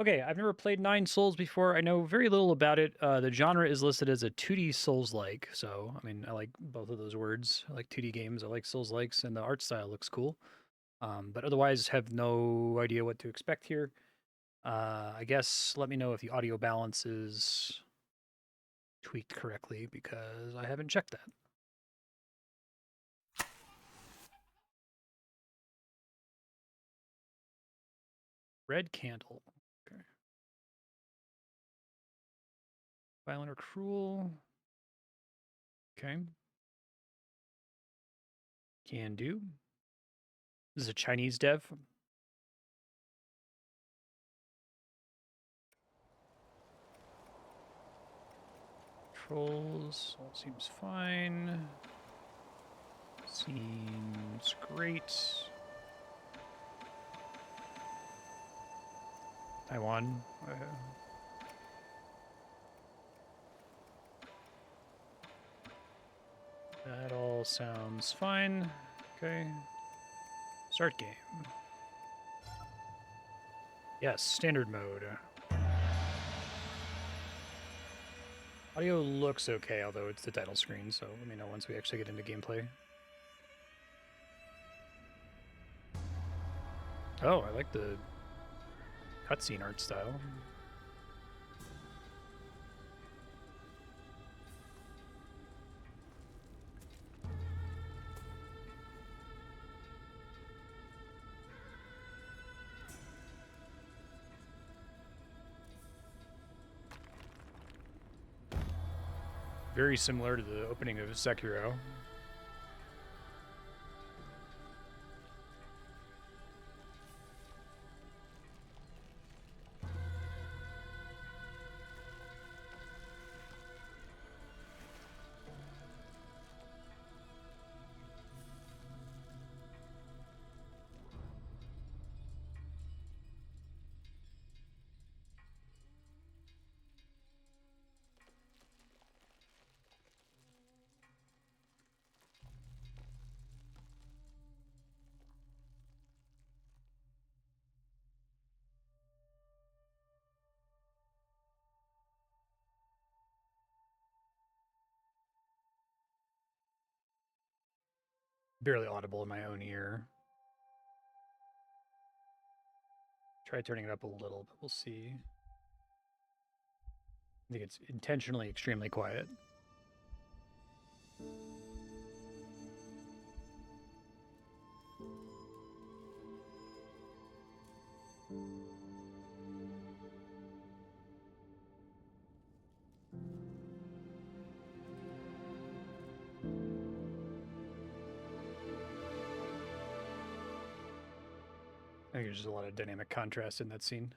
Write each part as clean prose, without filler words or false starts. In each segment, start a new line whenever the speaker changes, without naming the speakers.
Okay, I've never played Nine Souls before. I know very little about it. The genre is listed as a 2D Souls-like, so I mean, I like both of those words. I like 2D games. I like Souls-likes, and the art style looks cool. But otherwise, have no idea what to expect here. I guess let me know if the audio balance is tweaked correctly because I haven't checked that. Red candle. Okay. Violent or cruel. Okay. Can do. This is a Chinese dev. Controls. All seems fine. Seems great. Taiwan. That all sounds fine. Okay. Start game. Yes, standard mode. Audio looks okay, although it's the title screen, so let me know once we actually get into gameplay. Oh, I like the cutscene art style. Very similar to the opening of Sekiro. Barely audible in my own ear. Try turning it up a little, but we'll see. I think it's intentionally extremely quiet. I think there's just a lot of dynamic contrast in that scene.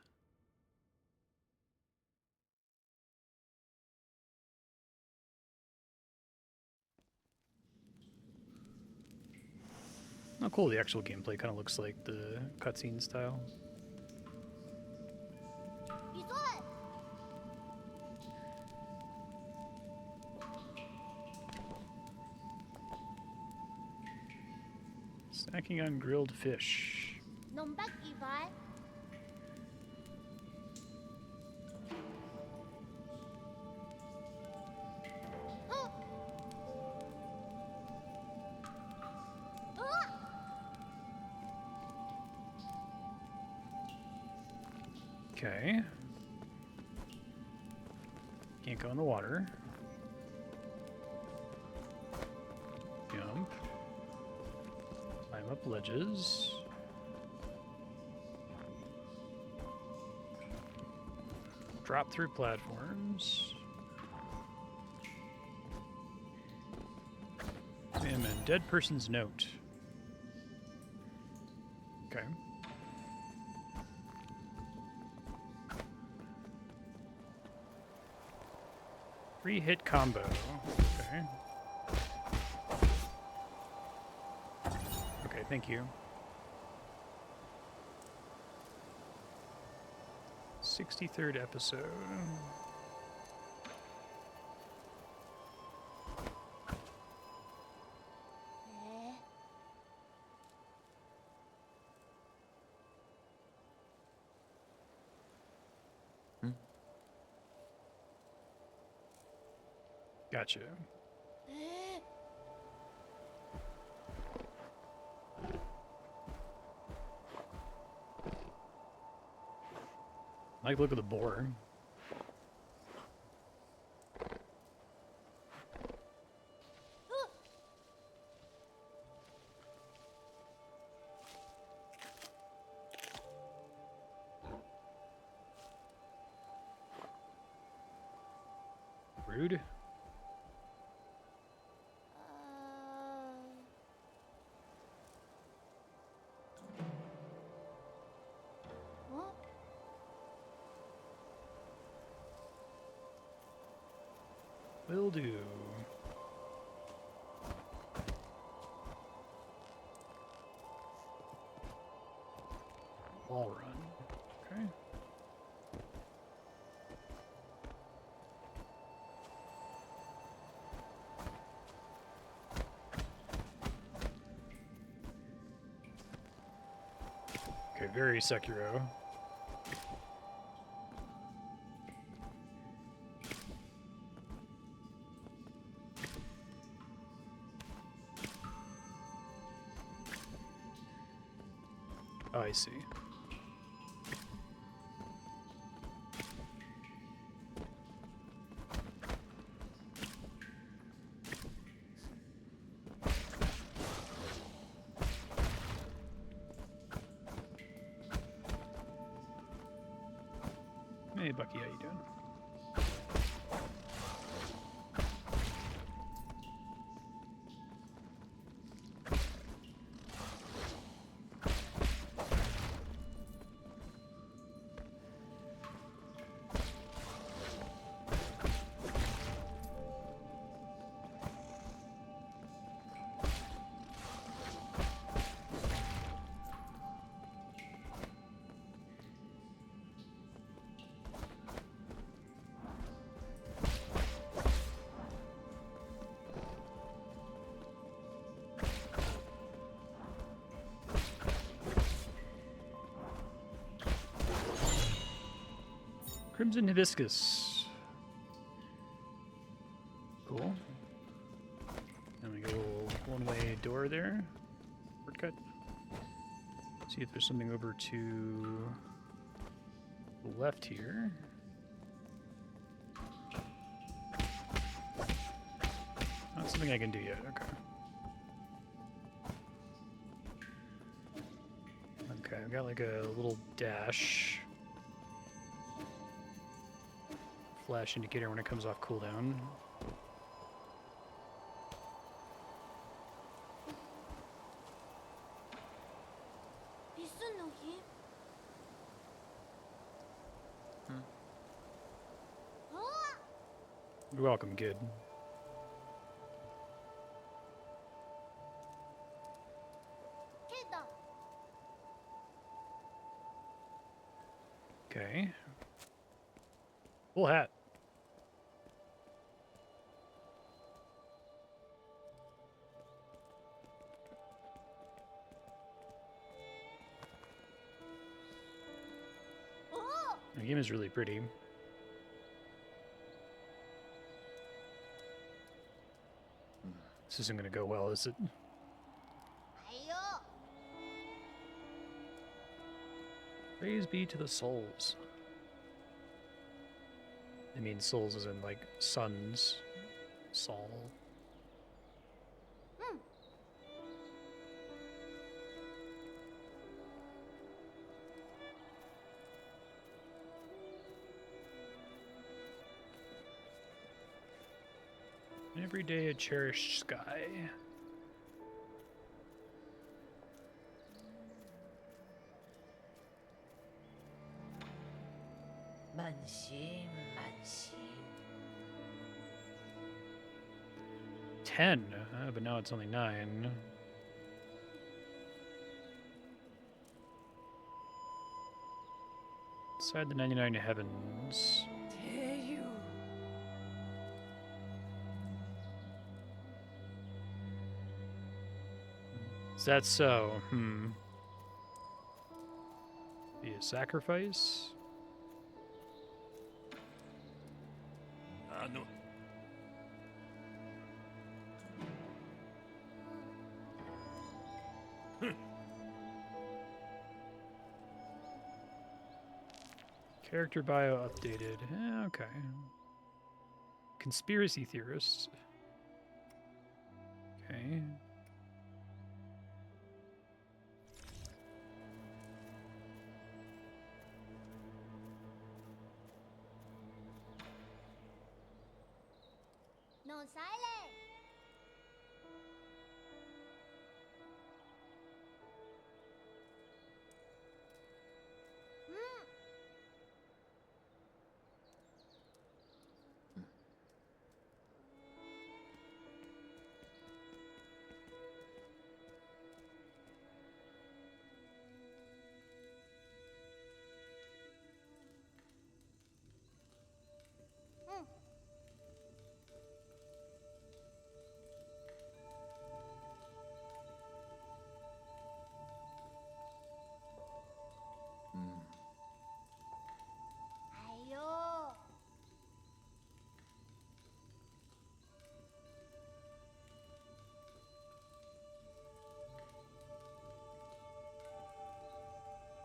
Oh, cool. The actual gameplay kind of looks like the cutscene style. Snacking on grilled fish. Okay. Can't go in the water. Jump. Climb up ledges. Drop through platforms. Examine dead person's note. Okay. Free hit combo. Okay. Okay, thank you. 63rd episode. Gotcha. I like the look of the boar. Rude. Will do. Wall run. Okay. Okay, very Sekiro. Oh, I see. Hey, Bucky, how you doing? Crimson Hibiscus. Cool. And we go one-way door there. Shortcut. See if there's something over to the left here. Not something I can do yet. Okay. Okay, I've got like a little dash. Flash indicator when it comes off cooldown. You're welcome, kid. Okay. Full hat. The game is really pretty. This isn't going to go well, is it? Praise be to the souls. I mean souls as in like sons. Saul. Every day a cherished sky.
만신, 만신.
10, but now it's only 9. Inside the 99 heavens.
대유.
Is that so? Be a sacrifice? Character bio updated. Okay. Conspiracy theorists. Okay.
Non sale. Ayo.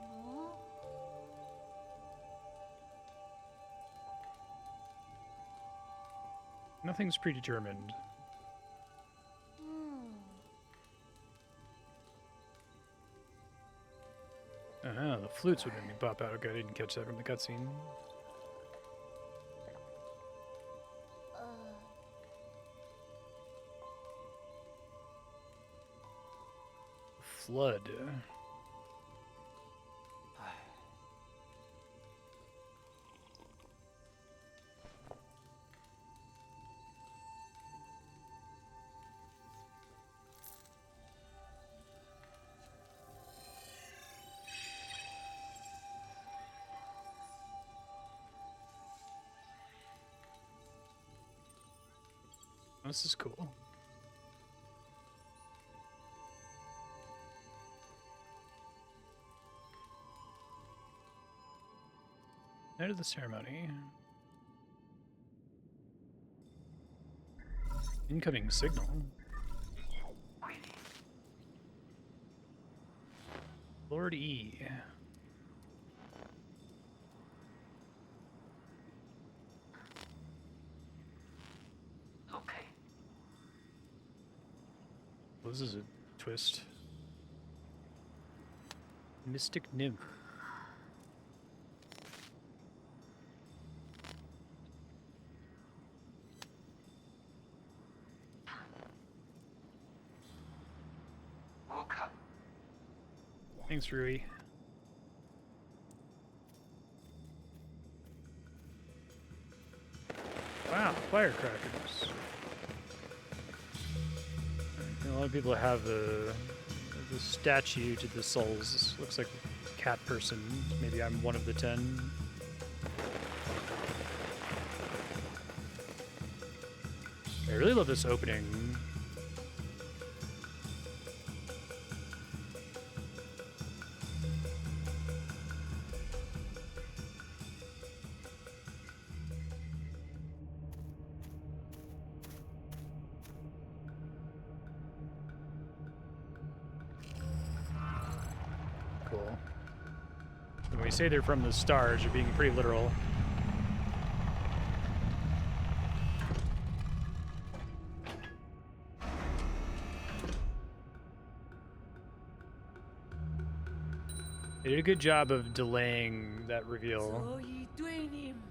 Oh.
Nothing's predetermined. The flutes would make me pop out. Okay, I didn't catch that from the cutscene. Flood. This is cool. Night of the ceremony. Incoming signal. Lord E.
Okay.
Well, this is a twist. Mystic Nymph.
Woke up.
Thanks, Rui. Wow, firecrackers. A lot of people have the statue to the souls. Looks like a cat person. Maybe I'm one of the 10. I really love this opening. Cool. When we say they're from the stars, you're being pretty literal. They did a good job of delaying that reveal.
So you doing him.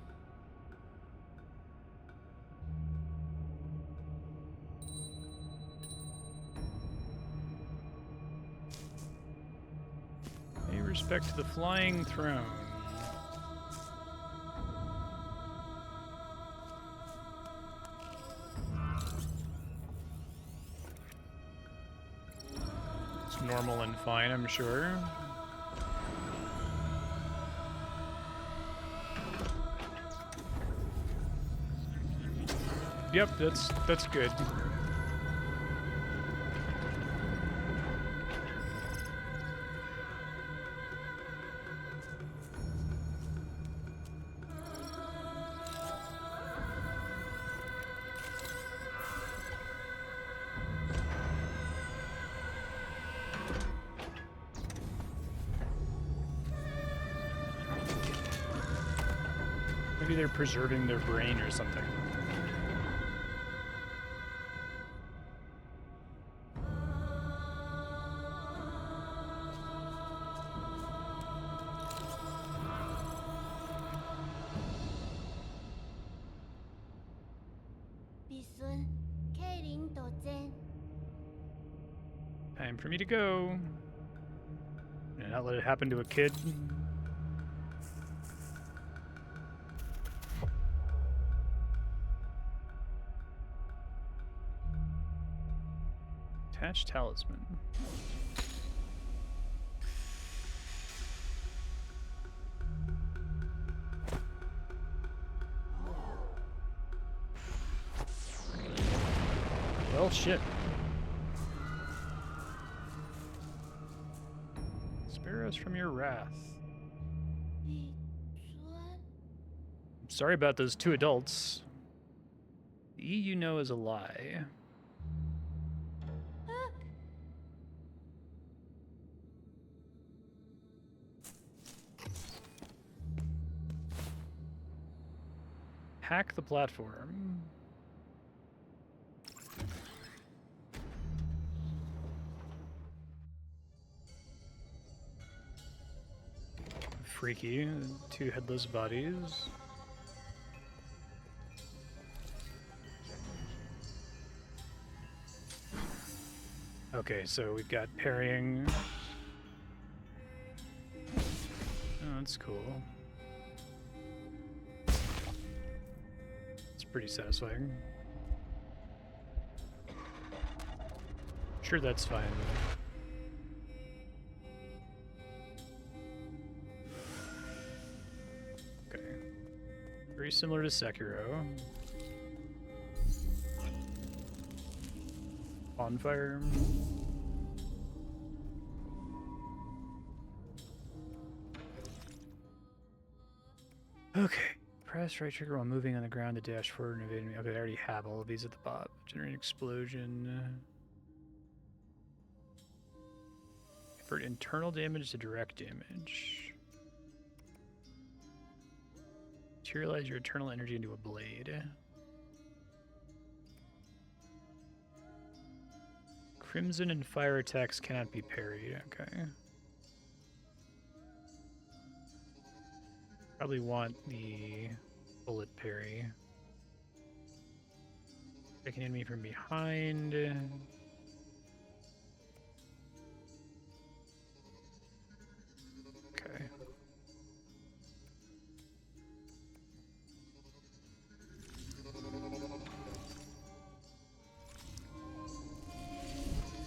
Pay respect to the flying throne. It's normal and fine, I'm sure. Yep, that's good. Maybe they're preserving their brain or something. Time for me to go. And not let it happen to a kid. Attached talisman. Well, shit. Spare us from your wrath. I'm sorry about those 2 adults. The E you know is a lie. Hack the platform. Freaky. 2 headless bodies. Okay, so we've got parrying. Oh, that's cool. It's pretty satisfying. Sure, that's fine. Okay. Very similar to Sekiro. Bonfire. Okay. Press right trigger while moving on the ground to dash forward and evade me. Okay, I already have all of these at the bottom. Generate explosion. Convert internal damage to direct damage. Materialize your eternal energy into a blade. Crimson and fire attacks cannot be parried. Okay. Probably want the bullet parry. Taking enemy from behind. Okay.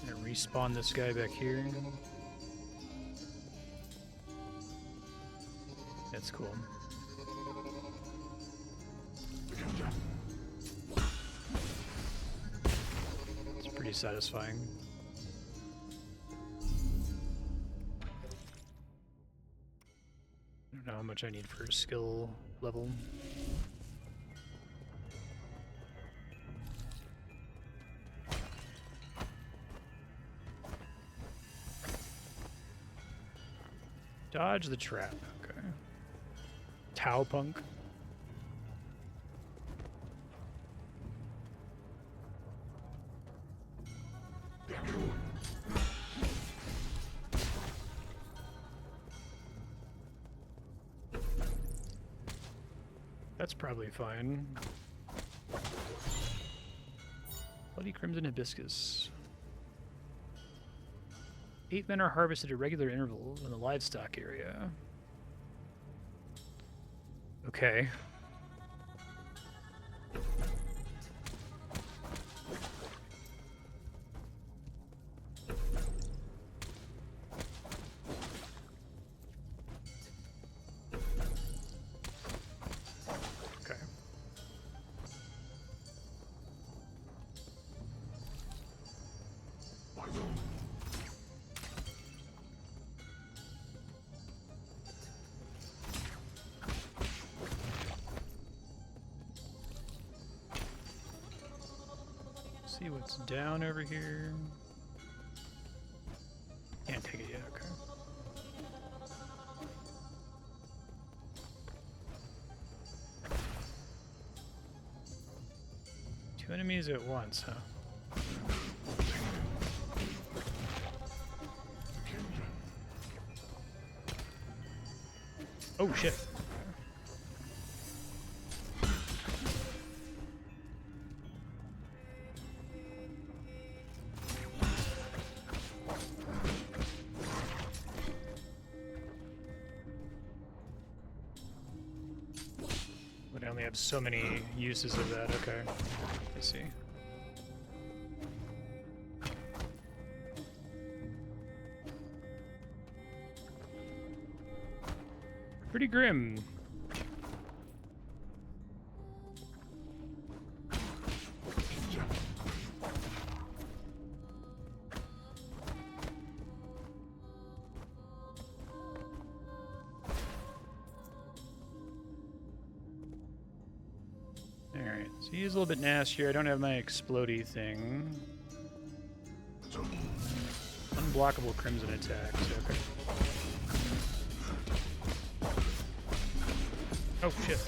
Gonna respawn this guy back here. That's cool. It's pretty satisfying. I don't know how much I need for a skill level. Dodge the trap. Okay. Tau punk. That's probably fine. Bloody Crimson Hibiscus. 8 men are harvested at regular intervals in the livestock area. Okay. Okay. See what's down over here. Can't take it yet, okay. enemies at once, huh? Oh shit. But I only have so many uses of that. Okay. I see. Pretty grim. Alright, so he is a little bit nastier. I don't have my explodey thing. Unblockable crimson attacks, okay. Oh shit.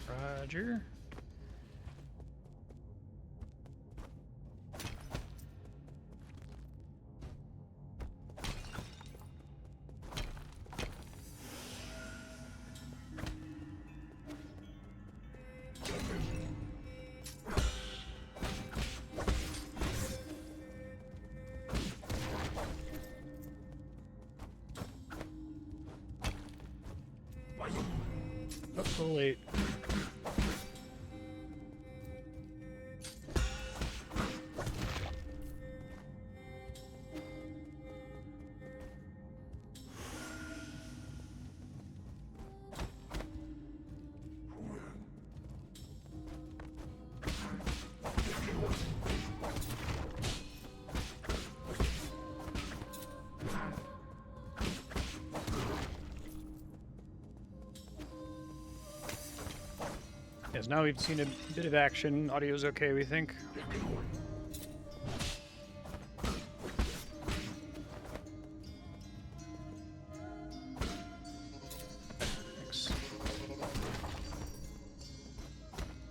Roger. Oh, a little late. Yes, now we've seen a bit of action. Audio's okay, we think. Thanks.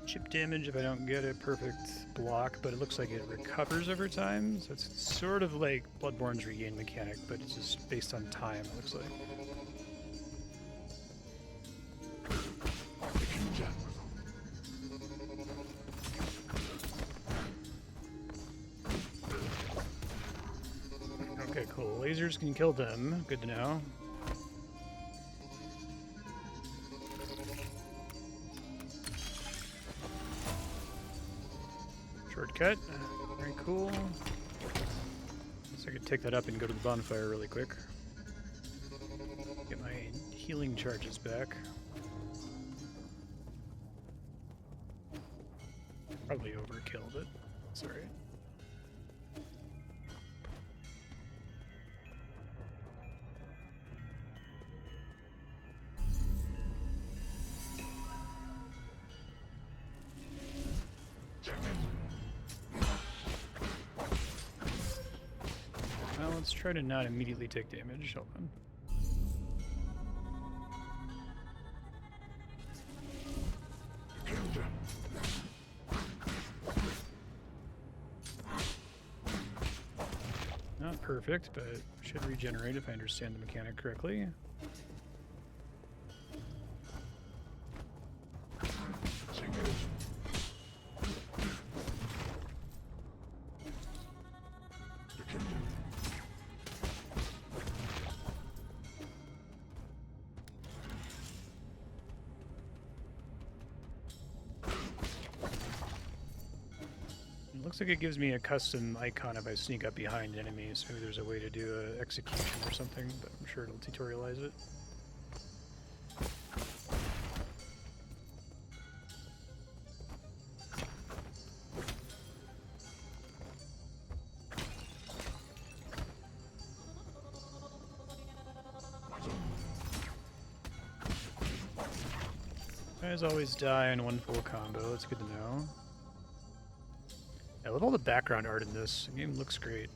Chip damage if I don't get a perfect block, but it looks like it recovers over time, so it's sort of like Bloodborne's regain mechanic, but it's just based on time, it looks like. Okay, cool. Lasers can kill them. Good to know. Shortcut. Very cool. Guess I could take that up and go to the bonfire really quick. Get my healing charges back. Probably overkilled it. It's alright. Well, let's try to not immediately take damage. Hold on. Not perfect, but should regenerate if I understand the mechanic correctly. Looks like it gives me a custom icon if I sneak up behind enemies. Maybe there's a way to do an execution or something, but I'm sure it'll tutorialize it. Guys always die in one full combo. That's good to know. I love all the background art in this. The game looks great.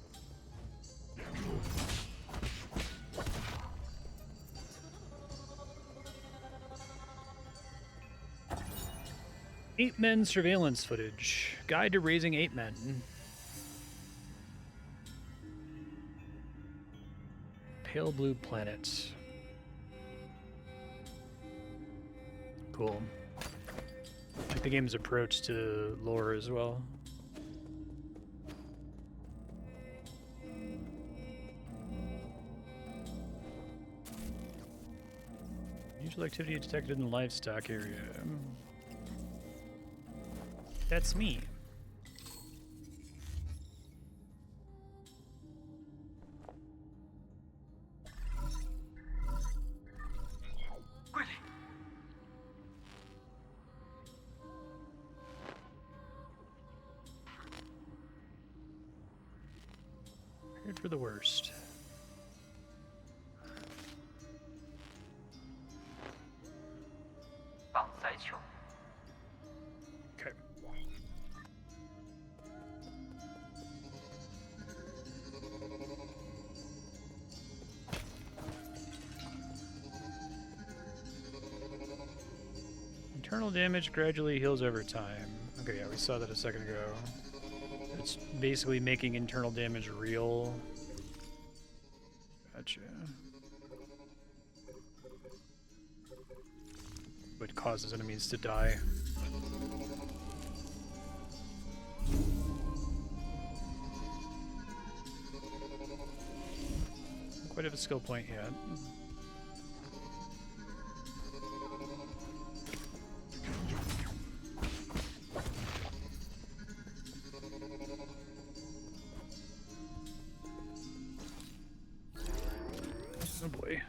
Eight men surveillance footage. Guide to raising 8 men. Pale blue planets. Cool. I like the game's approach to lore as well. Usual activity detected in the livestock area. That's me. Prepared for the worst. Okay. Internal damage gradually heals over time. Okay, yeah, we saw that a second ago. It's basically making internal damage real. Gotcha. What causes enemies to die. Don't quite have a skill point yet. Oh boy.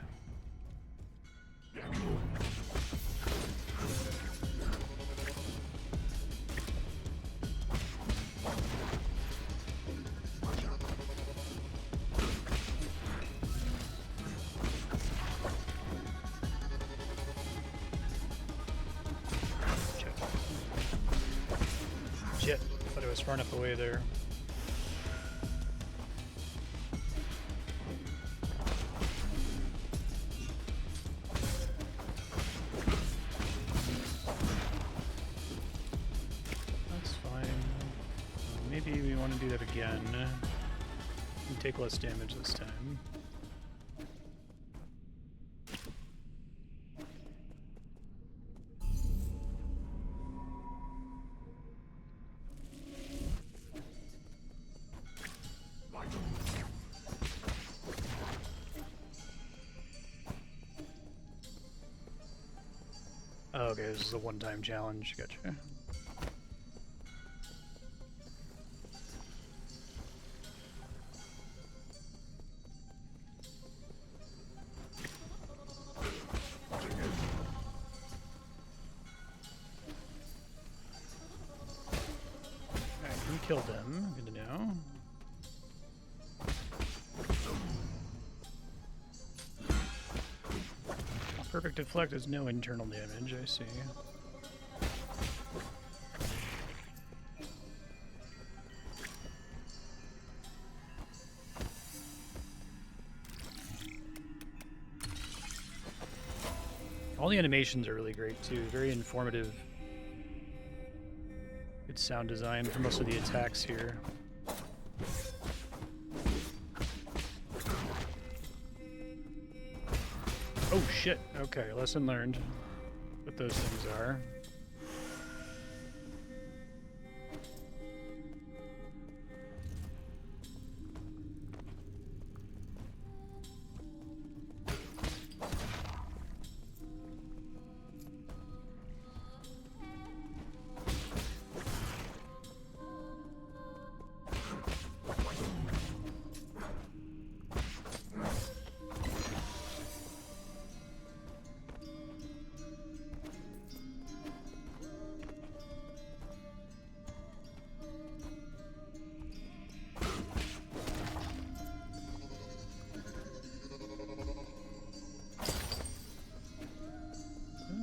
Shit. Thought I was far enough away there. That's fine. Maybe we want to do that again. And take less damage this time. Oh, okay, this is a one-time challenge. Gotcha. Alright, we killed them. Good to know. Perfect deflect has no internal damage, I see. All the animations are really great too, very informative. Good sound design for most of the attacks here. Oh shit, okay, lesson learned. What those things are.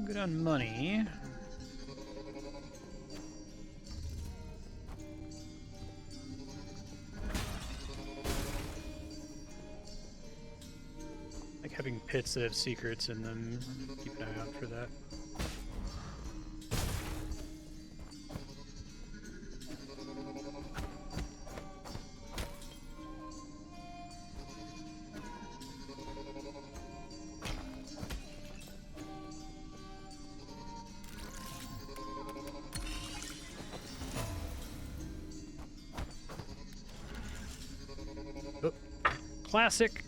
Good on money. having pits that have secrets in them. Keep an eye out for that. Oh, classic.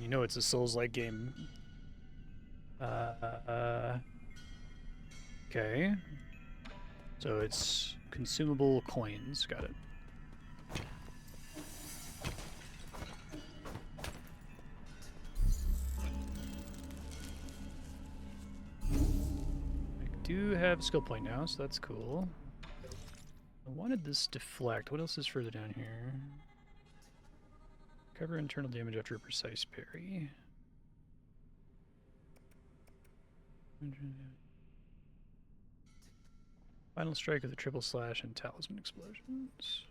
You know it's a Souls-like game. Okay. So it's consumable coins. Got it. I do have skill point now, so that's cool. I wanted this deflect. What else is further down here? Cover internal damage after a precise parry. Final strike with a triple slash and talisman explosions.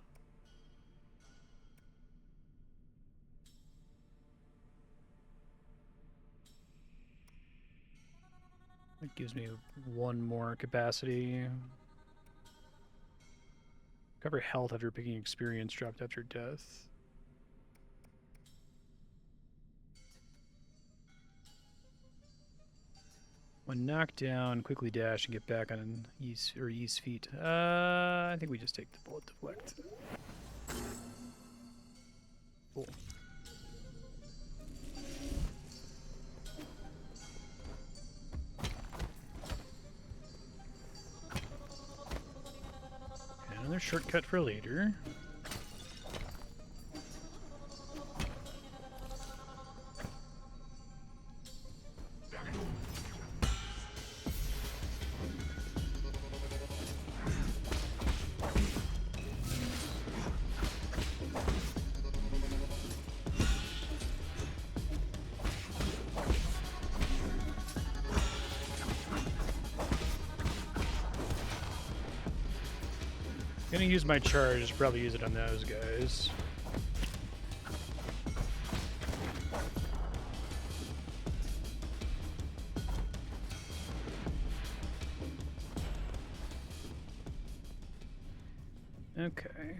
That gives me one more capacity. Cover health after picking experience dropped after death. When knocked down, quickly dash and get back on E's feet. I think we just take the bullet deflect. Cool. Okay, another shortcut for later. Gonna use my charge, probably use it on those guys. Okay.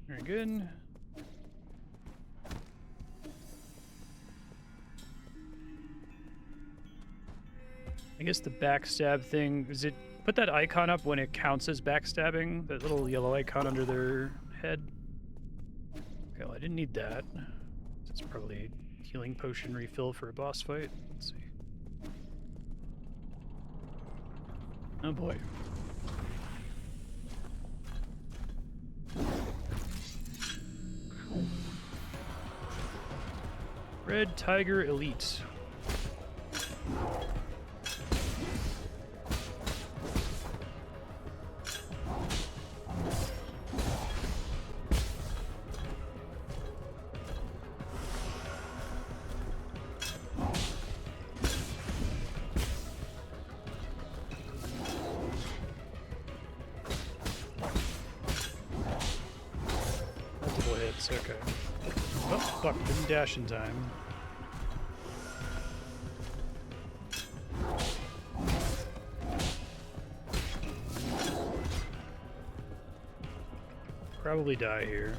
Very good. I guess the backstab thing, is it put that icon up when it counts as backstabbing? That little yellow icon under their head? Okay, well I didn't need that. It's probably a healing potion refill for a boss fight. Let's see. Oh boy. Red Tiger Elite. Multiple hits, okay. Oh, fuck, didn't dash in time. Probably die here.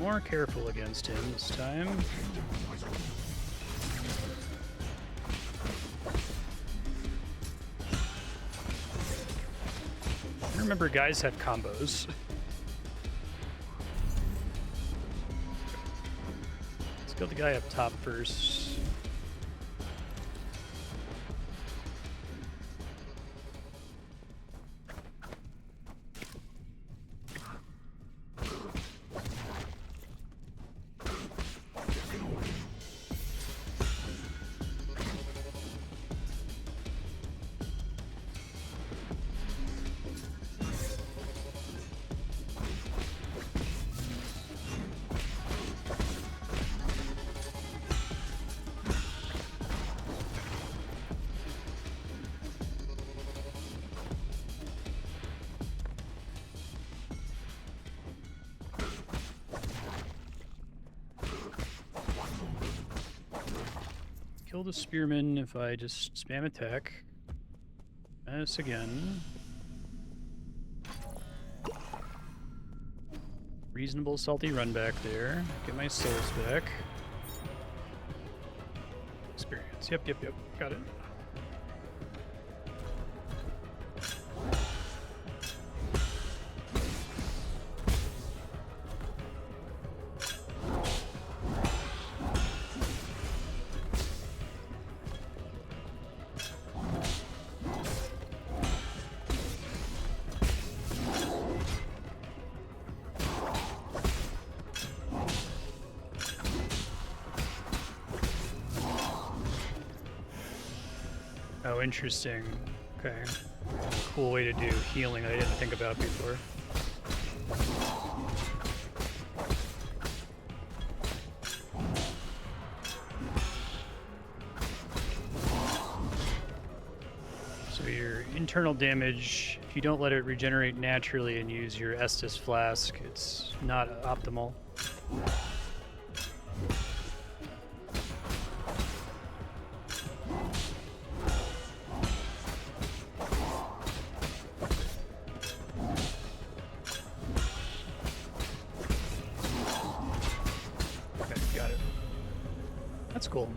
More careful against him this time. I remember guys had combos. Let's kill the guy up top first. kill the spearman if I just spam attack. Miss again. Reasonable salty run back there. Get my souls back. Experience. Yep. Got it. Oh, interesting. Okay. Cool way to do healing that I didn't think about before. So your internal damage, if you don't let it regenerate naturally and use your Estus Flask, it's not optimal. Cool.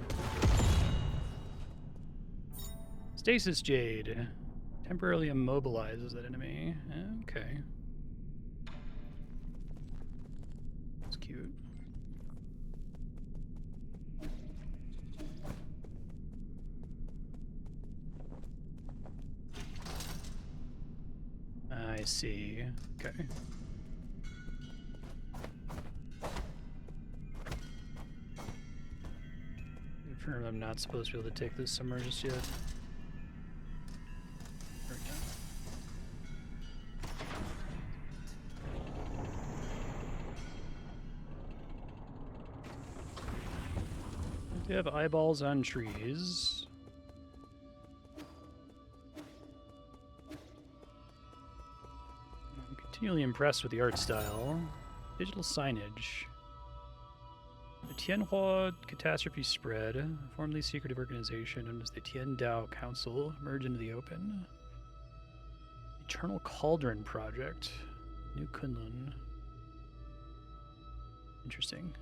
Stasis Jade. Temporarily immobilizes that enemy. Okay. That's cute. I see. Okay. Confirm I'm not supposed to be able to take this somewhere just yet. There we go. They have eyeballs on trees. I'm continually impressed with the art style. Digital signage. The Tianhua catastrophe spread, a formerly secretive organization known as the Tian Dao Council, emerged into the open. Eternal Cauldron Project, New Kunlun. Interesting.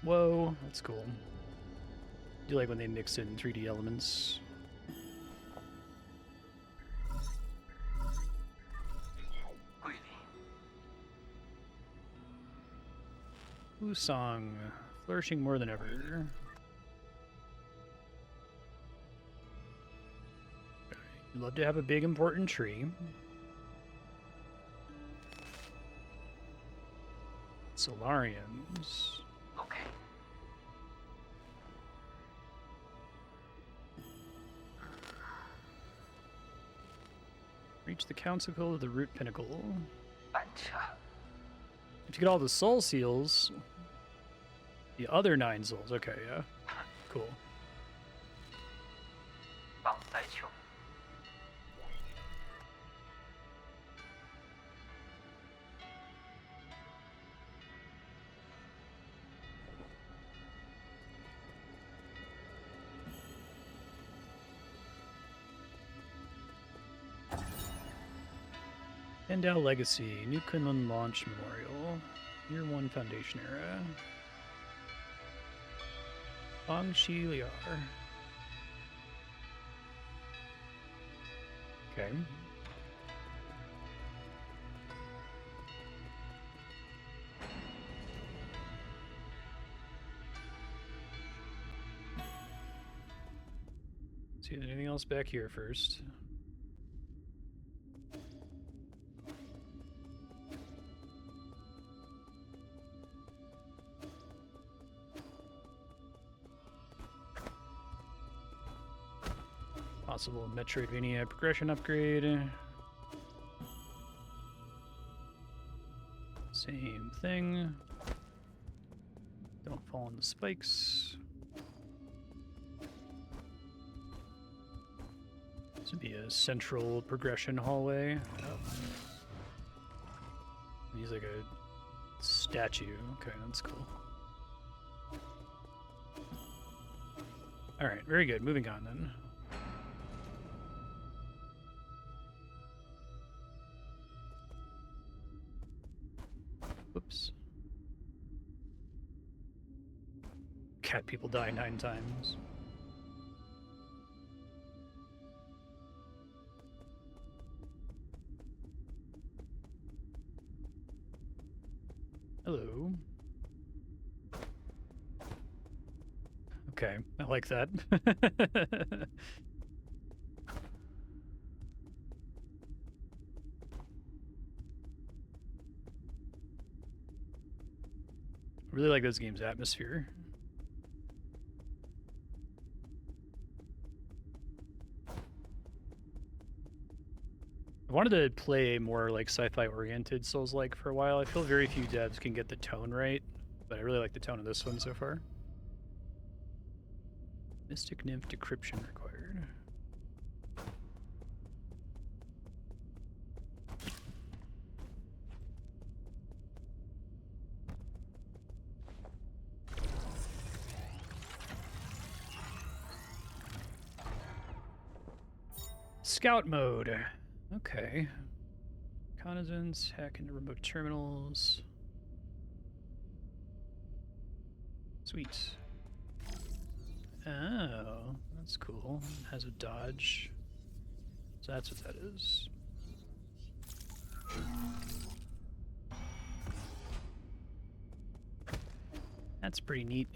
Whoa, that's cool. I do like when they mix in 3D elements. Song, flourishing more than ever. You'd love to have a big important tree. Solariums.
Okay.
Reach the council of the root pinnacle.
反差
If you get all the soul seals, the other 9 souls. Okay, yeah. Cool.
绑在球
Endau Legacy, New Kunlun Launch Memorial, Year 1 Foundation Era. Bangshi Liar. Okay. See, anything else back here first? Possible Metroidvania progression upgrade. Same thing. Don't fall on the spikes. This would be a central progression hallway. Oh. He's like a statue. Okay, that's cool. Alright, very good. Moving on then. Whoops. Cat people die 9 times. Hello. Okay, I like that. I really like this game's atmosphere. I wanted to play a more like sci-fi oriented Souls-like for a while. I feel very few devs can get the tone right, but I really like the tone of this one so far. Mystic Nymph decryption required. Scout mode. Okay. Reconnaissance, hack into remote terminals. Sweet. Oh, that's cool. It has a dodge. So that's what that is. That's pretty neat.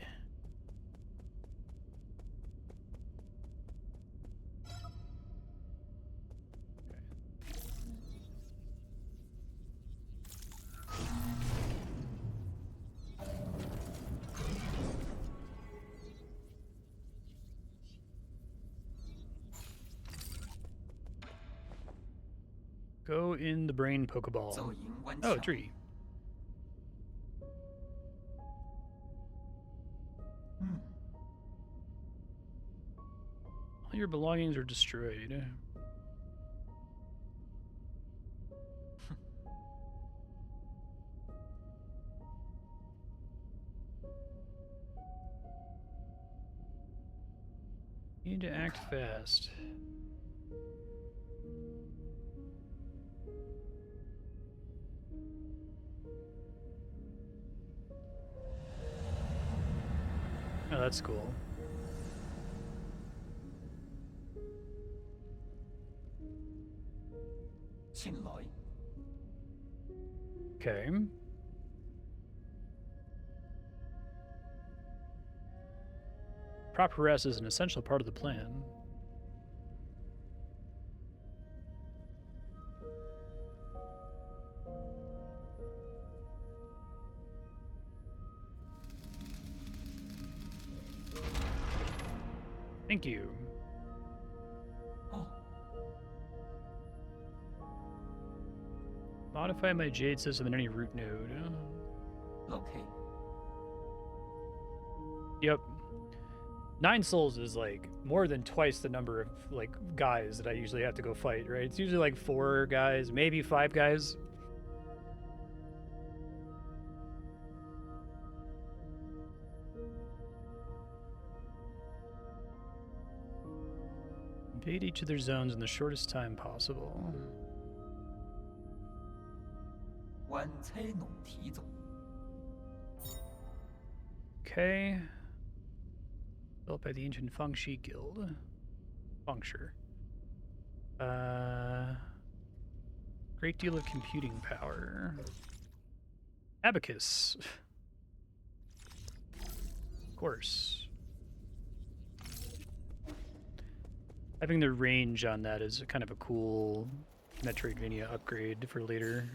Go in the brain Pokeball.
奏营关
Oh,
窍，
tree.
嗯，
All your belongings are destroyed. You need to act fast. Oh, that's cool.
前来，
Okay. Proper rest is an essential part of the plan. Thank you.
哦，
Modify my Jade system in any root node.
老 K，
Yep. 9 souls is like more than twice the number of like guys that I usually have to go fight, right? It's usually like 4 guys, maybe 5 guys. Invade each of their zones in the shortest time possible.
弯车弄提走，
Okay. Built by the ancient Fengshi Guild. Fengsher. Great deal of computing power. Abacus. Of course. Having the range on that is kind of a cool Metroidvania upgrade for later.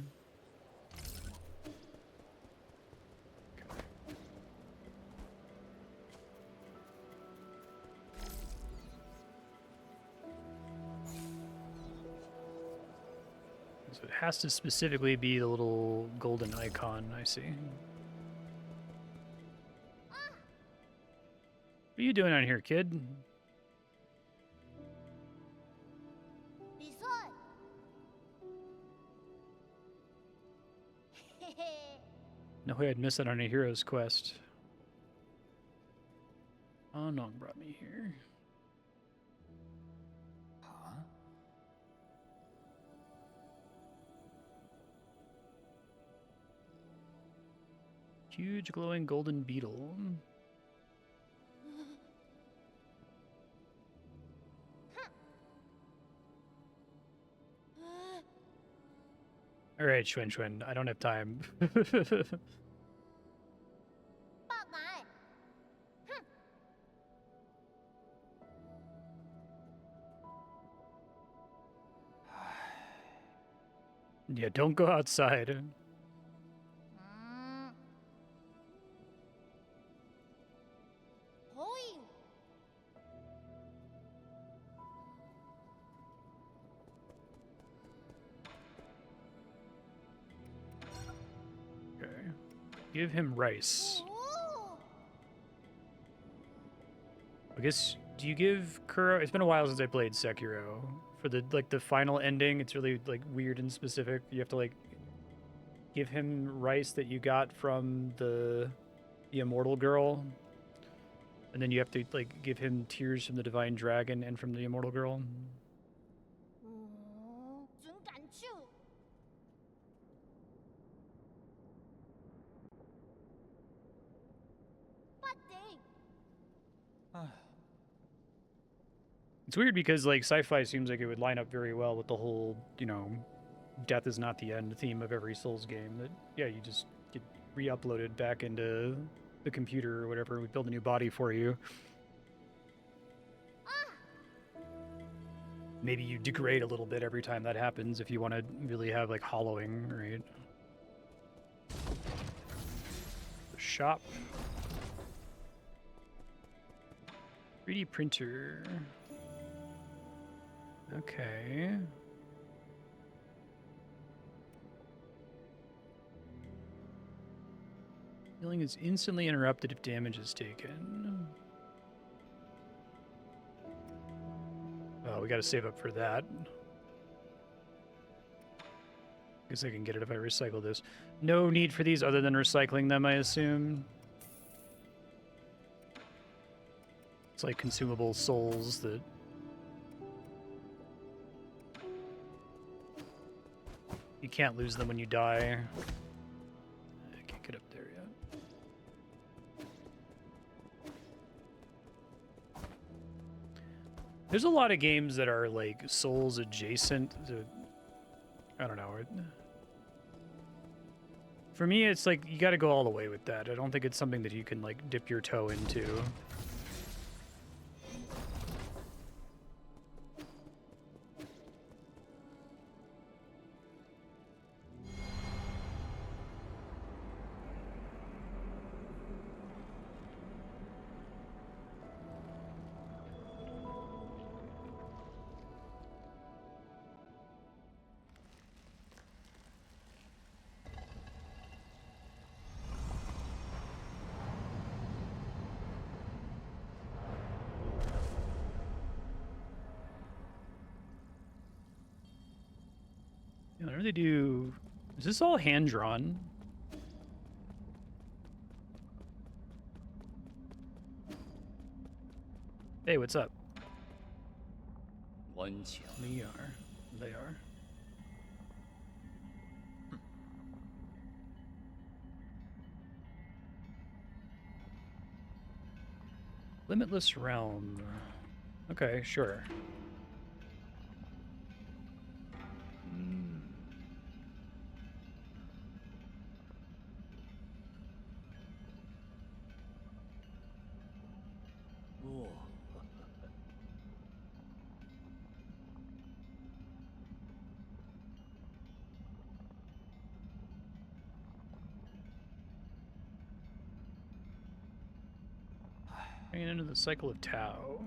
So it has to specifically be the little golden icon, I see. What are you doing out here, kid? No way I'd miss it on a hero's quest. Oh, Nong brought me here.
啊，
Huge glowing golden beetle. All right, Schwinn, I don't have time.
爆奶，哼，
Yeah, don't go outside.
嗯，火影，
Okay. Give him rice.
哦，
I guess, do you give Kuro... It's been a while since I played Sekiro. For the, like, the final ending, it's really, like, weird and specific. You have to, like, give him rice that you got from the immortal girl. And then you have to, like, give him tears from the divine dragon and from the immortal girl.
嗯，真感触，不顶，
唉，
It's weird because, like, sci-fi seems like it would line up very well with the whole, you know, death is not the end theme of every Souls game. That, yeah, you just get re-uploaded back into the computer or whatever. We build a new body for you. Maybe you degrade a little bit every time that happens if you want to really have, like, hollowing, right? The shop. 3D printer. Okay. Healing is instantly interrupted if damage is taken. Oh, we gotta save up for that. Guess I can get it if I recycle this. No need for these other than recycling them, I assume. It's like consumable souls that... You can't lose them when you die. I can't get up there yet. There's a lot of games that are like Souls adjacent to, I don't know. For me, it's like you got to go all the way with that. I don't think it's something that you can like dip your toe into. What do they do? Is this all hand drawn? Hey, what's up?
顽强，
They are. They are. Limitless realm. Okay, sure. Bringing into the cycle of Tao.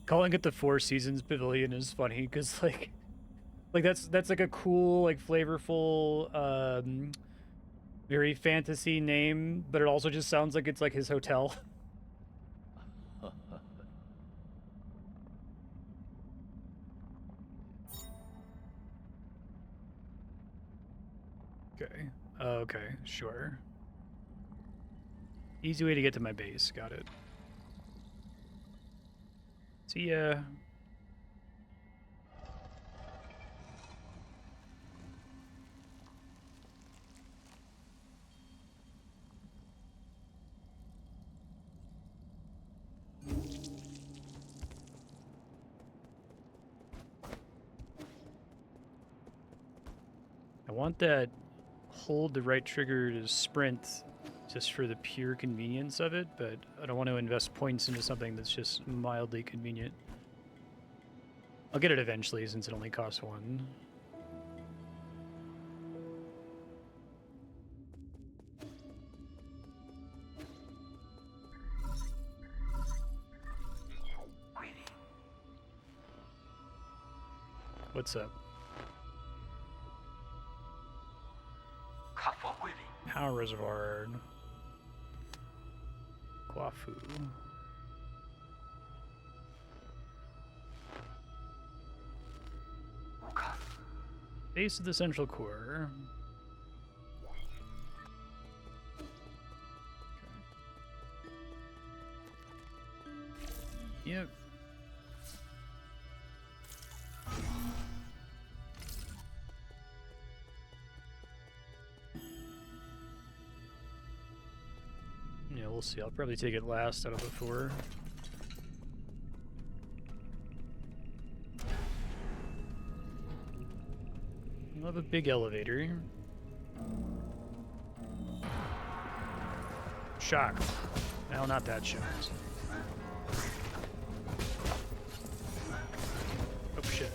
Calling it the Four Seasons Pavilion is funny because like that's like a cool, like flavorful, very fantasy name, but it also just sounds like it's like his hotel. way. Okay, sure. Easy way to get to my base. Got it. See ya. I want that hold the right trigger to sprint just for the pure convenience of it, but I don't want to invest points into something that's just mildly convenient. I'll get it eventually since it only costs 1. What's up? Power reservoir. Guafu. Base of the central core. Okay. Yep. Yeah, we'll see. I'll probably take it last out of the 4. We'll have a big elevator. Shocked. No, not that shocked. Oh shit.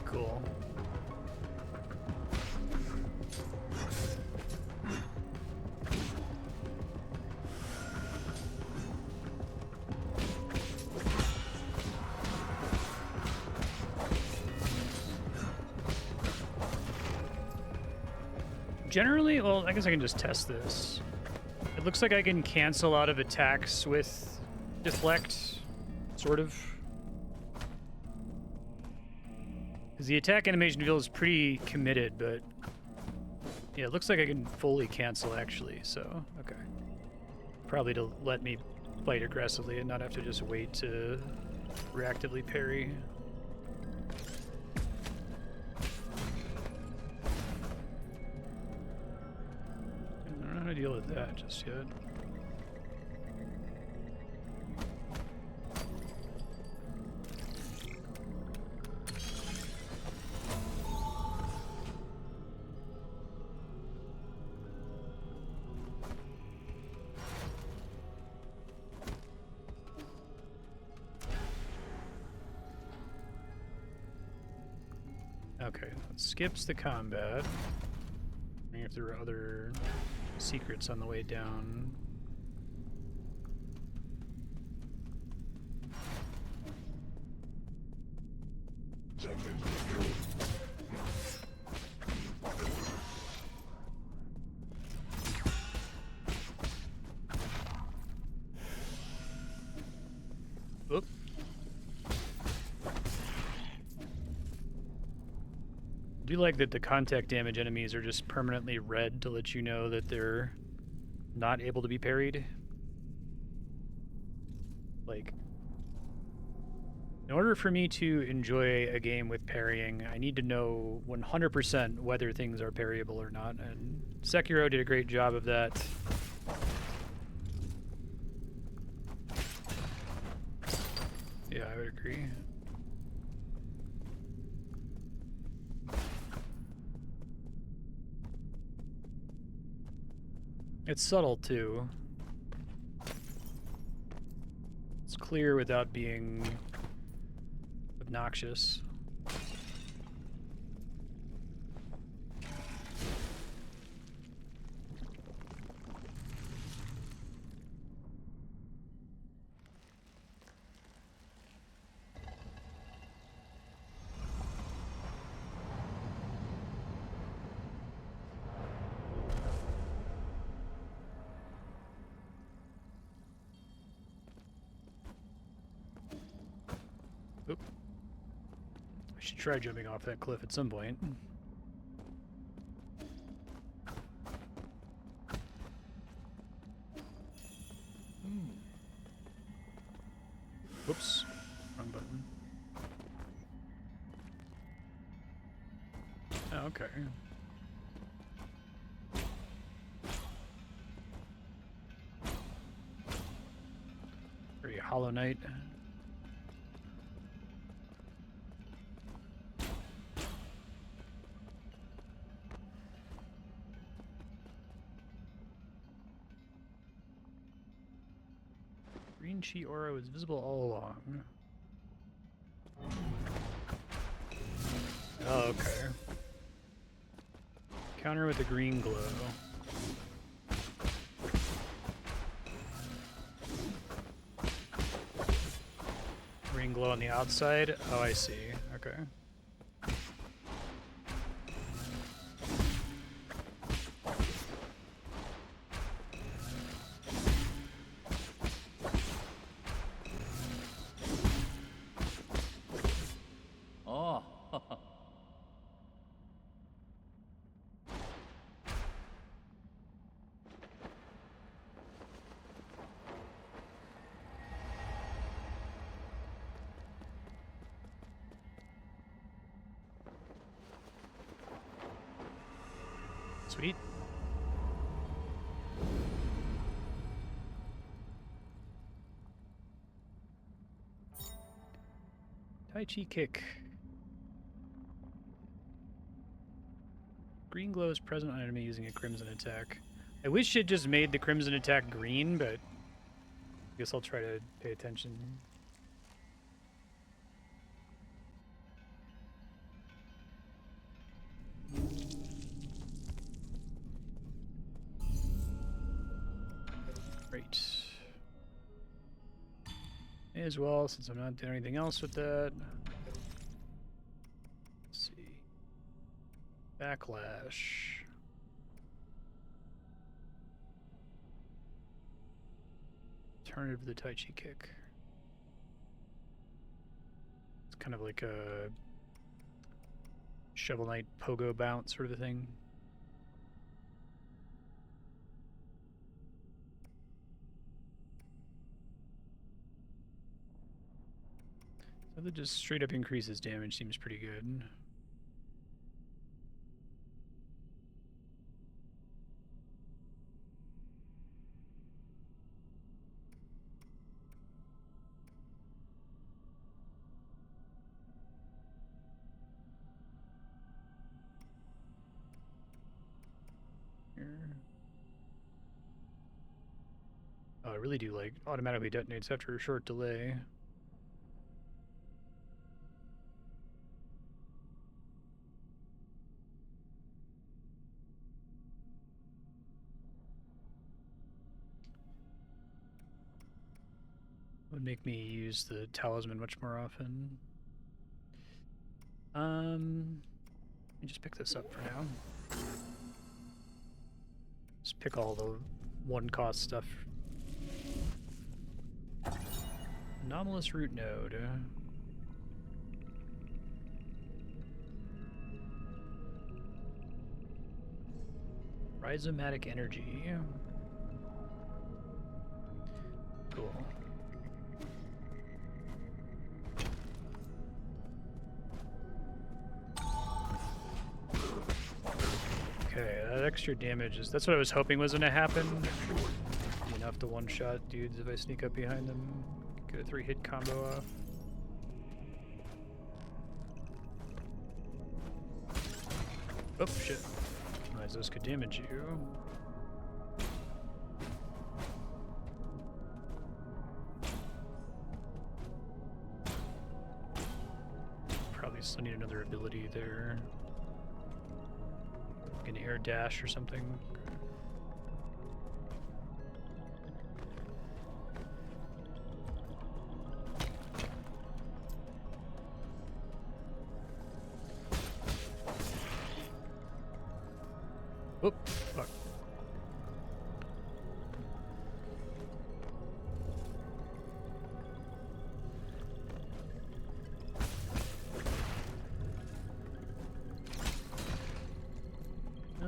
Cool. Generally, well, I guess I can just test this. It looks like I can cancel out of attacks with deflect, sort of. Because the attack animation feels pretty committed, but yeah, it looks like I can fully cancel actually, so okay. Probably to let me fight aggressively and not have to just wait to reactively parry. I don't know how to deal with that just yet. Okay, that skips the combat. Wondering if there are other secrets on the way down. Oop. I do like that the contact damage enemies are just permanently red to let you know that they're not able to be parried. Like, in order for me to enjoy a game with parrying, I need to know 100% whether things are parryable or not, and Sekiro did a great job of that. Yeah, I would agree. It's subtle, too. It's clear without being obnoxious. try jumping off that cliff at some point. Whoops. Wrong button. Oh, okay. Very Hollow Knight. Green chi aura was visible all along. Oh, okay. Counter with a green glow. Green glow on the outside? Oh, I see. Okay.
Oh.
Sweet. Tai Chi kick. Green glow is present on enemy using a crimson attack. I wish it just made the crimson attack green, but I guess I'll try to pay attention. Right. May as well, since I'm not doing anything else with that. Let's see. Backlash. Alternative to the Tai Chi kick. It's kind of like a Shovel Knight pogo bounce sort of a thing. So that just straight up increases damage seems pretty good. Oh, I really do like automatically detonates after a short delay. Would make me use the talisman much more often. Let me just pick this up for now. Just pick all the one cost stuff. Anomalous root node. Rhizomatic energy. Cool. Okay, that extra damage is... That's what I was hoping was gonna happen. Enough to one-shot dudes if I sneak up behind them. Get a 3-hit combo off. Oh, shit. Realize those could damage you. Probably still need another ability there. Like an air dash or something. Oh, fuck.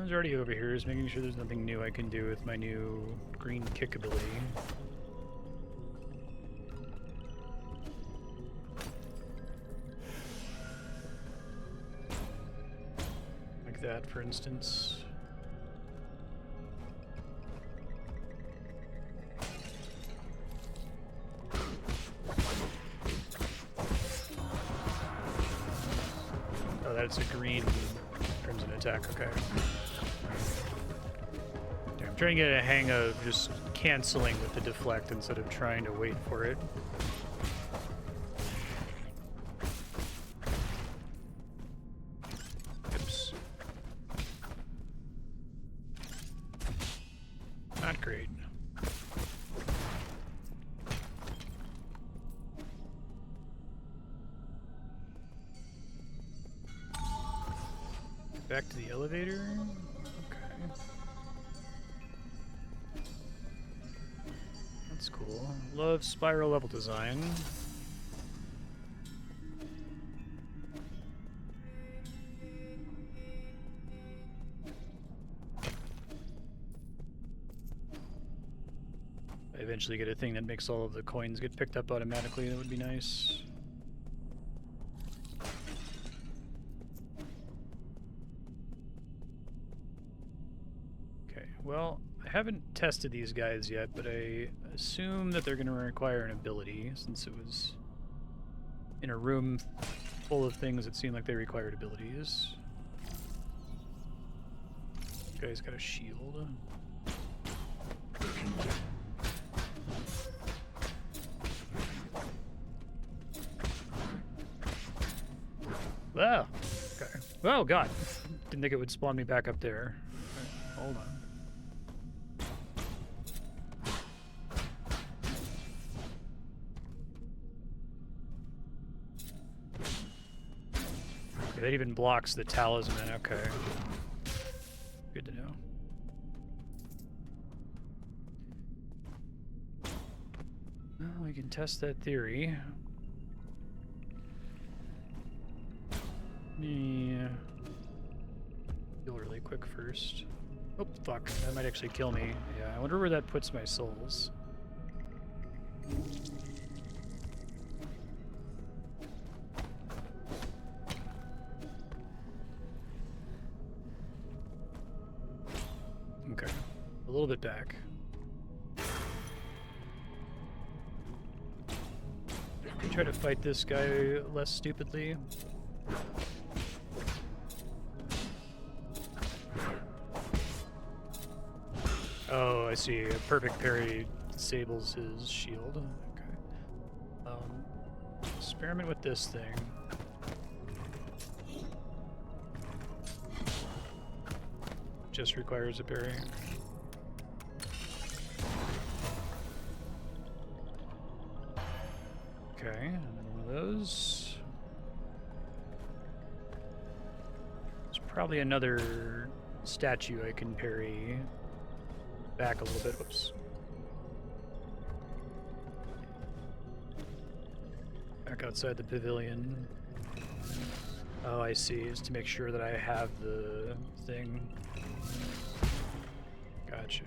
was already over here is making sure there's nothing new I can do with my new green kick ability. Like that, for instance. Oh, that's a green crimson attack, okay. I'm trying to get a hang of just canceling with the deflect instead of trying to wait for it. Oops. Not great. Back to the elevator. Okay. That's cool. Love spiral level design. I eventually get a thing that makes all of the coins get picked up automatically. That would be nice. Well, I haven't tested these guys yet, but I assume that they're going to require an ability, since it was in a room full of things that seemed like they required abilities. This guy's got a shield. Wow. Okay. Oh, God. Didn't think it would spawn me back up there. Okay, hold on. That even blocks the talisman, okay. Good to know. Well, we can test that theory. Yeah. Heal really quick first. Oh, fuck. That might actually kill me. Yeah, I wonder where that puts my souls. Okay, a little bit back. Try to fight this guy less stupidly. Oh, I see. A perfect parry disables his shield. Okay. Experiment with this thing. Just requires a parry. Okay, and then one of those. There's probably another statue I can parry back a little bit. Whoops. Back outside the pavilion. Oh, I see. Is to make sure that I have the thing. Gotcha.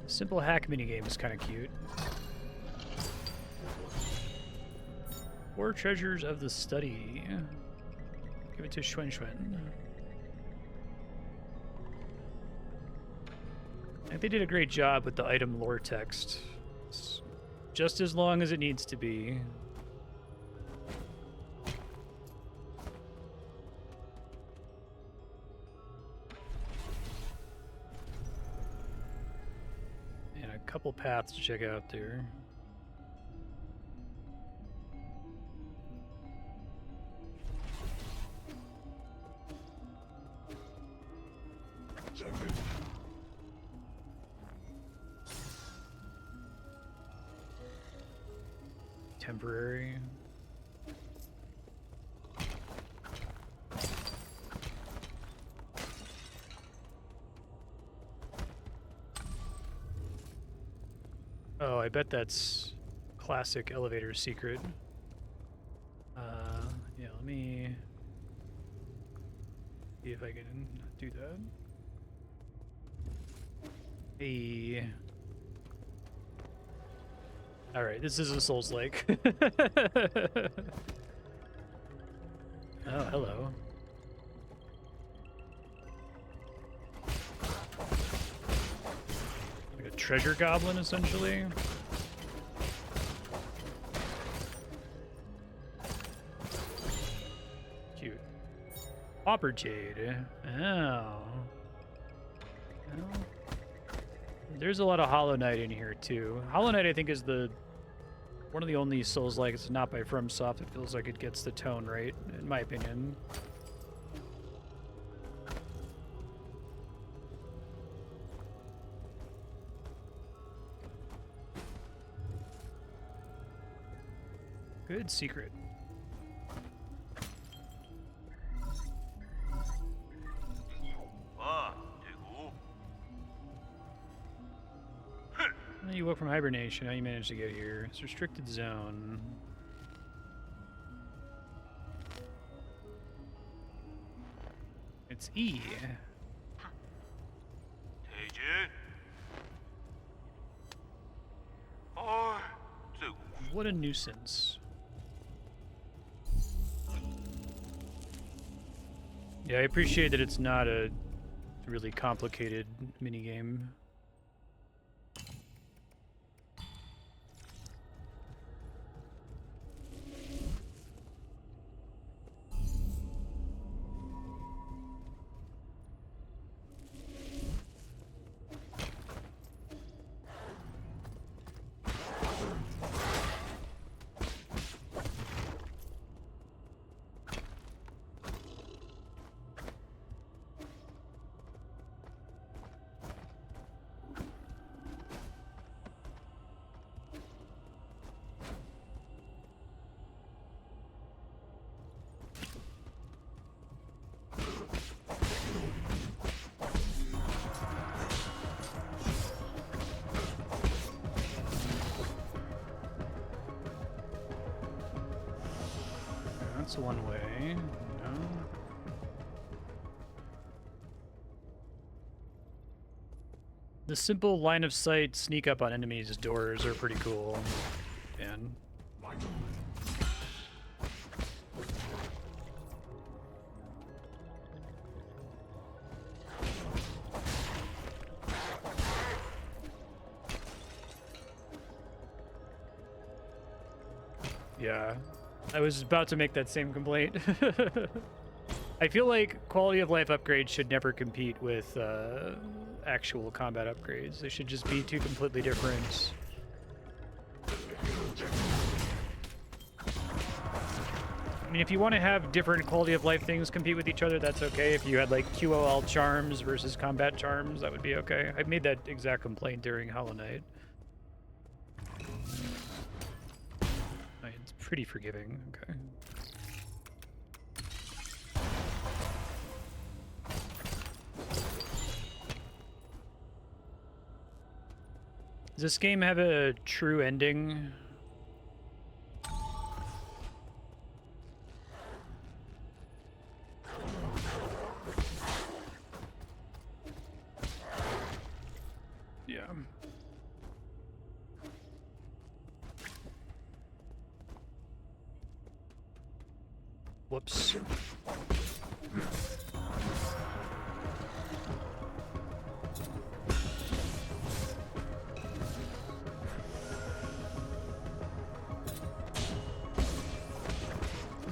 Simple hack minigame is kind of cute. 4 treasures of the study. Give it to Schwen Schwen. I think they did a great job with the item lore text. It's just as long as it needs to be. And a couple paths to check out there. Temporary. Oh, I bet that's classic elevator secret. let me see if I can do that. Hey. Alright, this is a Souls-like. Oh, hello. Like a treasure goblin, essentially. Cute. Pauper Jade. Oh. Well, there's a lot of Hollow Knight in here, too. Hollow Knight, I think, is one of the only Souls-like it's not by FromSoft. It feels like it gets the tone right, in my opinion. Good secret. You woke from hibernation. How you managed to get here? It's restricted zone. It's E. What a nuisance. Yeah, I appreciate that it's not a really complicated minigame. That's one way. No. The simple line of sight sneak up on enemies' doors are pretty cool. And yeah. I was about to make that same complaint. I feel like quality of life upgrades should never compete with actual combat upgrades. They should just be two completely different. I mean, if you want to have different quality of life things compete with each other, that's okay. If you had like QOL charms versus combat charms, that would be okay. I made that exact complaint during Hollow Knight. It's pretty forgiving. Okay. Does this game have a true ending? Yeah. Whoops.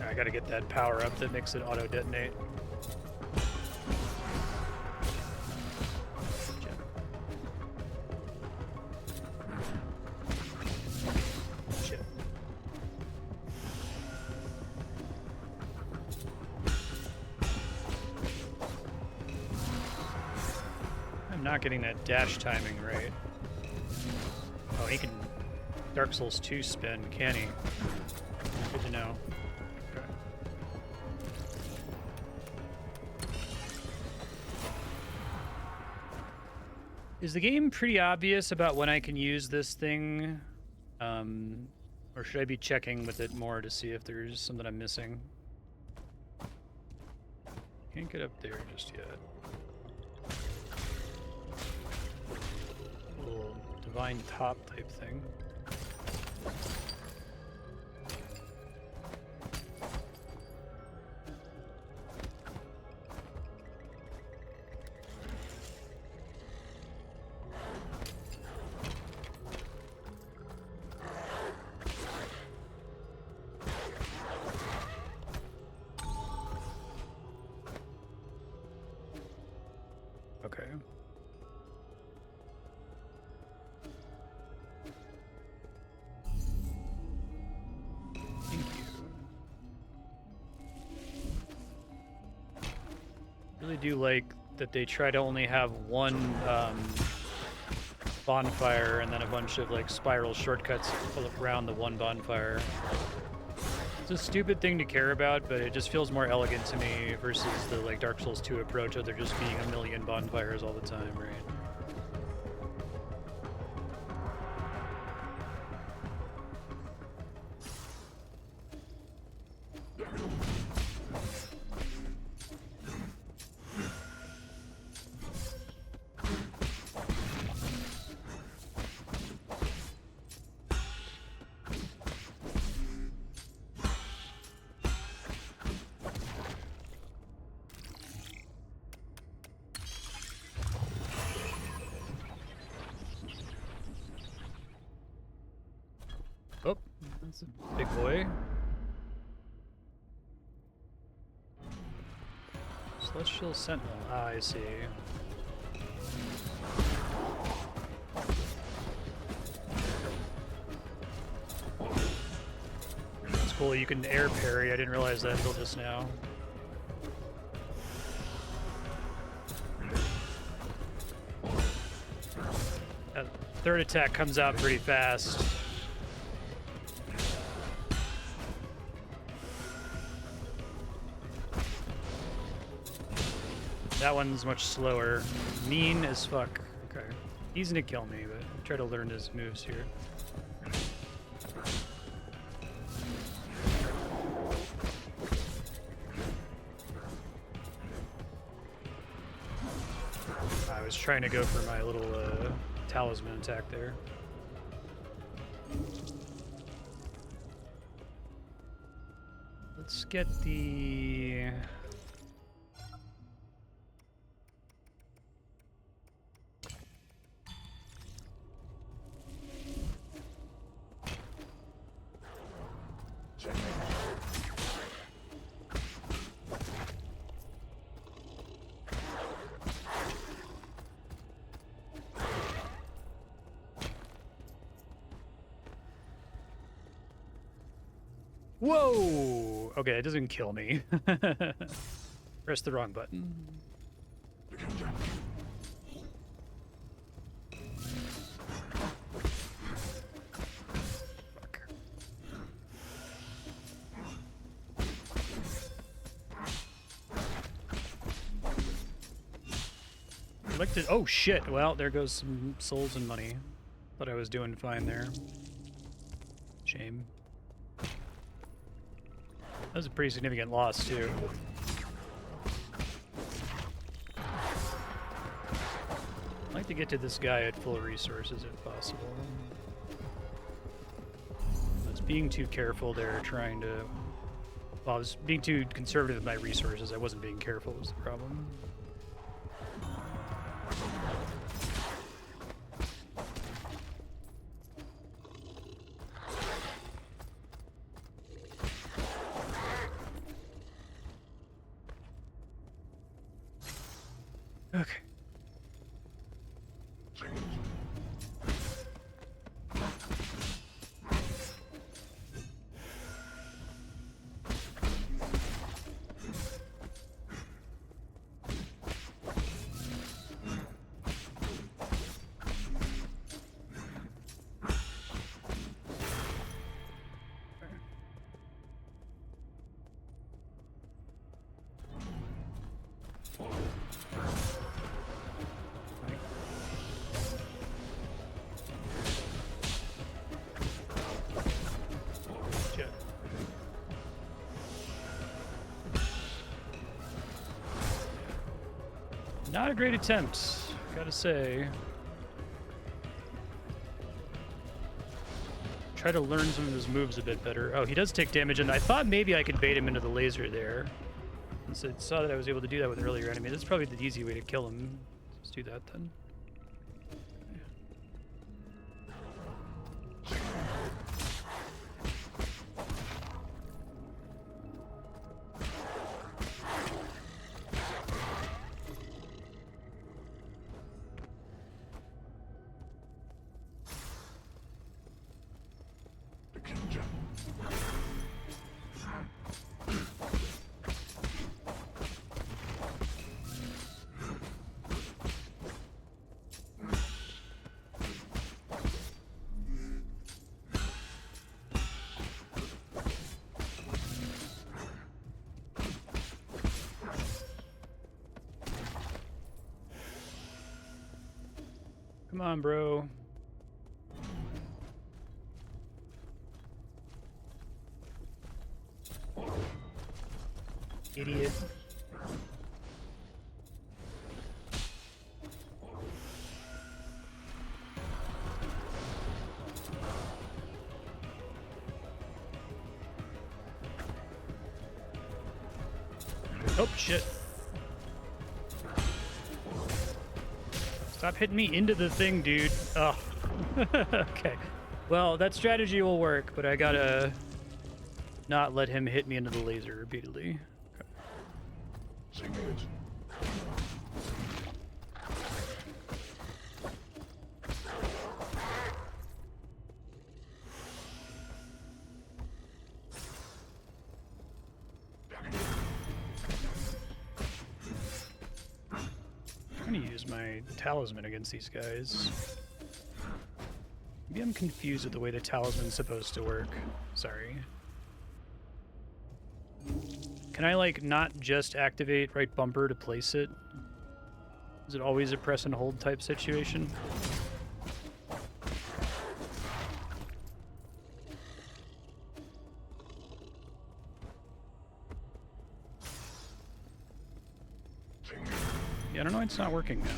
I gotta get that power up that makes it auto detonate. Shit. I'm not getting that dash timing right. Oh, he can Dark Souls 2 spin, can he? Good to know. Okay. Is the game pretty obvious about when I can use this thing? Or should I be checking with it more to see if there's something I'm missing? Can't get up there just yet. Little divine top type thing. Okay. Thank you. Really do like that they try to only have one bonfire and then a bunch of like spiral shortcuts around the one bonfire. It's a stupid thing to care about, but it just feels more elegant to me versus the like Dark Souls 2 approach of there just being a million bonfires all the time, right? Oh, that's a big boy. Celestial Sentinel. Ah, I see. It's cool. You can air parry. I didn't realize that until just now. That third attack comes out pretty fast. That one's much slower. Mean as fuck. Okay. He's gonna kill me, but I'll try to learn his moves here. I was trying to go for my little talisman attack there. Let's get the... Whoa! Okay, it doesn't kill me. Press the wrong button. Fuck. I'd like to... Oh, shit. Well, there goes some souls and money. Thought I was doing fine there. Shame. That was a pretty significant loss, too. I'd like to get to this guy at full resources if possible. I was being too careful there, trying to... Well, I was being too conservative with my resources. I wasn't being careful was the problem. Okay. Not a great attempt, gotta say. Try to learn some of his moves a bit better. Oh, he does take damage, and I thought maybe I could bait him into the laser there. Since I saw that I was able to do that with an earlier enemy. That's probably the easy way to kill him. Let's do that then. Come on, bro. Idiot. Oh, shit. Stop hitting me into the thing, dude. Oh. Okay. Well, that strategy will work, but I gotta not let him hit me into the laser repeatedly. Okay. I'm gonna use my talisman against these guys. Maybe I'm confused with the way the talisman's supposed to work. Sorry. Can I, like, not just activate right bumper to place it? Is it always a press and hold type situation? Yeah, I don't know why it's not working now.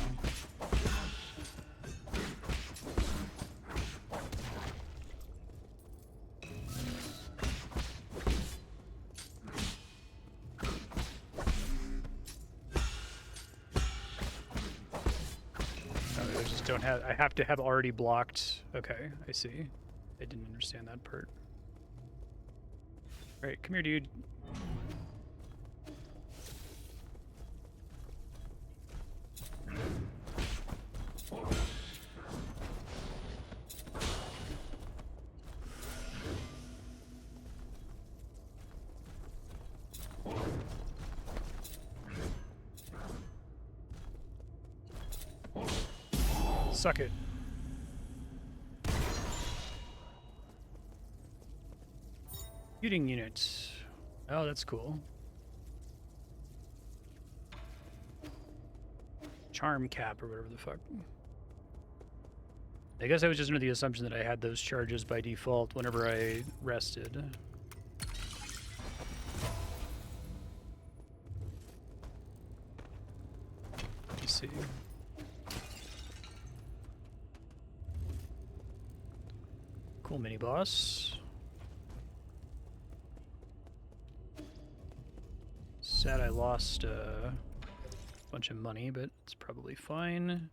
I have to have already blocked. Okay, I see. I didn't understand that part. Alright, come here, dude. Suck it. Shooting units. Oh, that's cool. Charm cap or whatever the fuck. I guess I was just under the assumption that I had those charges by default whenever I rested. Let's see. Cool mini boss. Sad I lost a bunch of money, but it's probably fine.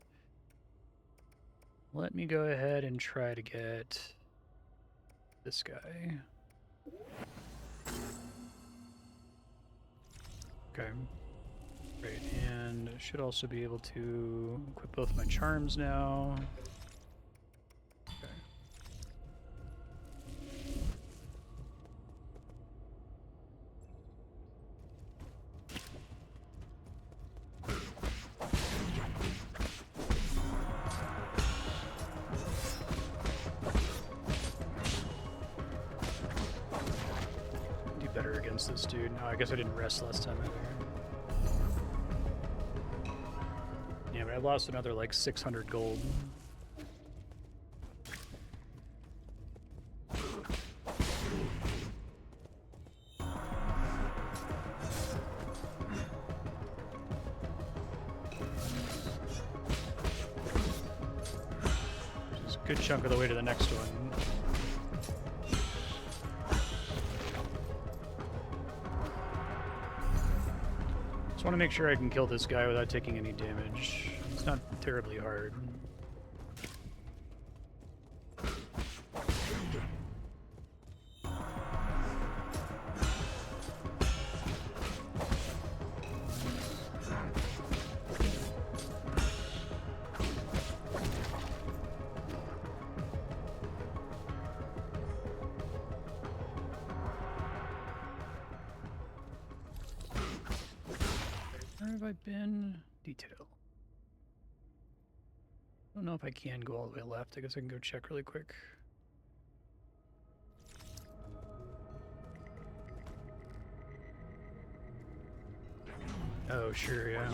Let me go ahead and try to get this guy. Okay. Great, and I should also be able to equip both my charms now. This dude. Oh, I guess I didn't rest last time either. Yeah, but I lost another like 600 gold. good chunk of the way to the next one. Just want to make sure I can kill this guy without taking any damage. It's not terribly hard. Where have I been? Detail. I don't know if I can go all the way left. I guess I can go check really quick. Oh, sure, yeah.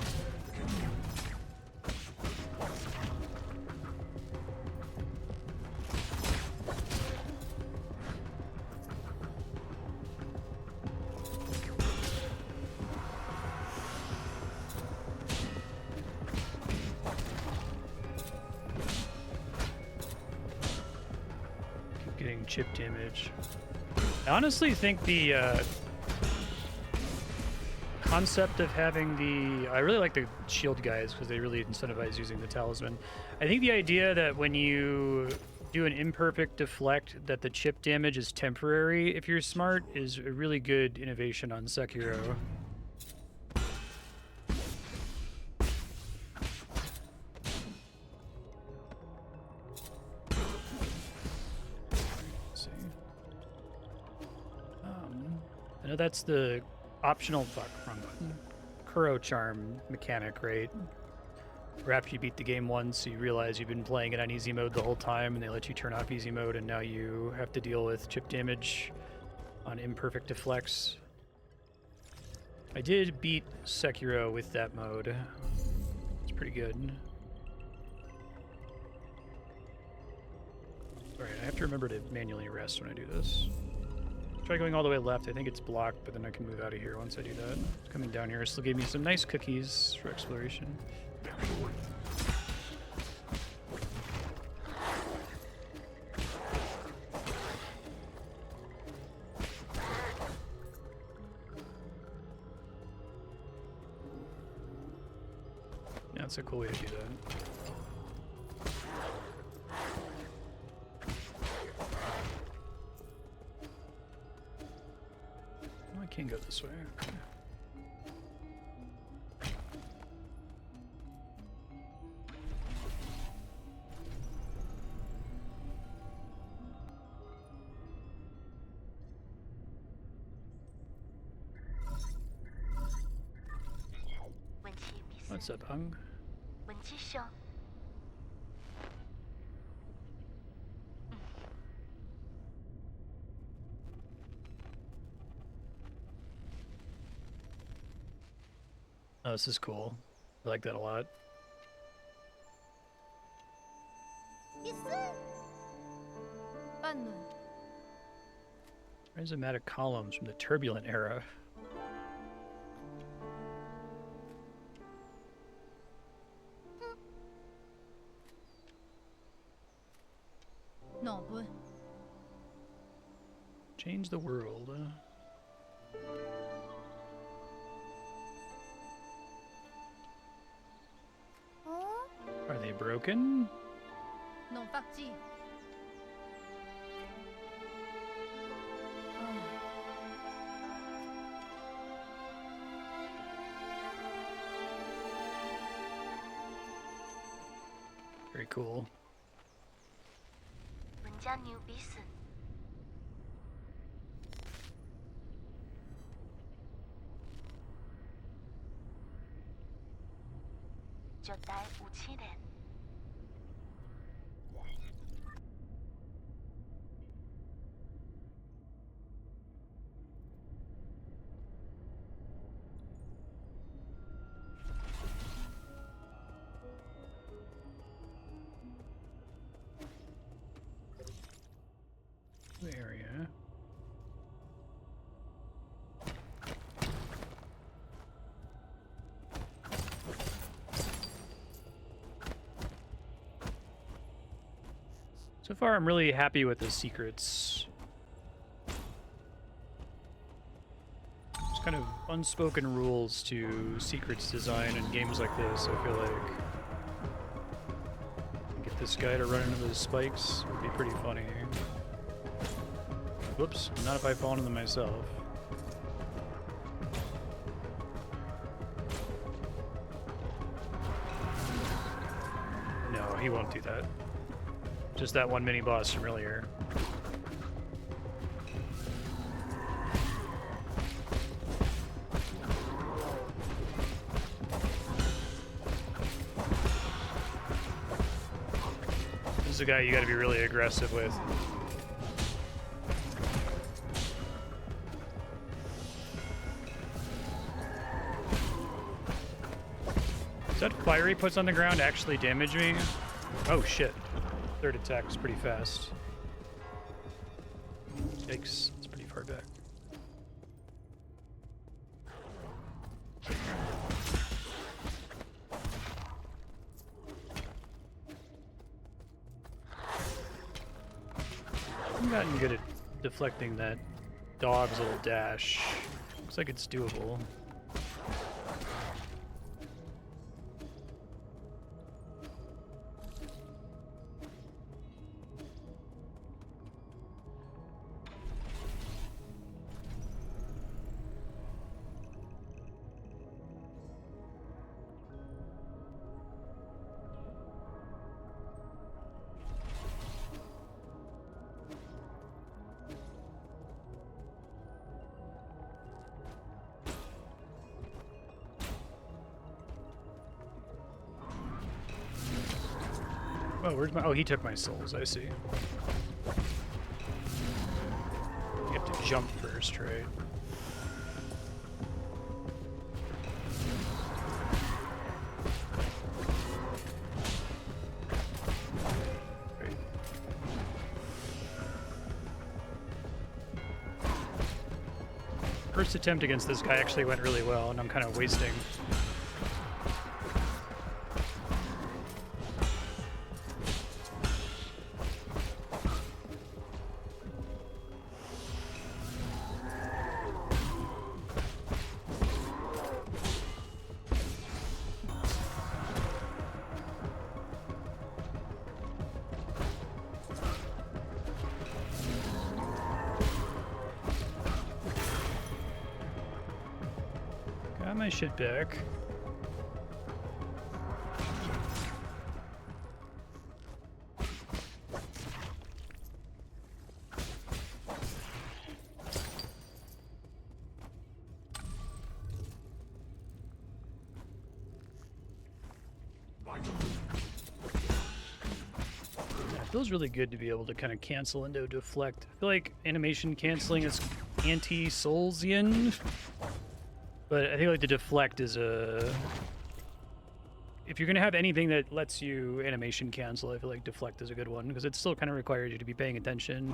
Keep getting chip damage. I honestly think the concept of having the... I really like the shield guys because they really incentivize using the talisman. I think the idea that when you do an imperfect deflect that the chip damage is temporary if you're smart is a really good innovation on Sekiro. Let's see. I know that's the optional, fuck, wrong button. Kuro charm mechanic, right? Where after you beat the game once, you realize you've been playing it on easy mode the whole time, and they let you turn off easy mode, and now you have to deal with chip damage on imperfect deflects. I did beat Sekiro with that mode. It's pretty good. Alright, I have to remember to manually rest when I do this. Try going all the way left. I think it's blocked, but then I can move out of here once I do that. Coming down here still gave me some nice cookies for exploration. Yeah, that's a cool way to do that. I can't go this way. Okay. What's up, Hung? Oh, this is cool. I like that a lot. Rhizomatic columns from the turbulent era. Change the world. Are they broken? Very cool. Area. So far, I'm really happy with the secrets. There's kind of unspoken rules to secrets design in games like this, I feel like. Get this guy to run into those spikes would be pretty funny. Whoops, not if I fall into them myself. No, he won't do that. Just that one mini boss from earlier. This is a guy you gotta be really aggressive with. Does that fire he puts on the ground actually damage me? Oh shit. Third attack is pretty fast. Yikes, it's pretty far back. I've gotten good at deflecting that dog's little dash. Looks like it's doable. Oh, where's my... Oh, he took my souls, I see. You have to jump first, right? Great. First attempt against this guy actually went really well, and I'm kind of wasting. Got my shit back. It feels really good to be able to kind of cancel into deflect. I feel like animation canceling is anti-Soulsian, but I think like the deflect is a... If you're gonna have anything that lets you animation cancel, I feel like deflect is a good one, because it still kind of requires you to be paying attention.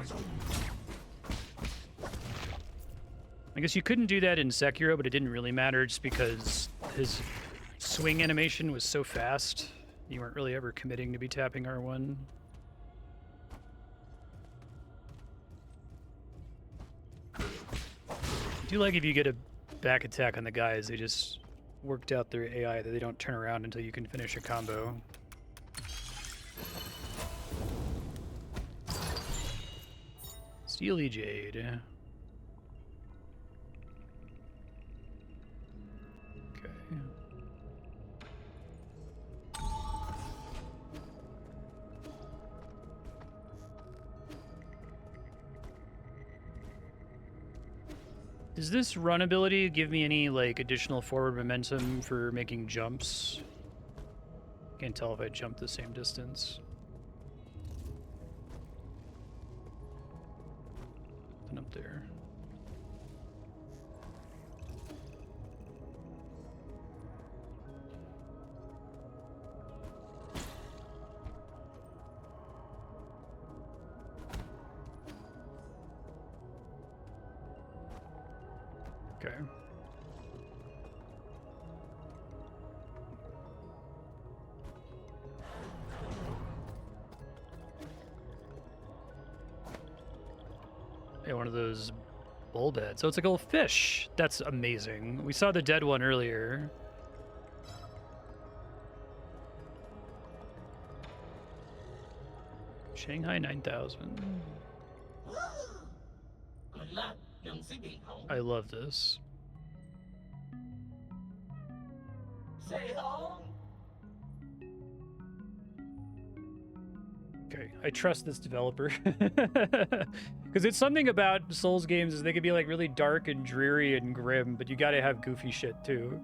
I guess you couldn't do that in Sekiro, but it didn't really matter just because his swing animation was so fast. You weren't really ever committing to be tapping R1. I do like if you get a back attack on the guys, they just worked out their AI that they don't turn around until you can finish a combo. Steely Jade. Okay. Does this run ability give me any, like, additional forward momentum for making jumps? Can't tell if I jump the same distance. Nothing up there. Okay. Yeah, one of those bull beds. So it's like a little fish. That's amazing. We saw the dead one earlier. Shanghai 9000. I love this. Okay, I trust this developer. Because it's something about Souls games is they can be like really dark and dreary and grim, but you gotta have goofy shit too.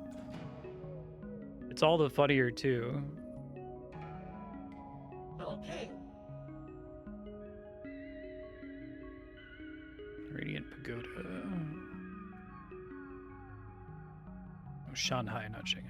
It's all the funnier too.
Okay.
Radiant Pagoda. Oh, Shanghai, not Shanghai.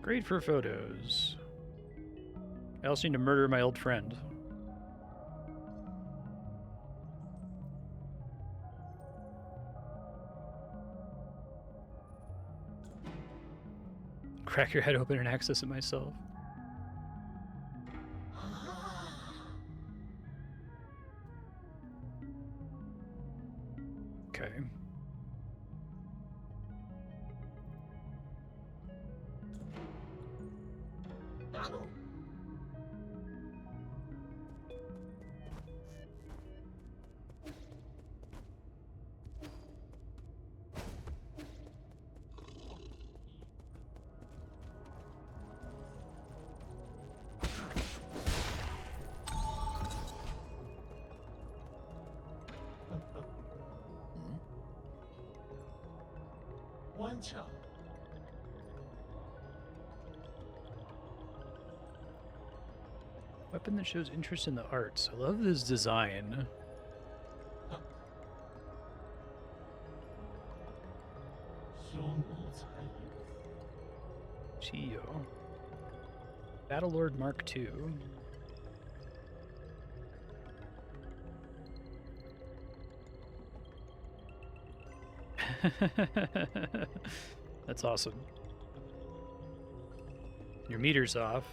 Great for photos. I also need to murder my old friend. Crack your head open and access it myself. Okay. Weapon that shows interest in the arts. I love this design. Chiyo. Battlelord Mark II. That's awesome. Your meter's off.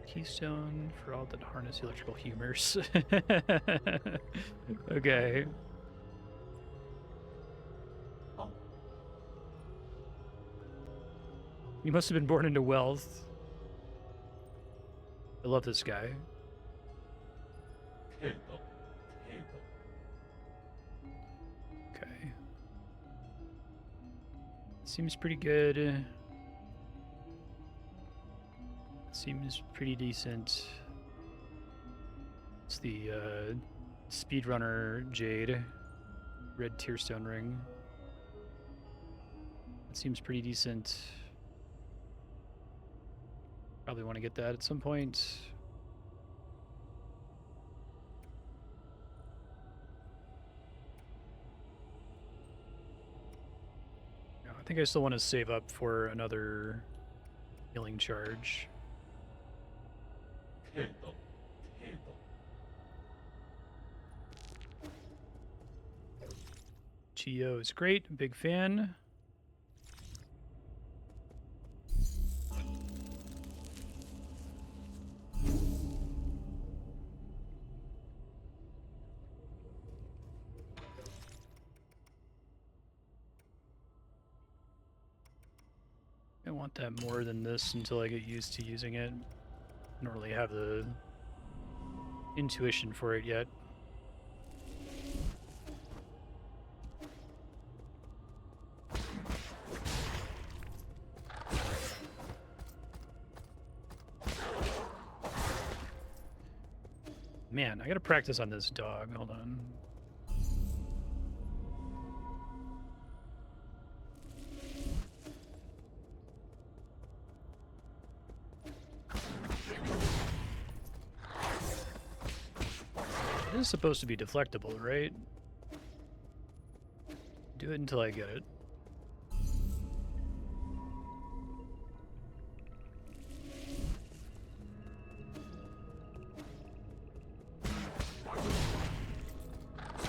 Keystone for all that harness electrical humors. Okay. You must have been born into wealth. I love this guy. Okay. Seems pretty good. Seems pretty decent. It's the speedrunner Jade. Red Tearstone ring. It seems pretty decent. Probably want to get that at some point. No, I think I still want to save up for another healing charge. Chiyo is great, big fan. I want that more than this until I get used to using it. I don't really have the intuition for it yet. Man, I gotta practice on this dog. Hold on. It is supposed to be deflectible, right? Do it until I get it.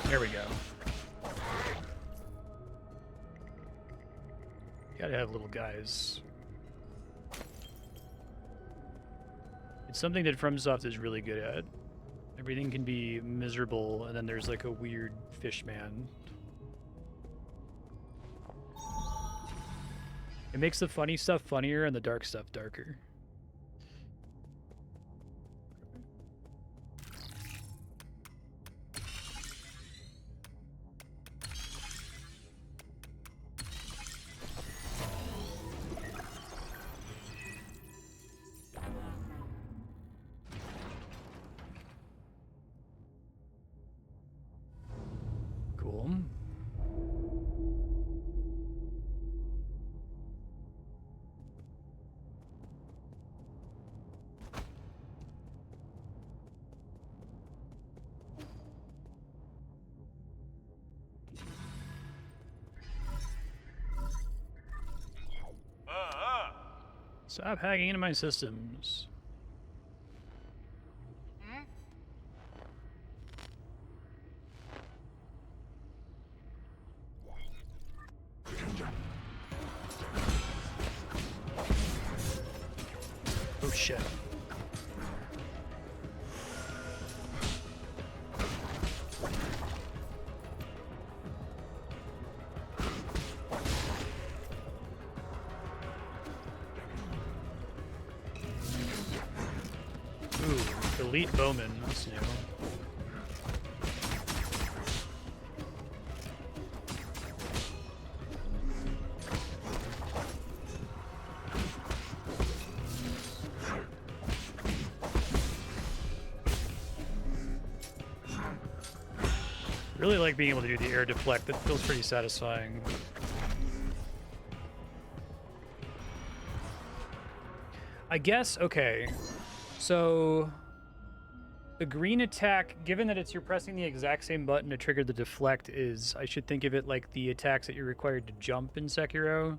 There we go. Gotta have little guys. It's something that FromSoft is really good at. Everything can be miserable, and then there's like a weird fish man. It makes the funny stuff funnier and the dark stuff darker. Cool. Stop hacking into my systems. Oh shit. Ooh, elite bowman. That's new. Really like being able to do the air deflect. That feels pretty satisfying. I guess, okay. So the green attack, given that you're pressing the exact same button to trigger the deflect, is I should think of it like the attacks that you're required to jump in Sekiro.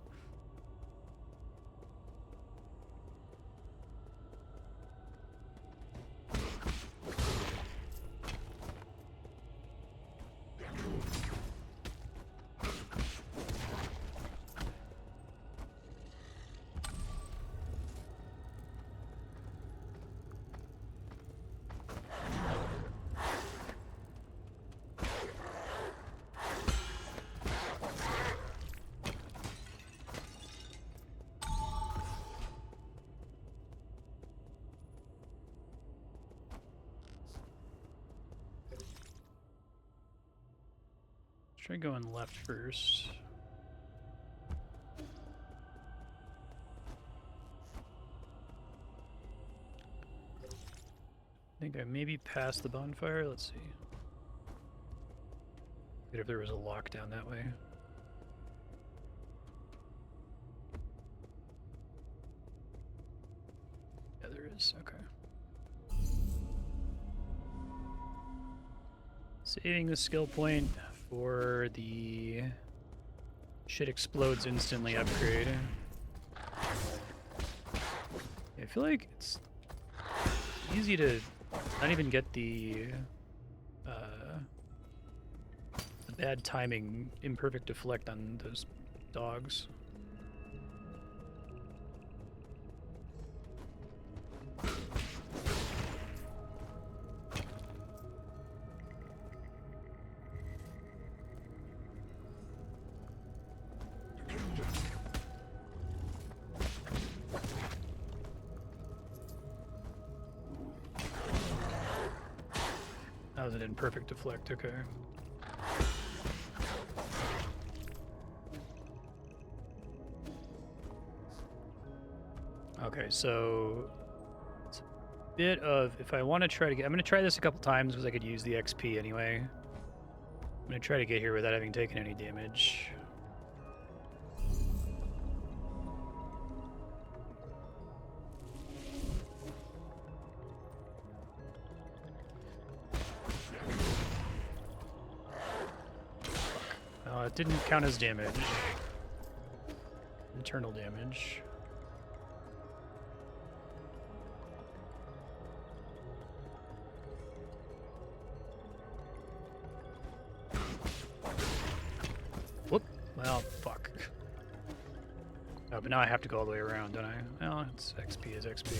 Try going left first. I think I maybe passed the bonfire. Let's see. Good if there was a lock down that way. Yeah, there is. Okay. Saving the skill point for the shit explodes instantly upgrade. Yeah, I feel like it's easy to not even get the bad timing imperfect deflect on those dogs. That was an imperfect deflect, okay. Okay, so it's a bit of, if I want to try to get, I'm going to try this a couple times because I could use the XP anyway. I'm going to try to get here without having taken any damage. It didn't count as damage. Internal damage. Whoop. Well, fuck. Oh, but now I have to go all the way around, don't I? Well, it's XP is XP.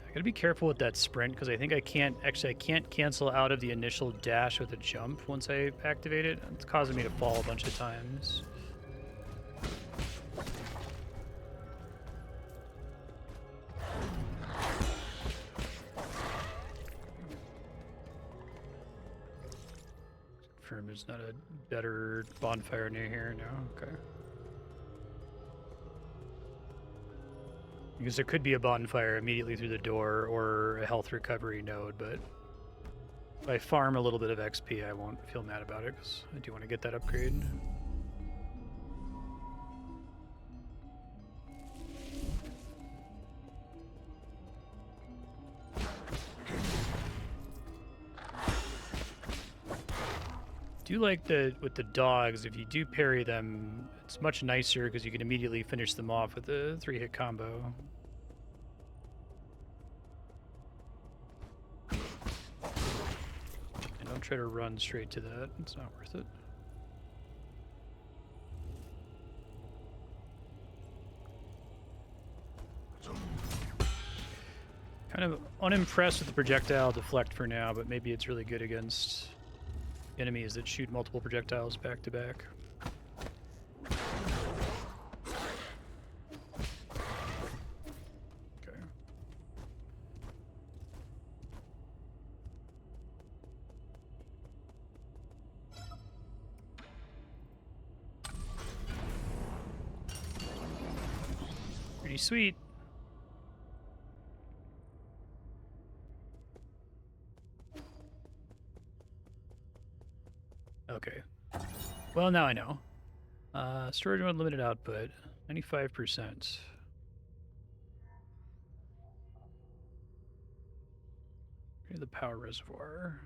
I gotta be careful with that sprint, because I think I can't cancel out of the initial dash with a jump once I activate it. It's causing me to fall a bunch of times. Confirm there's not a better bonfire near here. No? Okay. Because there could be a bonfire immediately through the door or a health recovery node, but if I farm a little bit of XP, I won't feel mad about it, because I do want to get that upgrade. Do like with the dogs, if you do parry them, it's much nicer because you can immediately finish them off with a 3-hit combo. And don't try to run straight to that, it's not worth it. Kind of unimpressed with the projectile deflect for now, but maybe it's really good against enemies that shoot multiple projectiles back to back. Okay. Pretty sweet. Okay. Well, now I know. Storage mode limited output, 95%. Here's the power reservoir.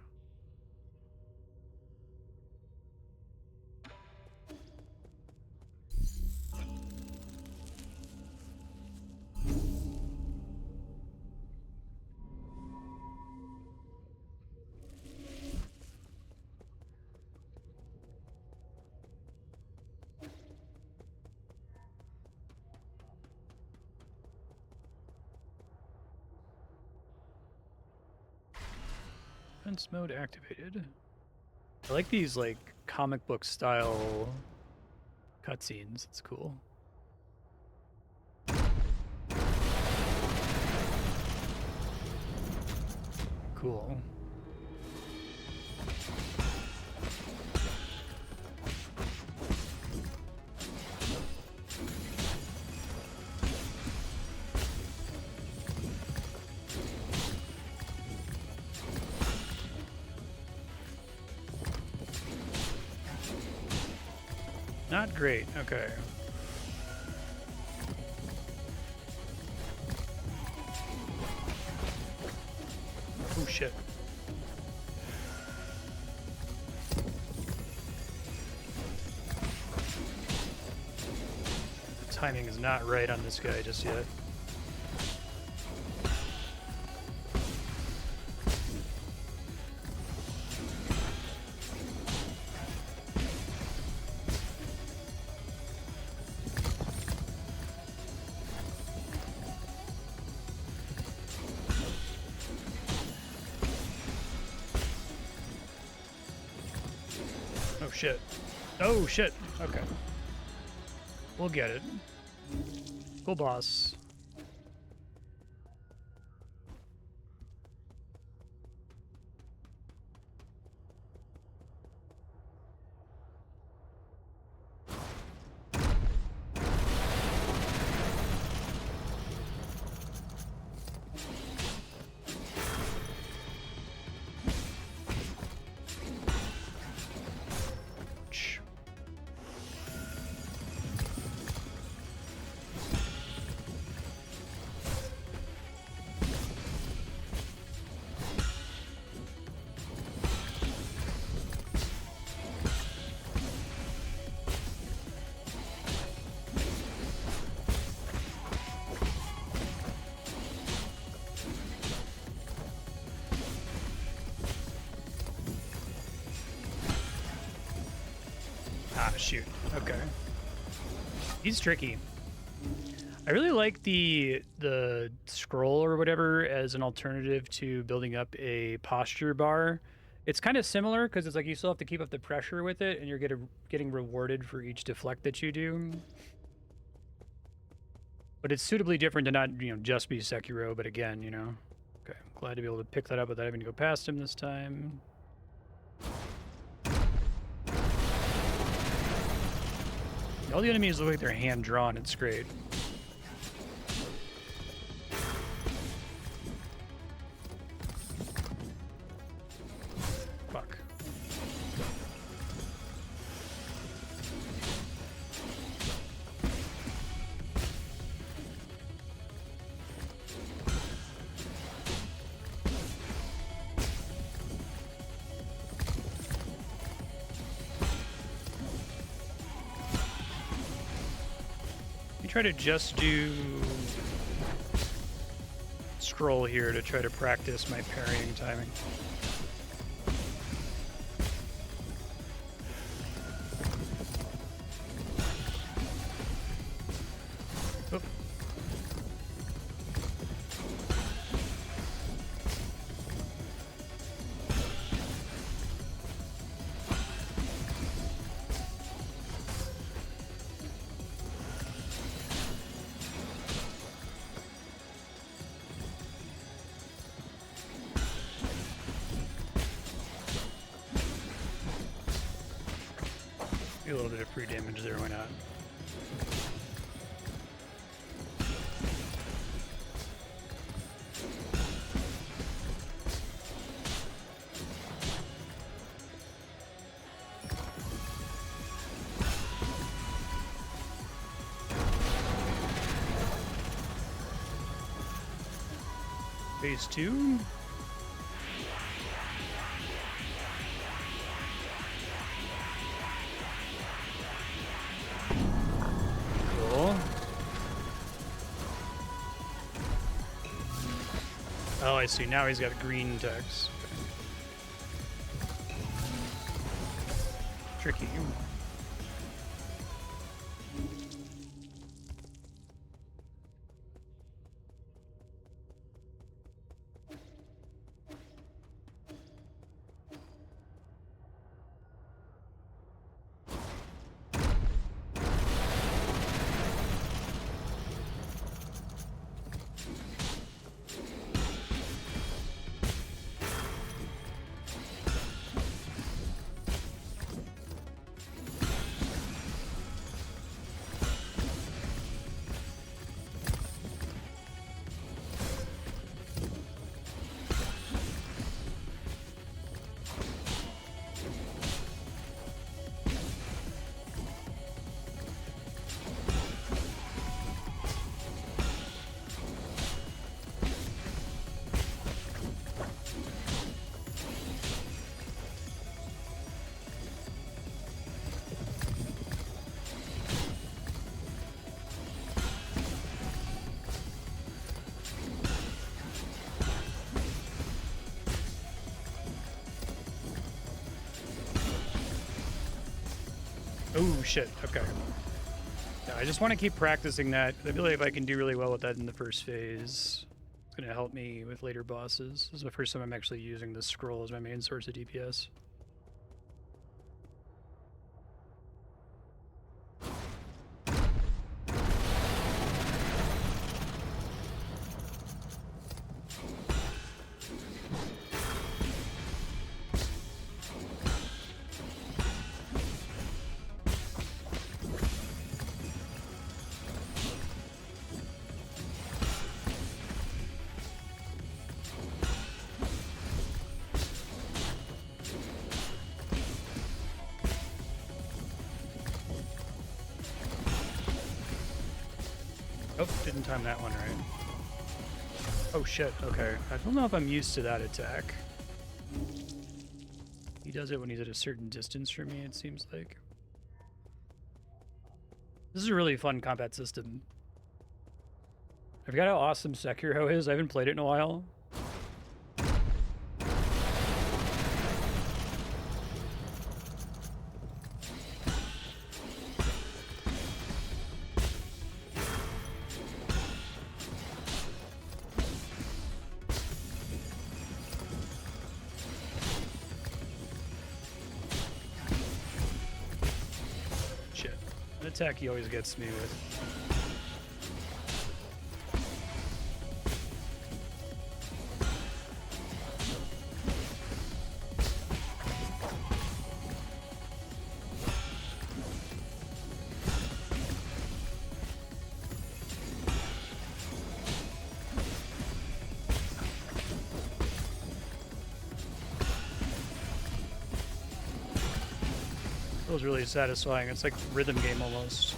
Defense mode activated. I like these like comic book style cutscenes. It's cool. Cool. Not great, okay. Oh shit. The timing is not right on this guy just yet. Oh shit. Oh shit. Okay. We'll get it. Cool boss. Ah, shoot. Okay. He's tricky. I really like the scroll or whatever as an alternative to building up a posture bar. It's kind of similar because it's like you still have to keep up the pressure with it, and you're getting rewarded for each deflect that you do. But it's suitably different to not, just be Sekiro, but again, Okay, I'm glad to be able to pick that up without having to go past him this time. All the enemies look like they're hand-drawn. It's great. Fuck. Try to just do scroll here to try to practice my parrying timing. Oop. A little bit of free damage there, why not? Phase 2? Oh, I see. Now he's got green text. Tricky. Oh, shit. Okay. Yeah, I just want to keep practicing that. I feel like if I can do really well with that in the first phase, it's going to help me with later bosses. This is the first time I'm actually using the scroll as my main source of DPS. Oh, didn't time that one right. Oh shit, okay. I don't know if I'm used to that attack. He does it when he's at a certain distance from me, it seems like. This is a really fun combat system. I forgot how awesome Sekiro is. I haven't played it in a while. An attack he always gets me with. Feels really satisfying. It's like rhythm game almost.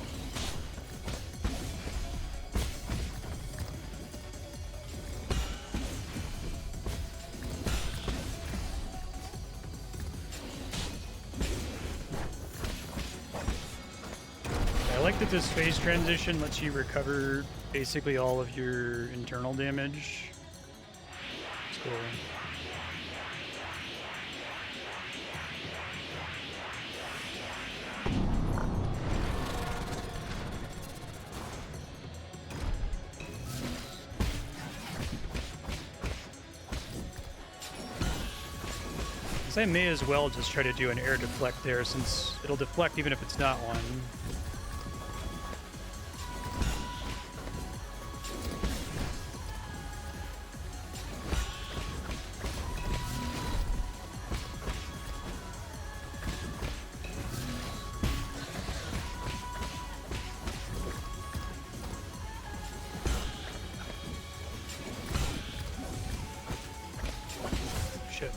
I like that this phase transition lets you recover basically all of your internal damage. It's cool. I may as well just try to do an air deflect there, since it'll deflect even if it's not one. Shit.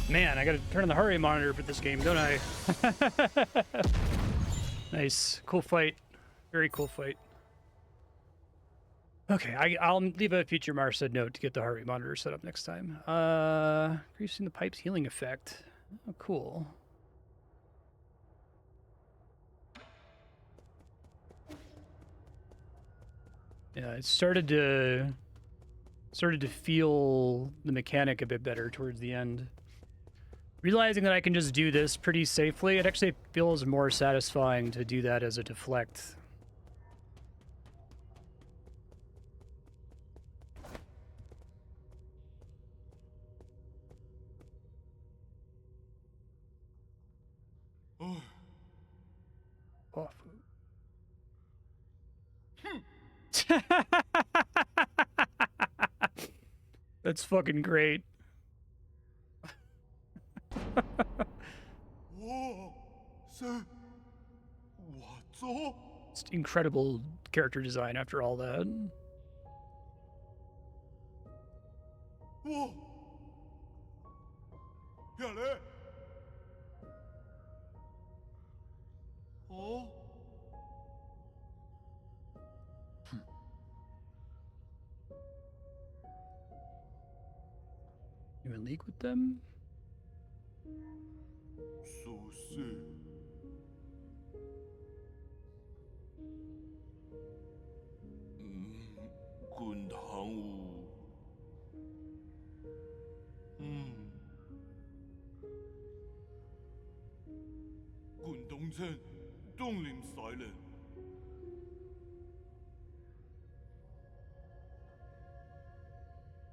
Man, I gotta turn on the heart rate monitor for this game, don't I? Nice. Cool fight. Very cool fight. Okay, I'll leave a future Marstead note to get the heart rate monitor set up next time. Increasing the pipe's healing effect. Oh, cool. Yeah, it started to feel the mechanic a bit better towards the end. Realizing that I can just do this pretty safely, it actually feels more satisfying to do that as a deflect. Oh. That's fucking great. It's incredible character design after all that. You in league with them?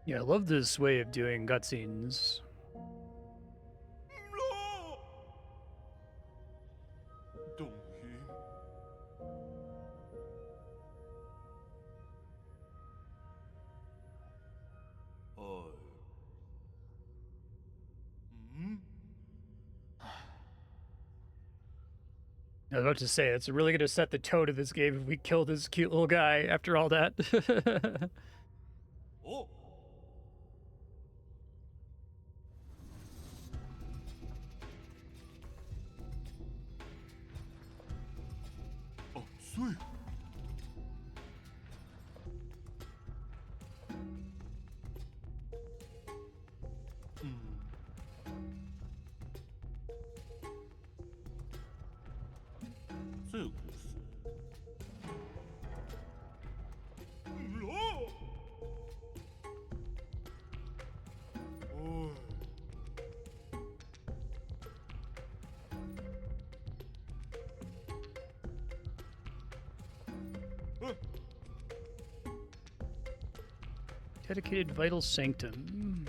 Yeah, I love this way of doing cutscenes. I was about to say, it's really going to set the tone of this game if we kill this cute little guy after all that.
岁。嗯。这个故事。哦。哦。
Dedicated vital sanctum.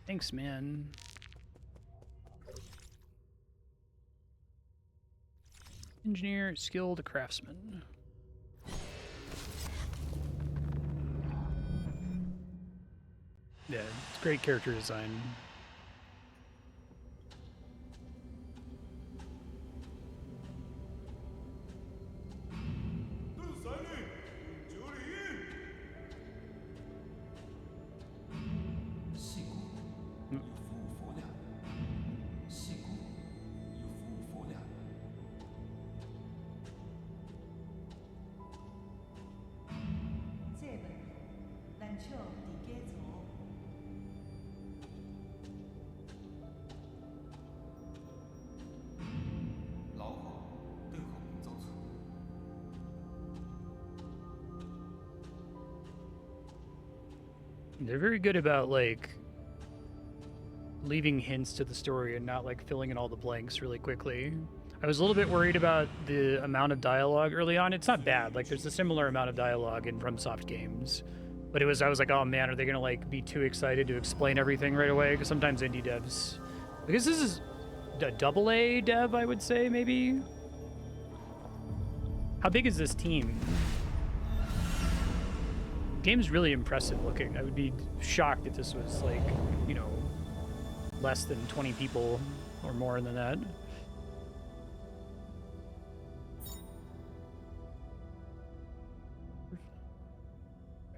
Thanks, man. Engineer, skilled craftsman. Yeah, it's great character design. They're very good about, like, leaving hints to the story and not, like, filling in all the blanks really quickly. I was a little bit worried about the amount of dialogue early on. It's not bad. Like, there's a similar amount of dialogue in FromSoft games. But I was like, oh man, are they gonna, like, be too excited to explain everything right away? Because sometimes indie devs... Because this is a AA dev, I would say, maybe? How big is this team? Game's really impressive looking. I would be shocked if this was, like, you know, less than 20 people or more than that.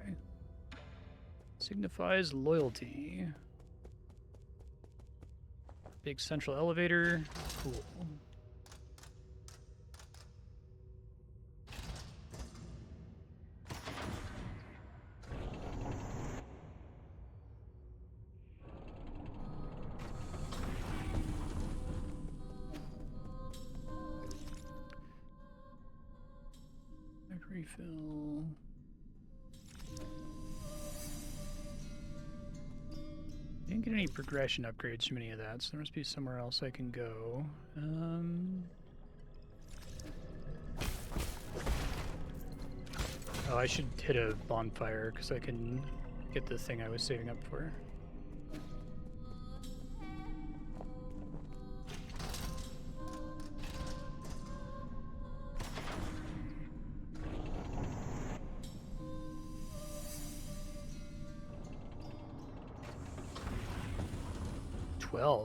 Okay. Signifies loyalty. Big central elevator. Cool. Refill. Didn't get any progression upgrades from any of that, so there must be somewhere else I can go. Oh, I should hit a bonfire because I can get the thing I was saving up for.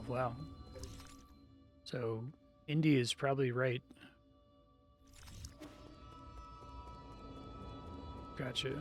Wow. So, Indy is probably right. Gotcha.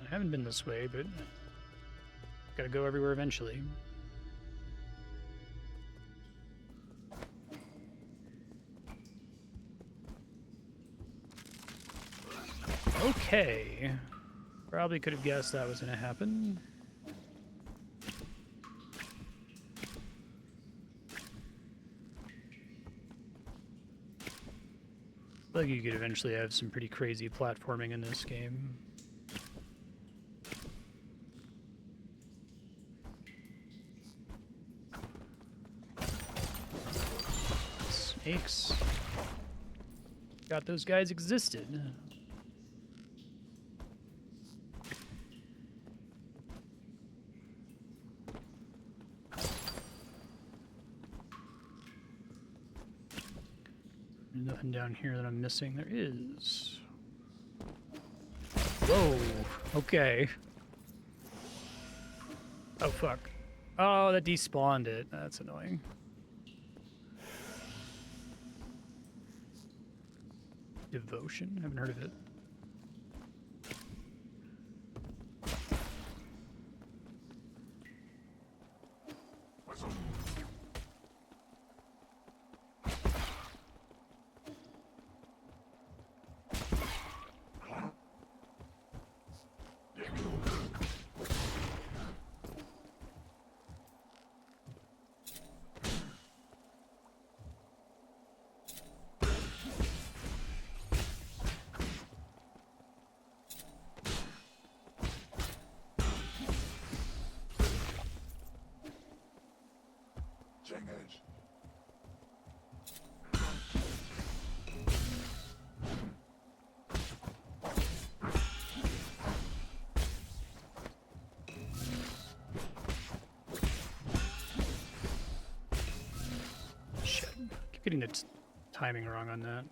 I haven't been this way, but gotta go everywhere eventually. Okay. Probably could have guessed that was gonna happen. Like you could eventually have some pretty crazy platforming in this game. Snakes. Forgot those guys existed. Nothing down here that I'm missing. There is. Whoa. Okay. Oh, fuck. Oh, that despawned it. That's annoying. Devotion? Haven't heard of it. Shit. Keep getting the timing wrong on that.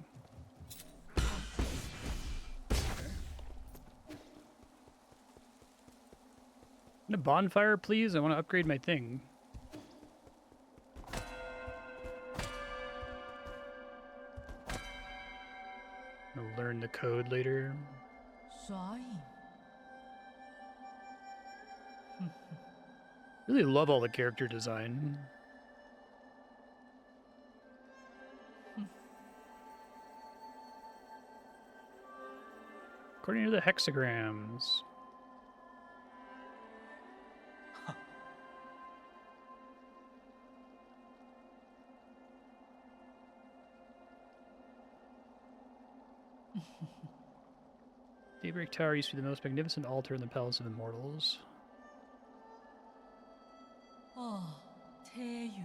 A bonfire, please? I want to upgrade my thing. I'll learn the code later. Really love all the character design. According to the hexagrams. Daybreak Tower used to be the most magnificent altar in the Palace of Immortals.
태유.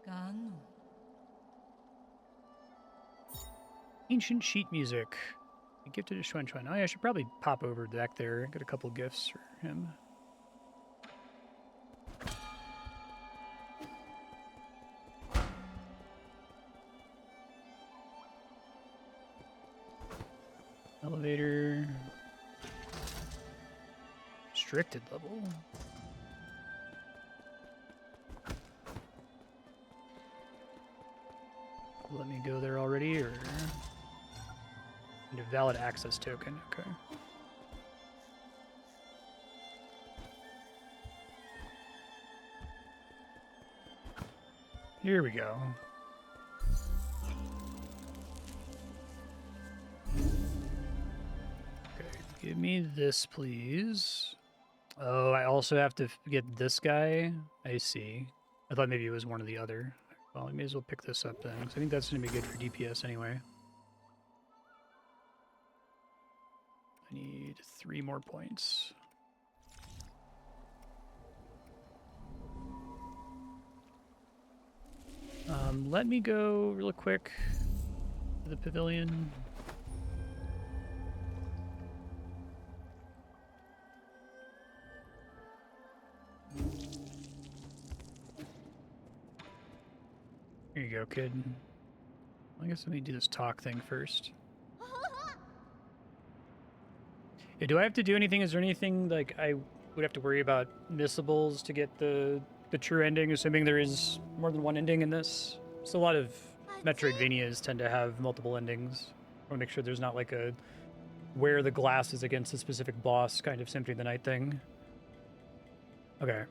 간우.
Ancient sheet music. Gifted to Xuan Xuan. Oh, yeah, I should probably pop over back there. Get a couple gifts for him. Elevator. Restricted level. Let me go there already, or need a valid access token. Okay. Here we go. Okay, give me this, please. Oh, I also have to get this guy. I see. I thought maybe it was one or the other. Well, I may as well pick this up then, because I think that's going to be good for DPS anyway. I need 3 more points. Let me go real quick to the pavilion. Here you go, kid. I guess let me do this talk thing first. Yeah, do I have to do anything? Is there anything like I would have to worry about missables to get the true ending, assuming there is more than one ending in this? So a lot of Metroidvanias tend to have multiple endings. I want to make sure there's not like a where the glass is against a specific boss kind of Symphony of the Night thing. Okay.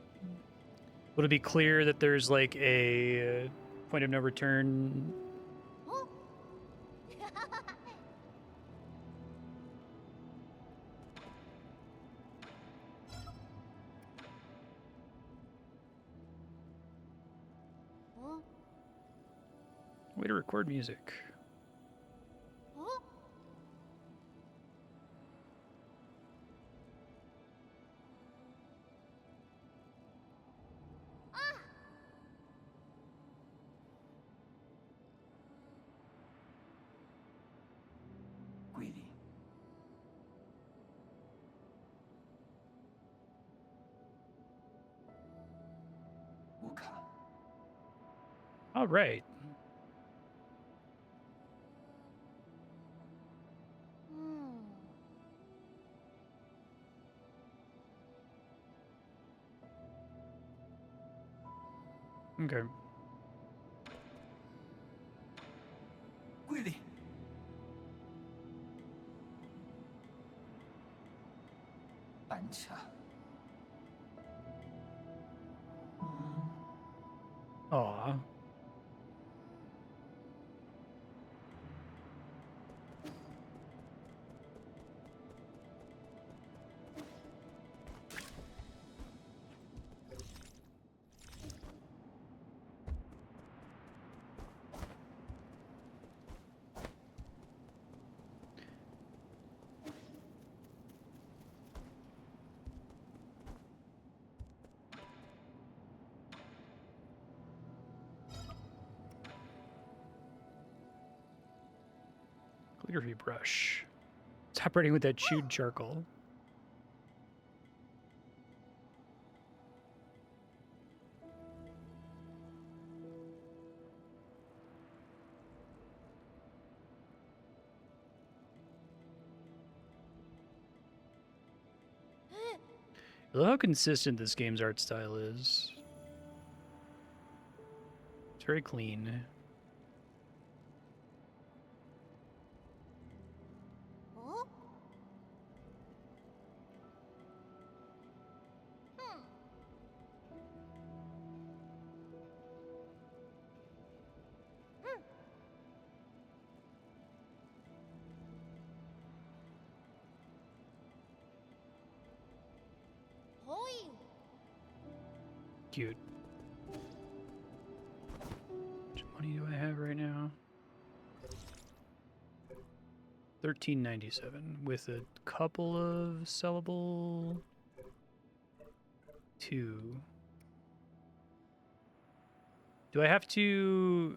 Would it be clear that there's like a point of no return? Way to record music. All right.
Hmm.
Okay.
桂林，板卡，
Aw. Calligraphy brush. It's operating with that chewed charcoal. I love how consistent this game's art style is. It's very clean.
Oh? Hmm. Hmm. Boing.
Cute. How much money do I have right now? $13.97 with a couple of sellable 2. Do I have to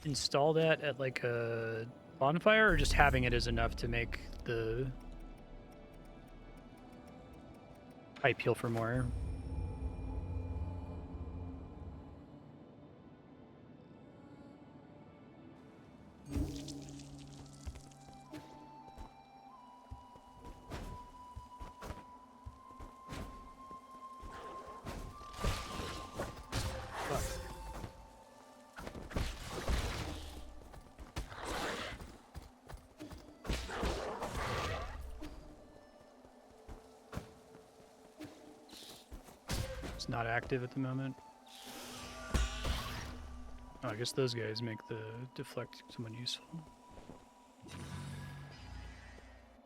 install that at like a bonfire, or just having it is enough to make the pipe heal for more? It's not active at the moment. Oh, I guess those guys make the deflect somewhat useful.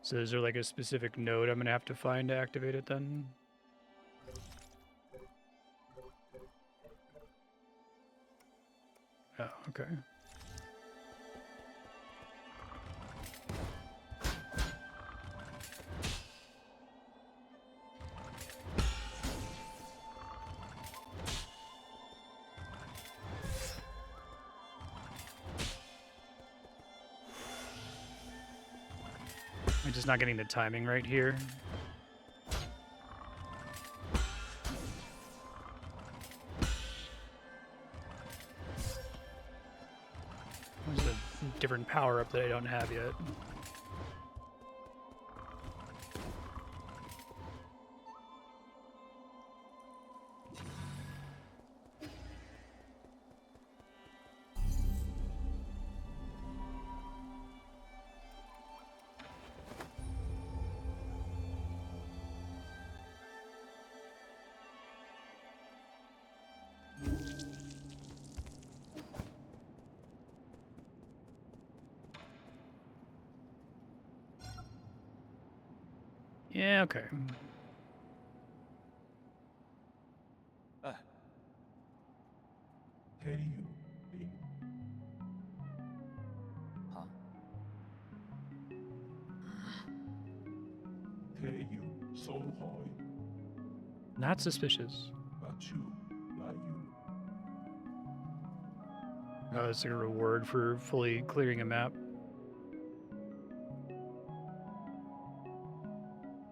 So is there like a specific node I'm gonna have to find to activate it then? Oh, okay. I'm just not getting the timing right here. There's a different power up that I don't have yet. Yeah, okay.
哎，
黑有灵，
啊，
黑有所害，
Not suspicious.
白超來有
Oh, it's like a reward for fully clearing a map.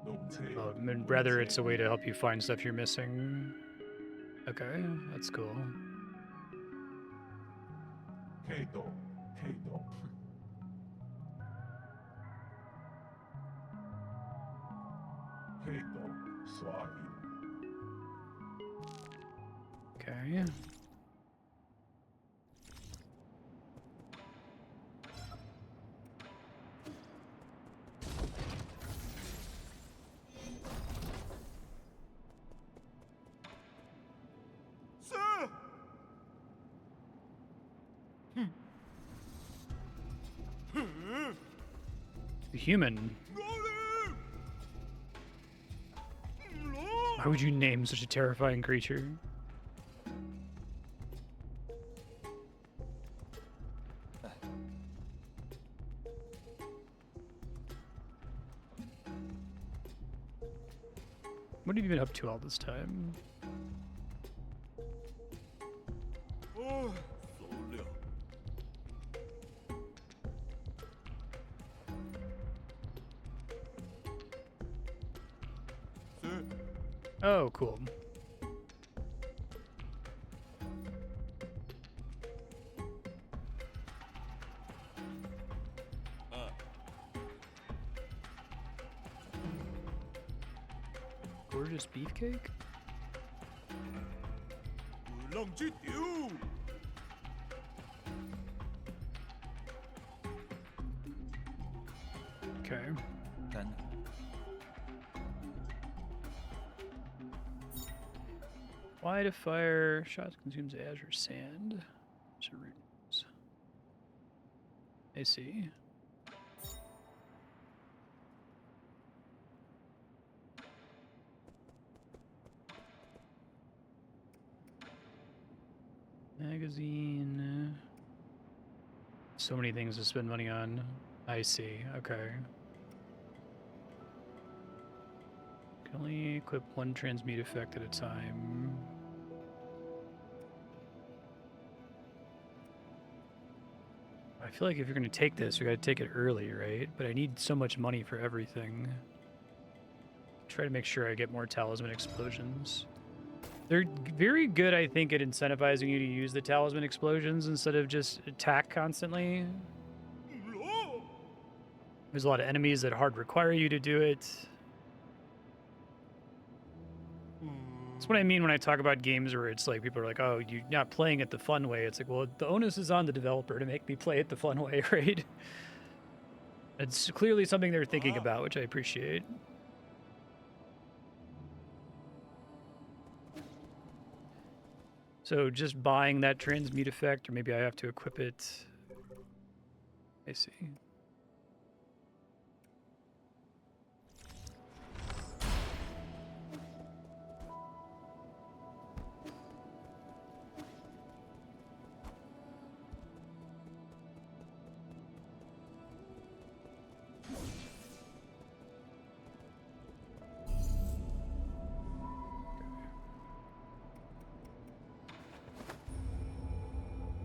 龍車
Oh, rather it's a way to help you find stuff you're missing. Okay, that's cool.
Kato, Kato. Kato, saw you.
Okay.
Sir!
The human. Why would you name such a terrifying creature? What have you been up to all this time?
Oh, so little. Sir.
Oh, cool. Gorgeous beefcake?
回浪之屌。
Okay.
Done.
Why to fire? Shots consumes azure sand. Runes. I see. Magazine. So many things to spend money on. I see. Okay. Can only equip one transmute effect at a time. I feel like if you're going to take this, you got to take it early, right? But I need so much money for everything. Try to make sure I get more talisman explosions. They're very good, I think, at incentivizing you to use the talisman explosions instead of just attack constantly. There's a lot of enemies that hard require you to do it. That's what I mean when I talk about games where it's like people are like, oh, you're not playing it the fun way. It's like, well, the onus is on the developer to make me play it the fun way, right? It's clearly something they're thinking about, which I appreciate. So just buying that transmute effect, or maybe I have to equip it. I see.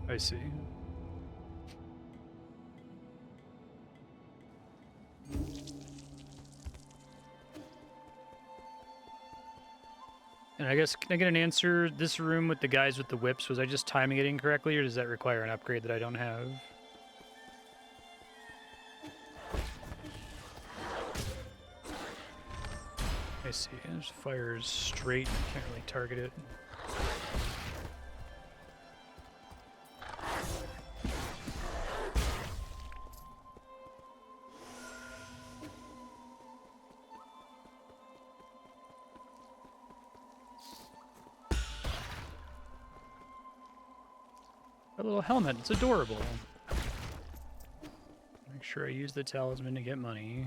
I see. And I guess, can I get an answer? This room with the guys with the whips, was I just timing it incorrectly, or does that require an upgrade that I don't have? I see. It just fires straight. I can't really target it. A little helmet. It's adorable. Make sure I use the talisman to get money.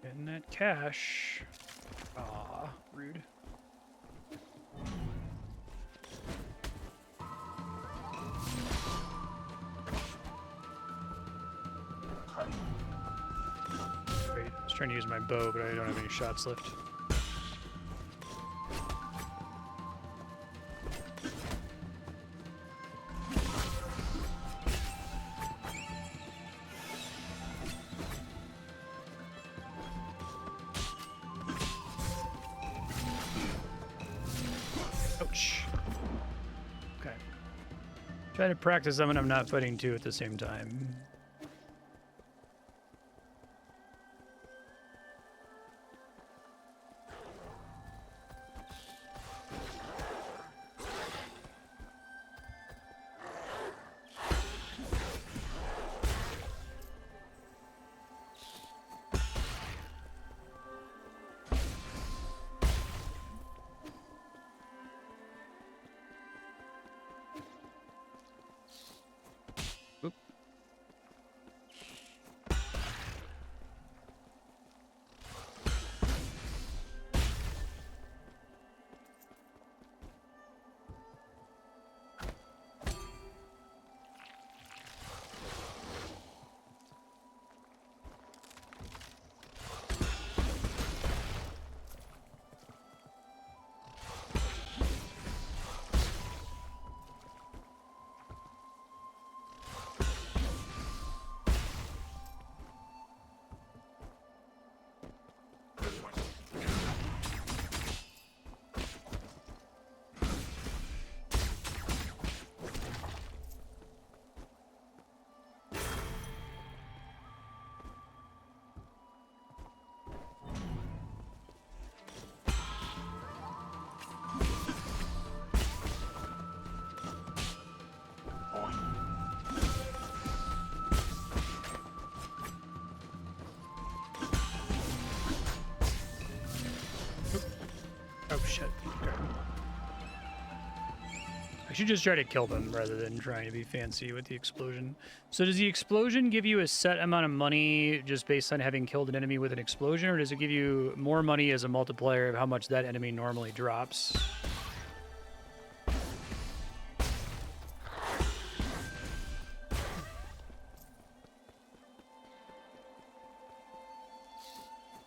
Getting that cash. Ah, rude. trying to use my bow, but I don't have any shots left. Ouch. Okay. Try to practice them when I'm not fighting two at the same time. Oop. Oh shit. Okay. I should just try to kill them rather than trying to be fancy with the explosion. So does the explosion give you a set amount of money just based on having killed an enemy with an explosion, or does it give you more money as a multiplier of how much that enemy normally drops?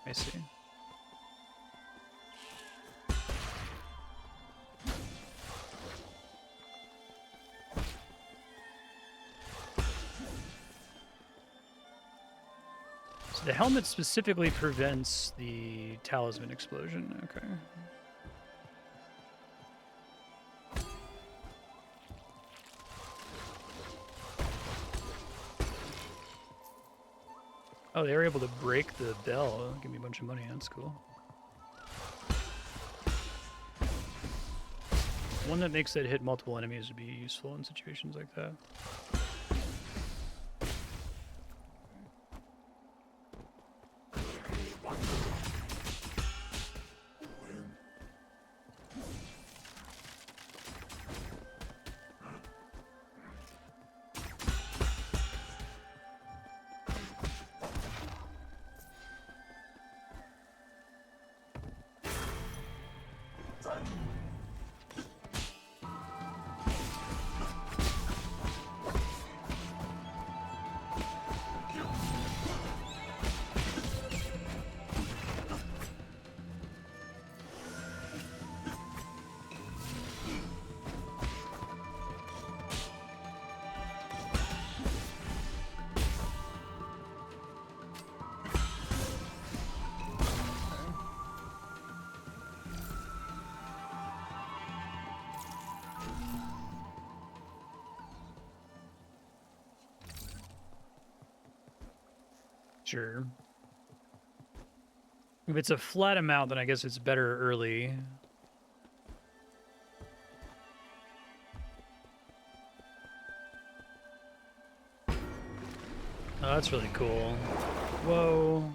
I see. So the helmet specifically prevents the talisman explosion. Okay. Oh, they were able to break the bell. Give me a bunch of money. That's cool. One that makes it hit multiple enemies would be useful in situations like that. Sure. If it's a flat amount, then I guess it's better early. Oh, that's really cool. Whoa.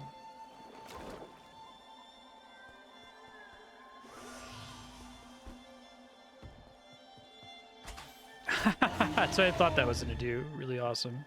That's what I thought that was going to do. Really awesome.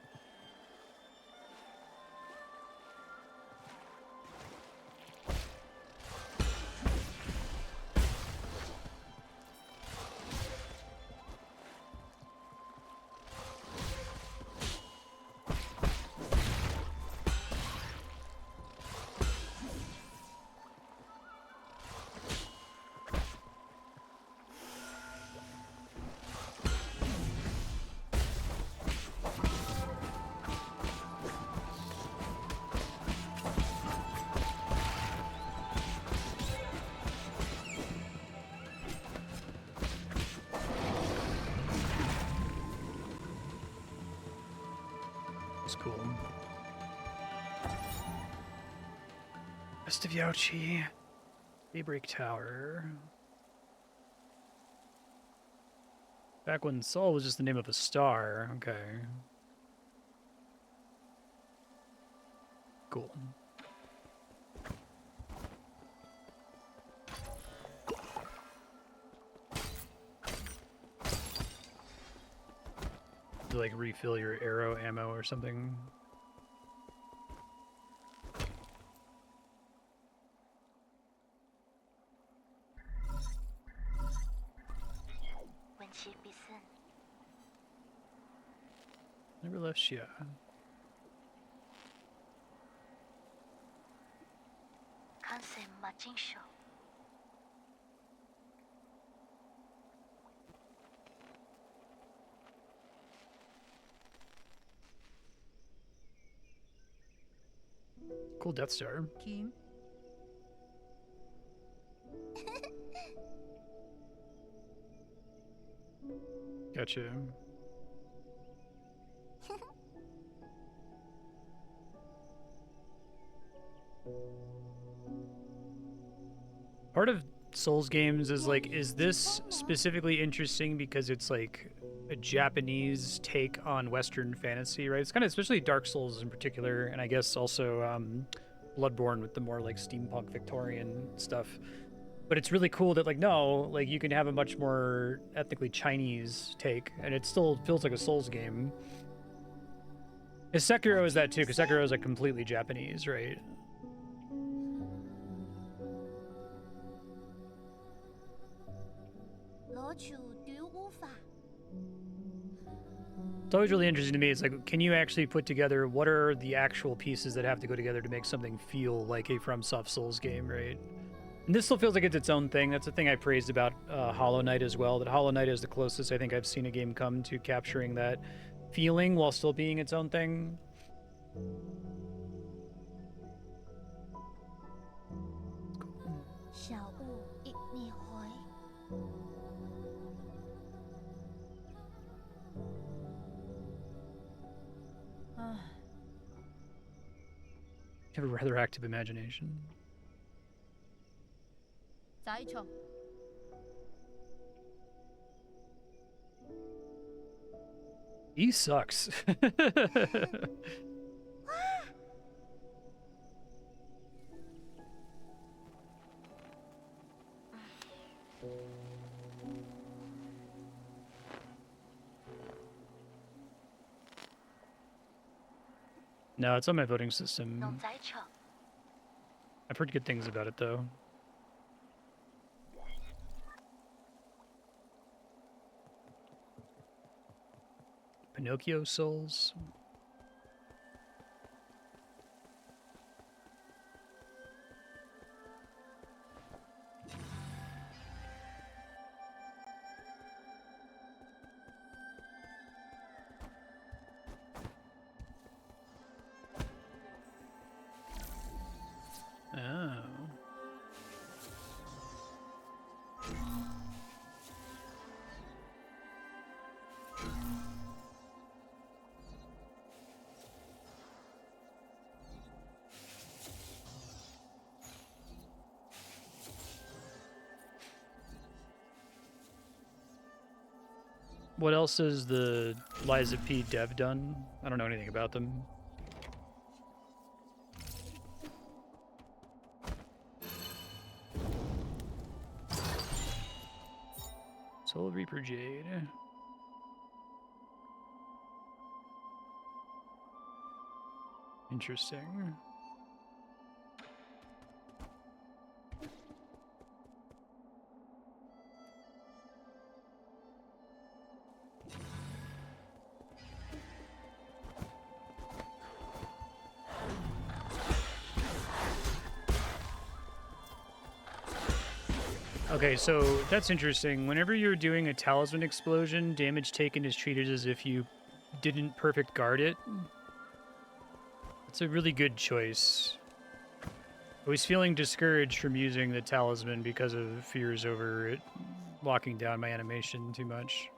It's cool. Best of Yaochi. Daybreak Tower. Back when Sol was just the name of a star. Okay. Cool. To like refill your arrow ammo or something. Never left Xia. Cool Death Star.
Kim,
Gotcha. Part of Souls games is like, is this specifically interesting because it's like a Japanese take on Western fantasy, right? It's kind of, especially Dark Souls in particular, and I guess also Bloodborne with the more like steampunk Victorian stuff. But it's really cool that like, no, like you can have a much more ethnically Chinese take, and it still feels like a Souls game. Because Sekiro is that too, because Sekiro is like completely Japanese, right? It's always really interesting to me. It's like, can you actually put together what are the actual pieces that have to go together to make something feel like a FromSoft Souls game, right? And this still feels like it's its own thing. That's the thing I praised about Hollow Knight as well, that Hollow Knight is the closest I think I've seen a game come to capturing that feeling while still being its own thing. You have a rather active imagination.
仔蟲
He sucks. No, it's on my voting system. I've heard good things about it, though. Pinocchio Souls. Oh. What else has the Liza P dev done? I don't know anything about them. Soul Reaper Jade. Interesting. Okay, so that's interesting. Whenever you're doing a talisman explosion, damage taken is treated as if you didn't perfect guard it. It's a really good choice. I was feeling discouraged from using the talisman because of fears over it locking down my animation too much.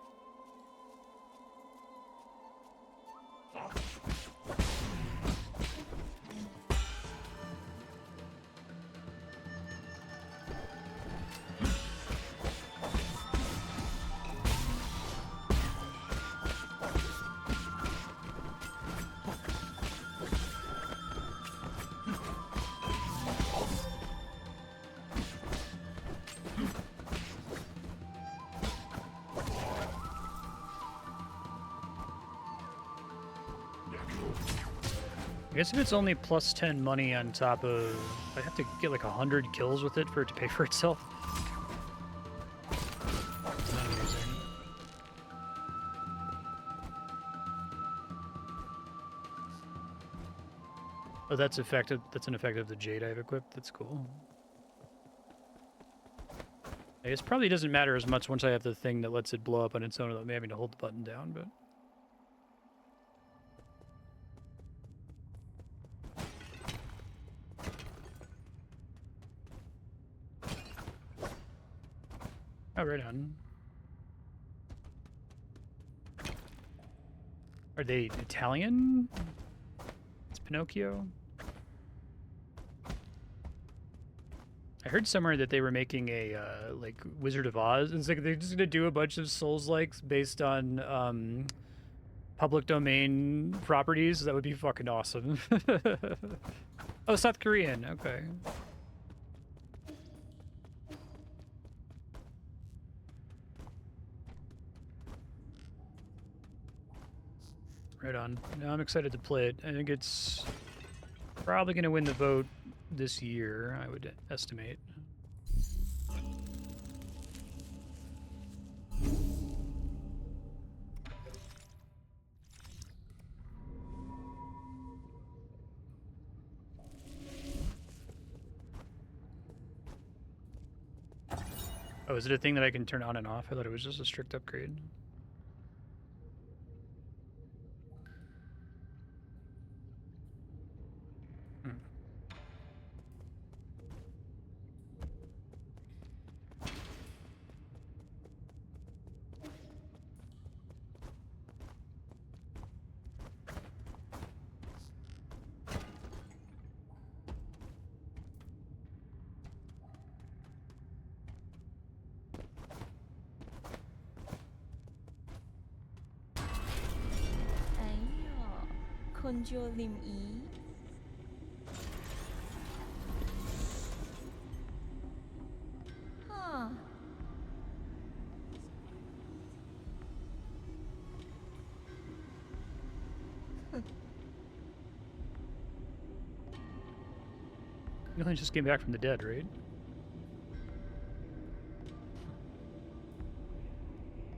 I guess if it's only plus 10 money on top of... I'd have to get like 100 kills with it for it to pay for itself. It's not amazing. Oh, that's effective. That's an effect of the Jade I've equipped. That's cool. I guess probably doesn't matter as much once I have the thing that lets it blow up on its own without me having to hold the button down, but... Oh, right on. Are they Italian? It's Pinocchio? I heard somewhere that they were making a, like, Wizard of Oz. It's like they're just gonna do a bunch of Souls-likes based on, public domain properties. That would be fucking awesome. Oh, South Korean. Okay. Right on. Now I'm excited to play it. I think it's probably going to win the vote this year, I would estimate. Oh, is it a thing that I can turn on and off? I thought it was just a strict upgrade. Hmm.
Conjure lim ý. Huh.
You only just came back from the dead, right?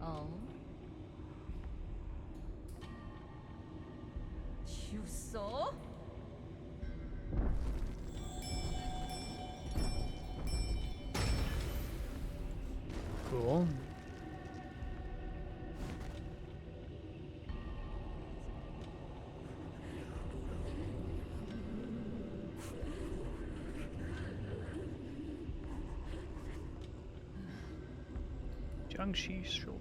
Oh. You saw?
Cool. Jiangxi shoulder.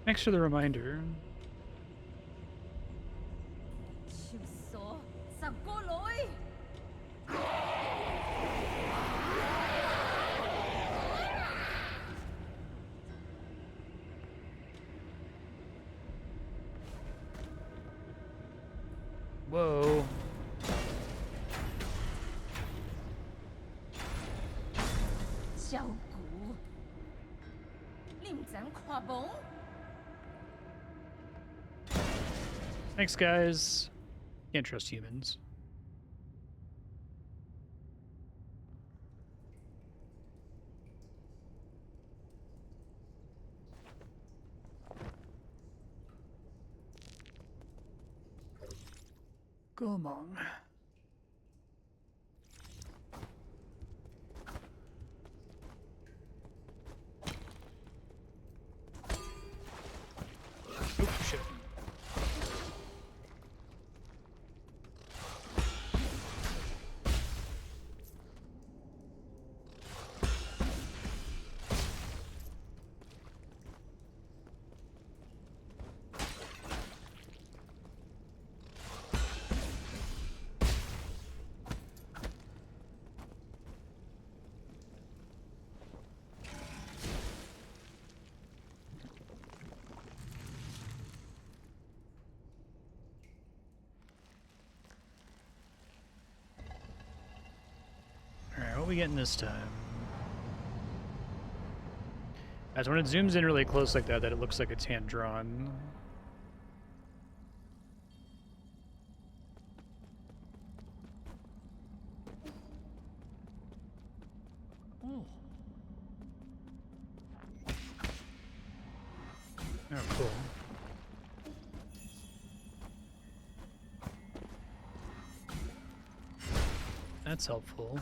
Thanks for the reminder.
You saw? Sa cô lỗi.
Whoa.
Chào cụ. Lim chẳng khoa bóng.
Thanks, guys. Can't trust humans. Gomong. Oh, shit. What are we getting this time? As when it zooms in really close like that it looks like it's hand-drawn.
Oh.
Oh, cool. That's helpful.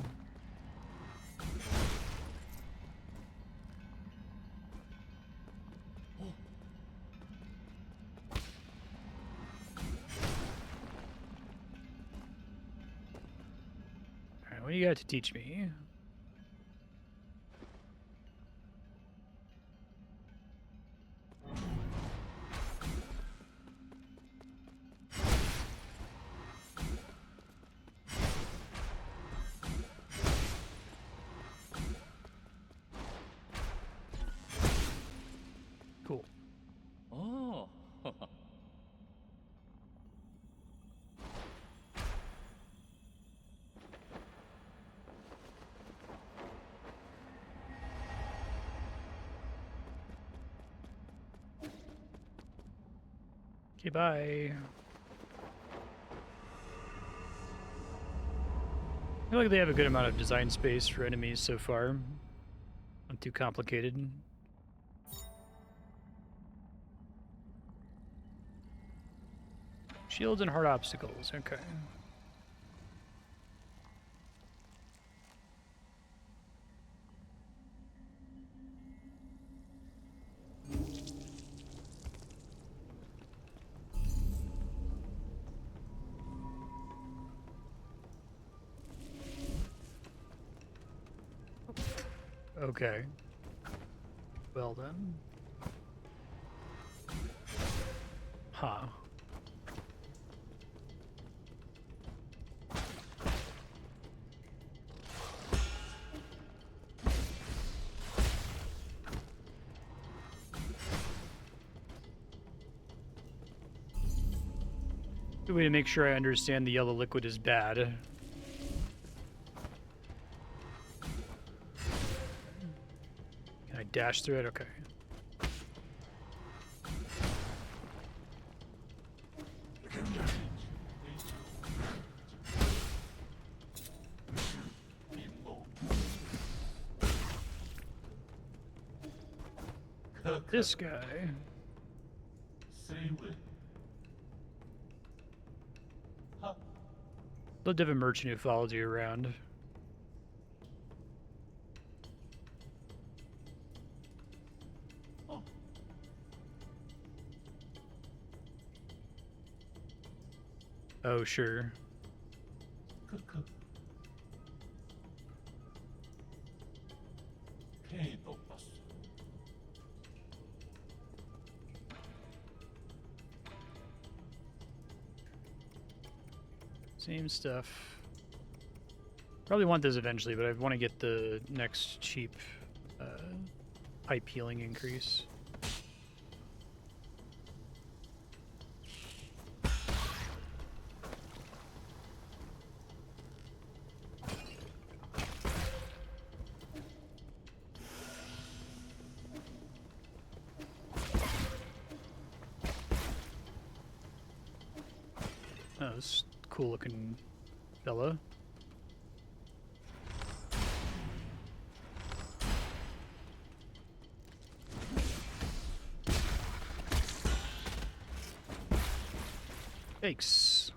Alright, what do you got to teach me? Cool.
Oh.
Okay, bye. I feel like they have a good amount of design space for enemies so far. Not too complicated. Shields and hard obstacles, okay. Okay. Well then. Huh. Good way to make sure I understand the yellow liquid is bad. Can I dash through it? Okay. This guy.
Say with.
Love to have a merchant who follows you around. Oh, sure. Same stuff. Probably want this eventually, but I want to get the next cheap pipe healing increase. Oh, this cool looking fella. Yikes.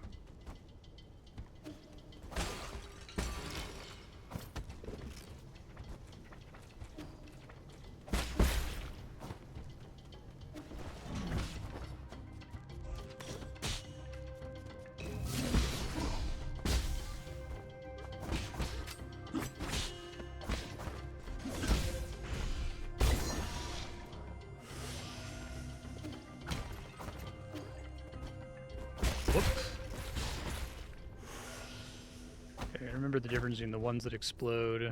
Okay, I remember the difference between the ones that explode.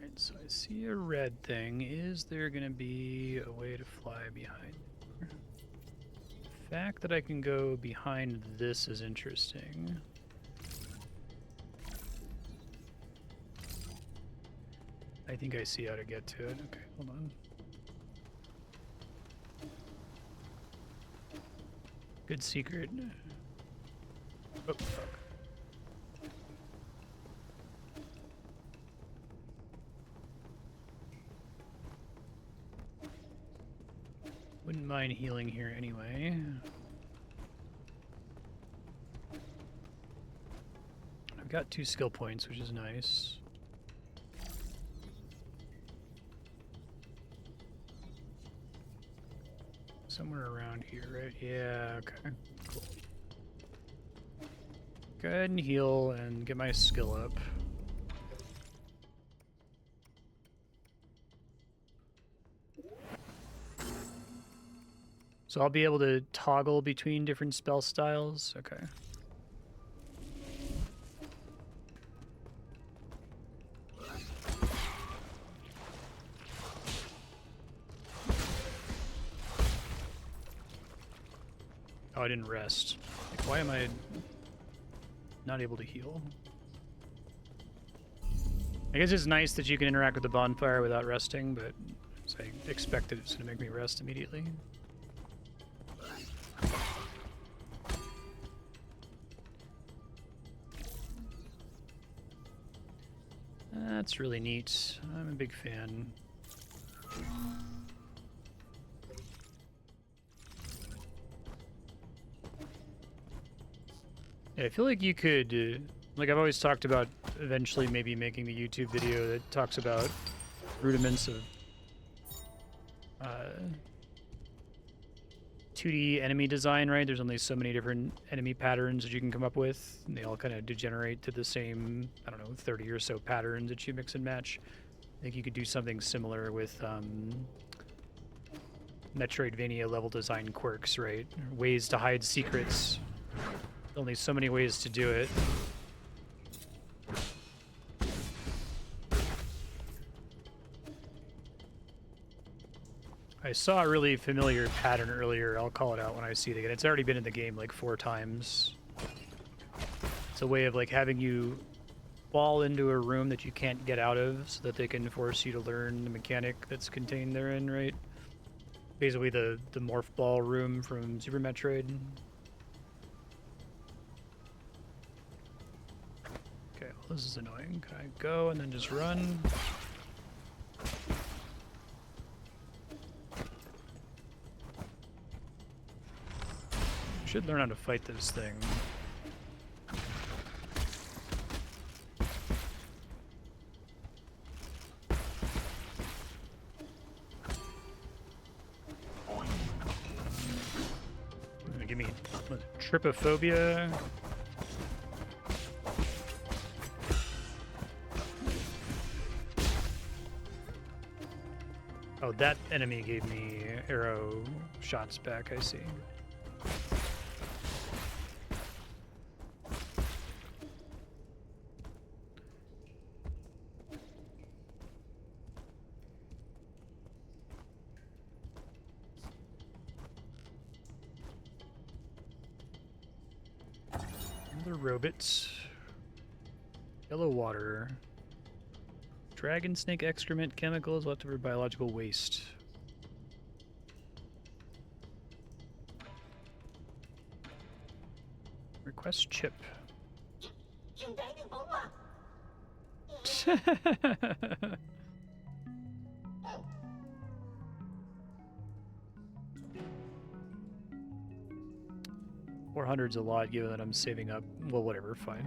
Alright, so I see a red thing. Is there gonna be a way to fly behind? The fact that I can go behind this is interesting. I think I see how to get to it. Okay, hold on. Good secret. Oh, fuck. Wouldn't mind healing here anyway. I've got 2 skill points, which is nice. Somewhere around here, right? Yeah, okay. Cool. Go ahead and heal and get my skill up. So I'll be able to toggle between different spell styles? Okay. Oh, I didn't rest. Like, why am I not able to heal? I guess it's nice that you can interact with the bonfire without resting, but as I expected, it's going to make me rest immediately. That's really neat. I'm a big fan. Yeah, I feel like you could, like I've always talked about eventually maybe making a YouTube video that talks about rudiments of 2D enemy design, right? There's only so many different enemy patterns that you can come up with, and they all kind of degenerate to the same, I don't know, 30 or so patterns that you mix and match. I think you could do something similar with Metroidvania level design quirks, right? Ways to hide secrets. Only so many ways to do it. I saw a really familiar pattern earlier. I'll call it out when I see it again. It's already been in the game like 4 times. It's a way of like having you fall into a room that you can't get out of so that they can force you to learn the mechanic that's contained therein, right? Basically the morph ball room from Super Metroid. Okay, well this is annoying. Can I go and then just run? Should learn how to fight this thing. Give me trypophobia. Oh, that enemy gave me arrow shots back, I see. Another robot. Yellow water. Dragon snake excrement, chemicals, leftover biological waste. Request chip. 400's a lot, given that I'm saving up. Well, whatever, fine.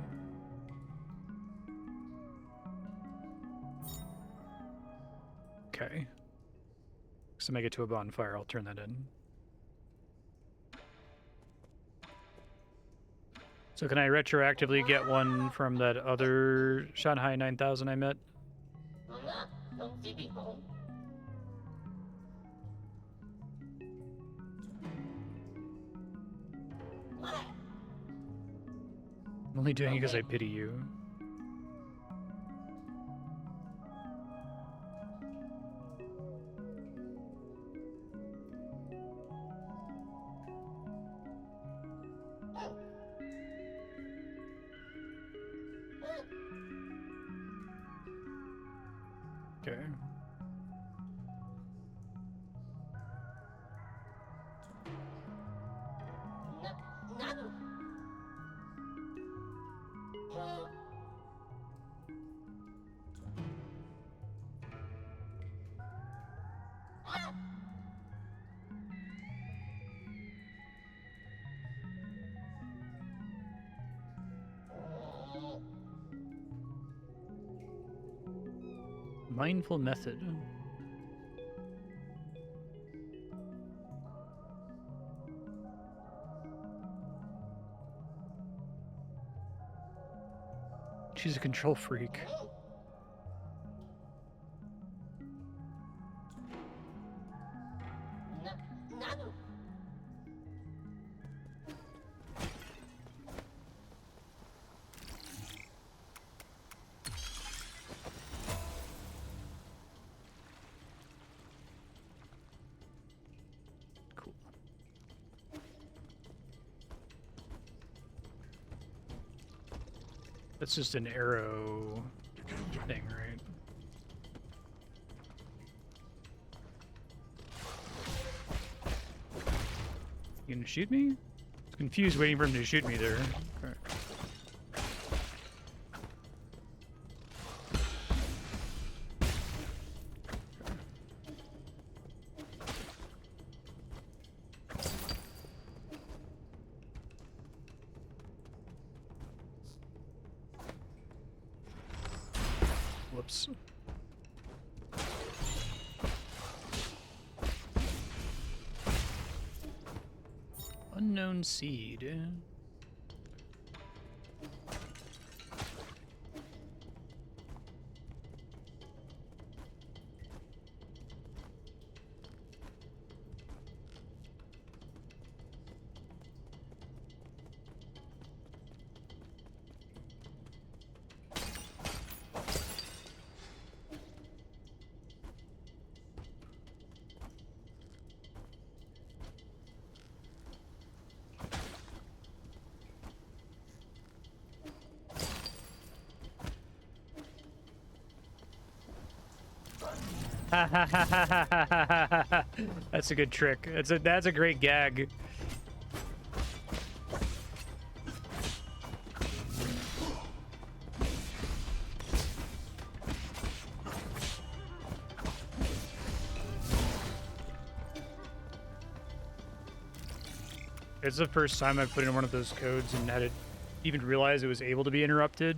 Okay. So make it to a bonfire, I'll turn that in. So can I retroactively get one from that other Shanghai 9000 I met? I'm only doing it because I pity you. Okay. Mindful method. She's a control freak. Cool. That's just an arrow thing, right? You gonna shoot me? I was confused waiting for him to shoot me there. Okay. Whoops. Unknown seed. That's a good trick. That's a great gag. It's the first time I've put in one of those codes and had it even realize it was able to be interrupted.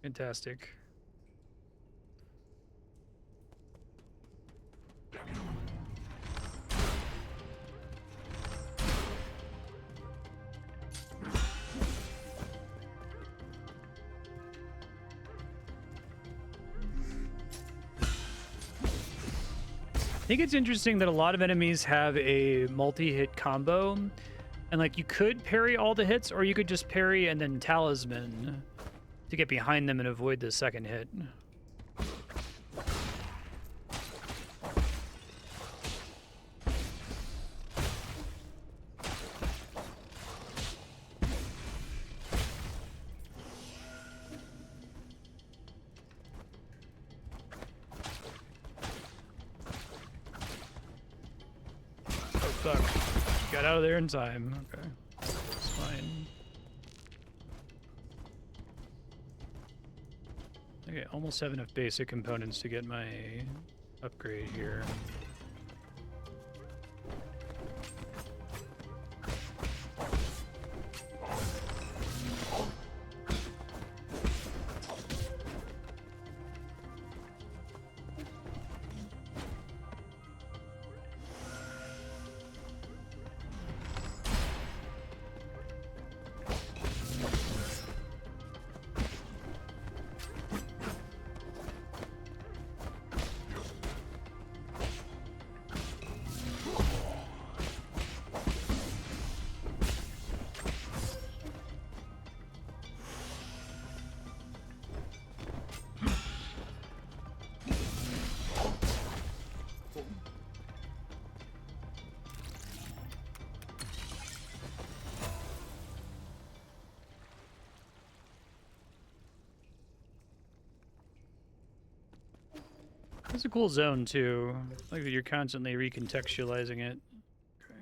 Fantastic. I think it's interesting that a lot of enemies have a multi-hit combo, and like you could parry all the hits, or you could just parry and then talisman to get behind them and avoid the second hit. Fuck. Got out of there in time. Okay. That's fine. Okay, almost have enough basic components to get my upgrade here. It's a cool zone too. Like that you're constantly recontextualizing it. Okay.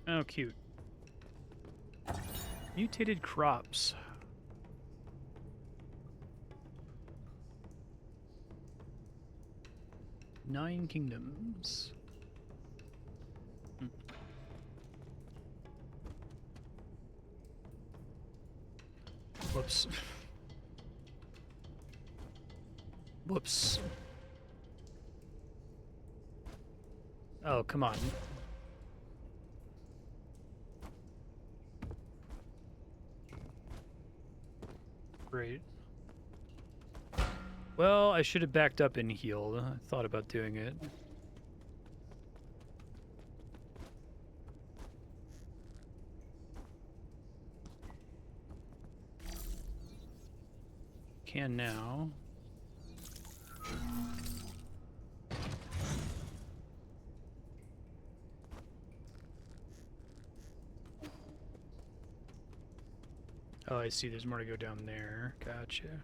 Oh, cute. Mutated crops. Nine kingdoms. Hmm. Whoops. Whoops. Oh, come on. Great. Well, I should have backed up and healed. I thought about doing it. Can now. Oh, I see. There's more to go down there. Gotcha.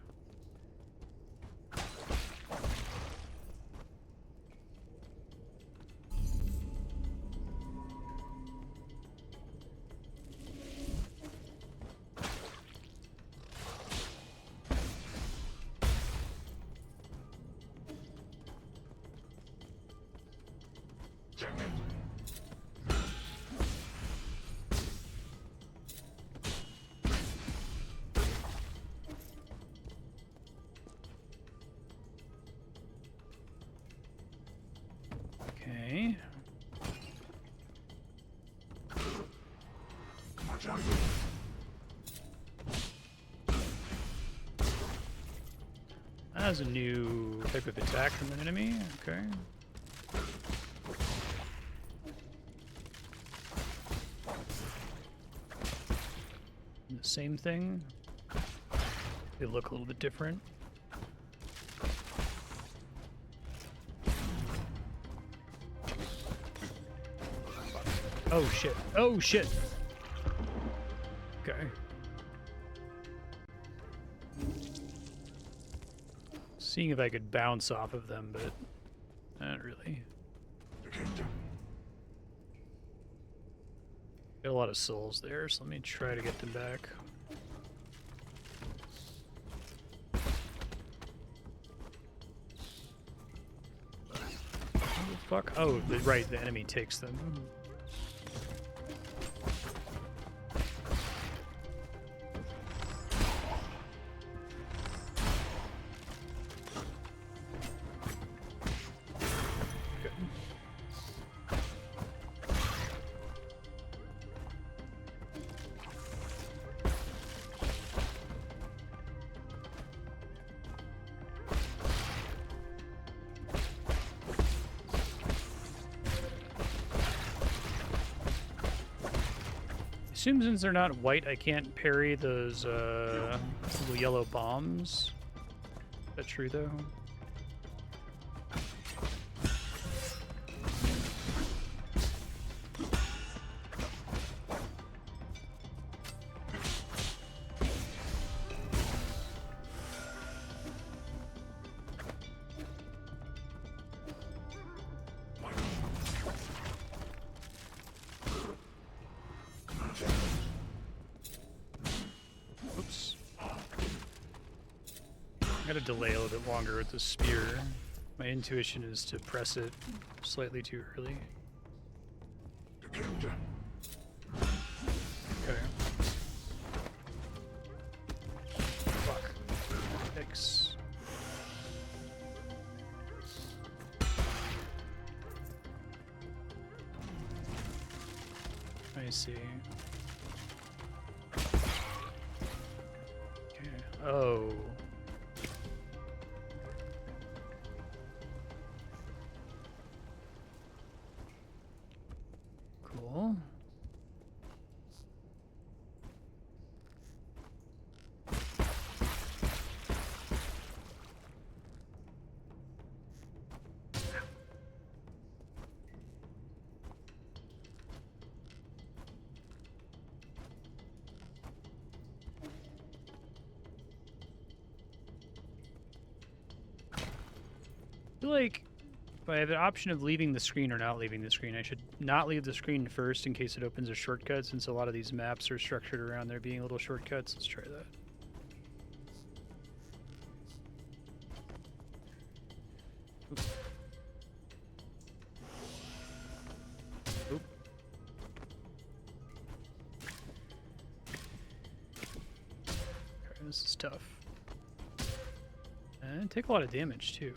Okay. That was a new type of attack from an enemy. Okay. The same thing. They look a little bit different. Oh shit. Oh shit. Okay. Seeing if I could bounce off of them, but not really. Got a lot of souls there, so let me try to get them back. What the fuck? Oh, right, the enemy takes them. Assume since they're not white, I can't parry those little yellow bombs. Is that true though? gotta delay a little bit longer with the spear. My intuition is to press it slightly too early. Okay. Fuck. X. I see. Okay. Oh. Cool. I feel like if I have an option of leaving the screen or not leaving the screen, I should not leave the screen first in case it opens a shortcut, since a lot of these maps are structured around there being little shortcuts. Let's try that. Oop. Oop. Okay, this is tough. And take a lot of damage too.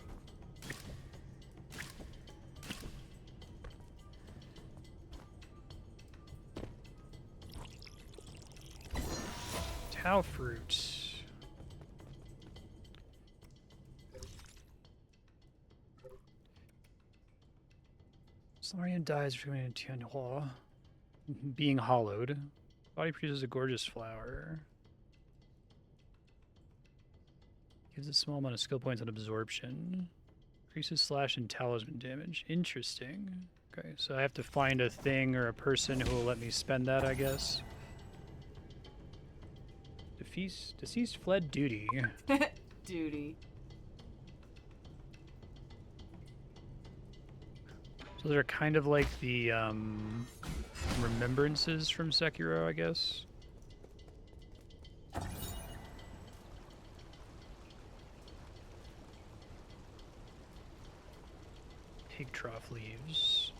Tau fruit. Solarian dies from being hollowed. Body produces a gorgeous flower. Gives a small amount of skill points on absorption. Increases slash and talisman damage. Interesting. Okay, so I have to find a thing or a person who will let me spend that, I guess. Deceased fled duty.
Duty.
So they're kind of like the remembrances from Sekiro, I guess. Pig trough leaves.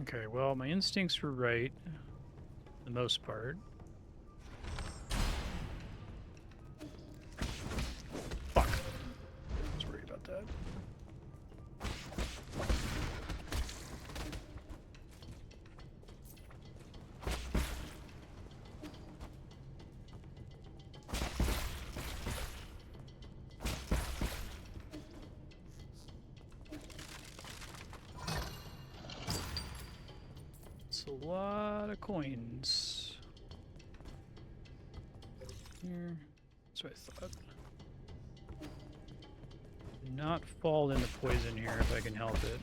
Okay, well, my instincts were right, for the most part. Fuck. I was worried about that. It's a lot of coins. Here. That's what I thought. Do not fall into poison here if I can help it.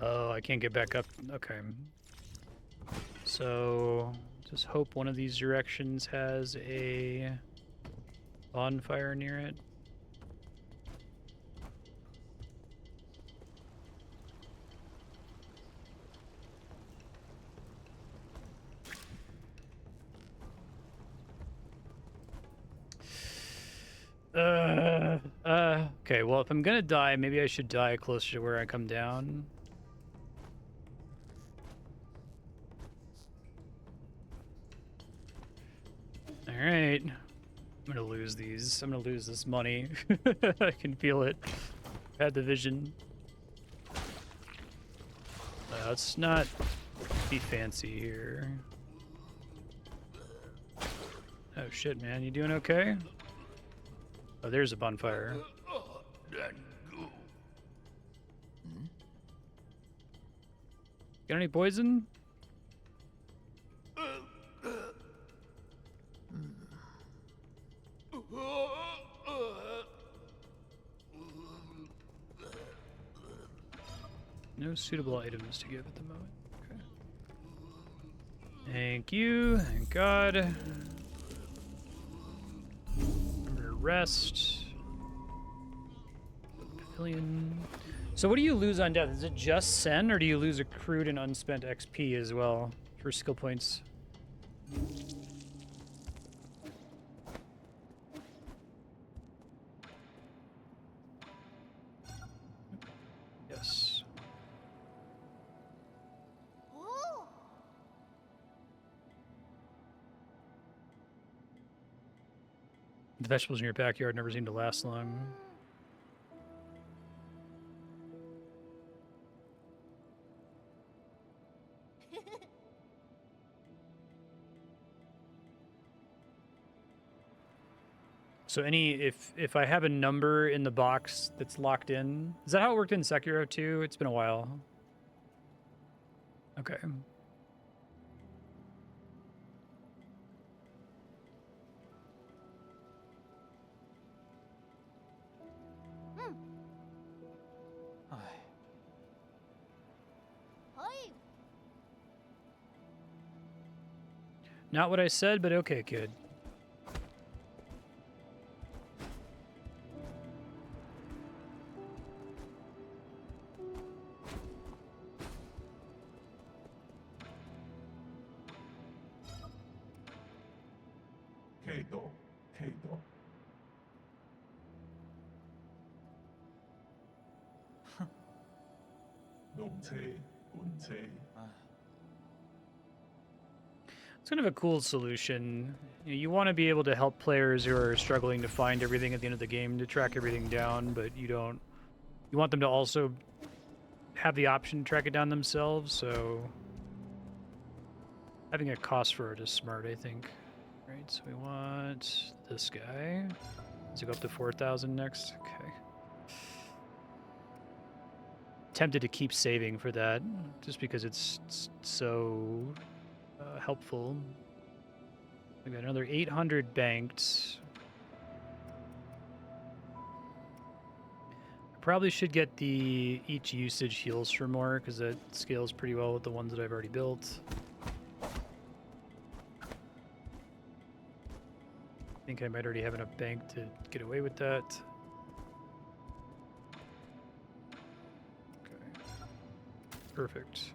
Oh, I can't get back up. Okay. So, just hope one of these directions has a bonfire near it. Okay, well, if I'm gonna die, maybe I should die closer to where I come down. Alright. I'm gonna lose these. I'm gonna lose this money. I can feel it. Had the vision. Let's not be fancy here. Oh shit, man. You doing okay? Oh, there's a bonfire. Got any poison? suitable items to give at the moment. Okay. Thank you. Thank God. Remember to rest. Pavilion. So what do you lose on death? Is it just Sen, or do you lose accrued and unspent XP as well for skill points? Yes.
Oh.
The vegetables in your backyard never seem to last long. So if I have a number in the box that's locked in, is that how it worked in Sekiro too? It's been a while. Okay.
Oi.
Not what I said, but okay, kid.
Kato, Kato. Nungche, Unche.
It's kind of a cool solution. You want to be able to help players who are struggling to find everything at the end of the game to track everything down, but you don't. You want them to also have the option to track it down themselves, so having a cost for it is smart, I think. Right, so we want this guy. Does it go up to 4,000 next? Okay. Tempted to keep saving for that, just because it's so helpful. We got another 800 banked. Probably should get the each usage heals for more, because that scales pretty well with the ones that I've already built. I think I might already have enough bank to get away with that. Okay. Perfect.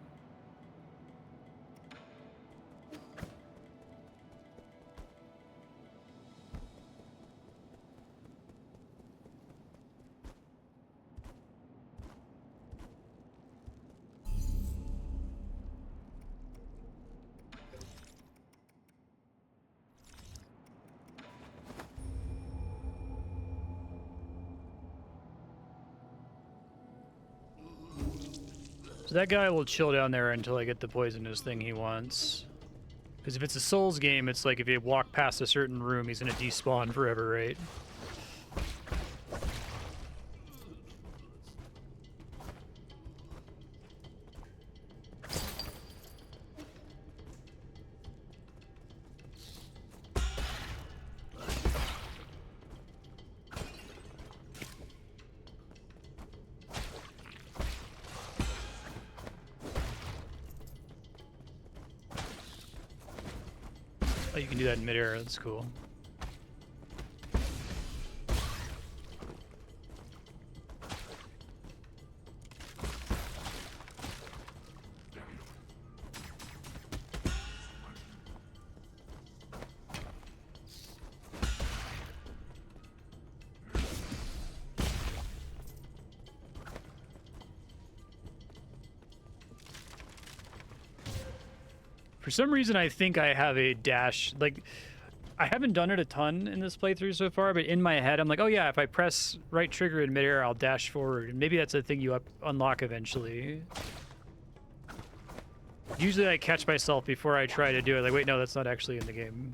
So that guy will chill down there until I get the poisonous thing he wants. Because if it's a Souls game, it's like if you walk past a certain room, he's gonna despawn forever, right? Oh, you can do that in midair, that's cool. For some reason, I think I have a dash. Like, I haven't done it a ton in this playthrough so far, but in my head, I'm like, oh yeah, if I press right trigger in midair, I'll dash forward. And maybe that's a thing you unlock eventually. Usually I catch myself before I try to do it. Like, wait, no, that's not actually in the game.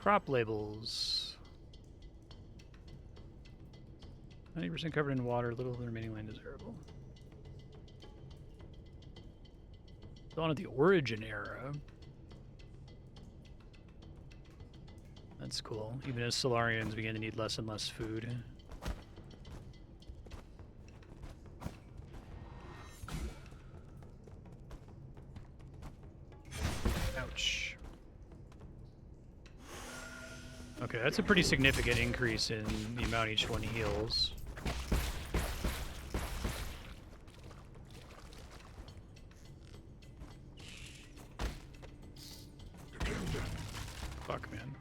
Crop labels. 90% covered in water, little of the remaining land is arable. Dawn of the Origin era. That's cool. Even as Solarians begin to need less and less food. Ouch. Okay, that's a pretty significant increase in the amount each one heals. Fuck, man.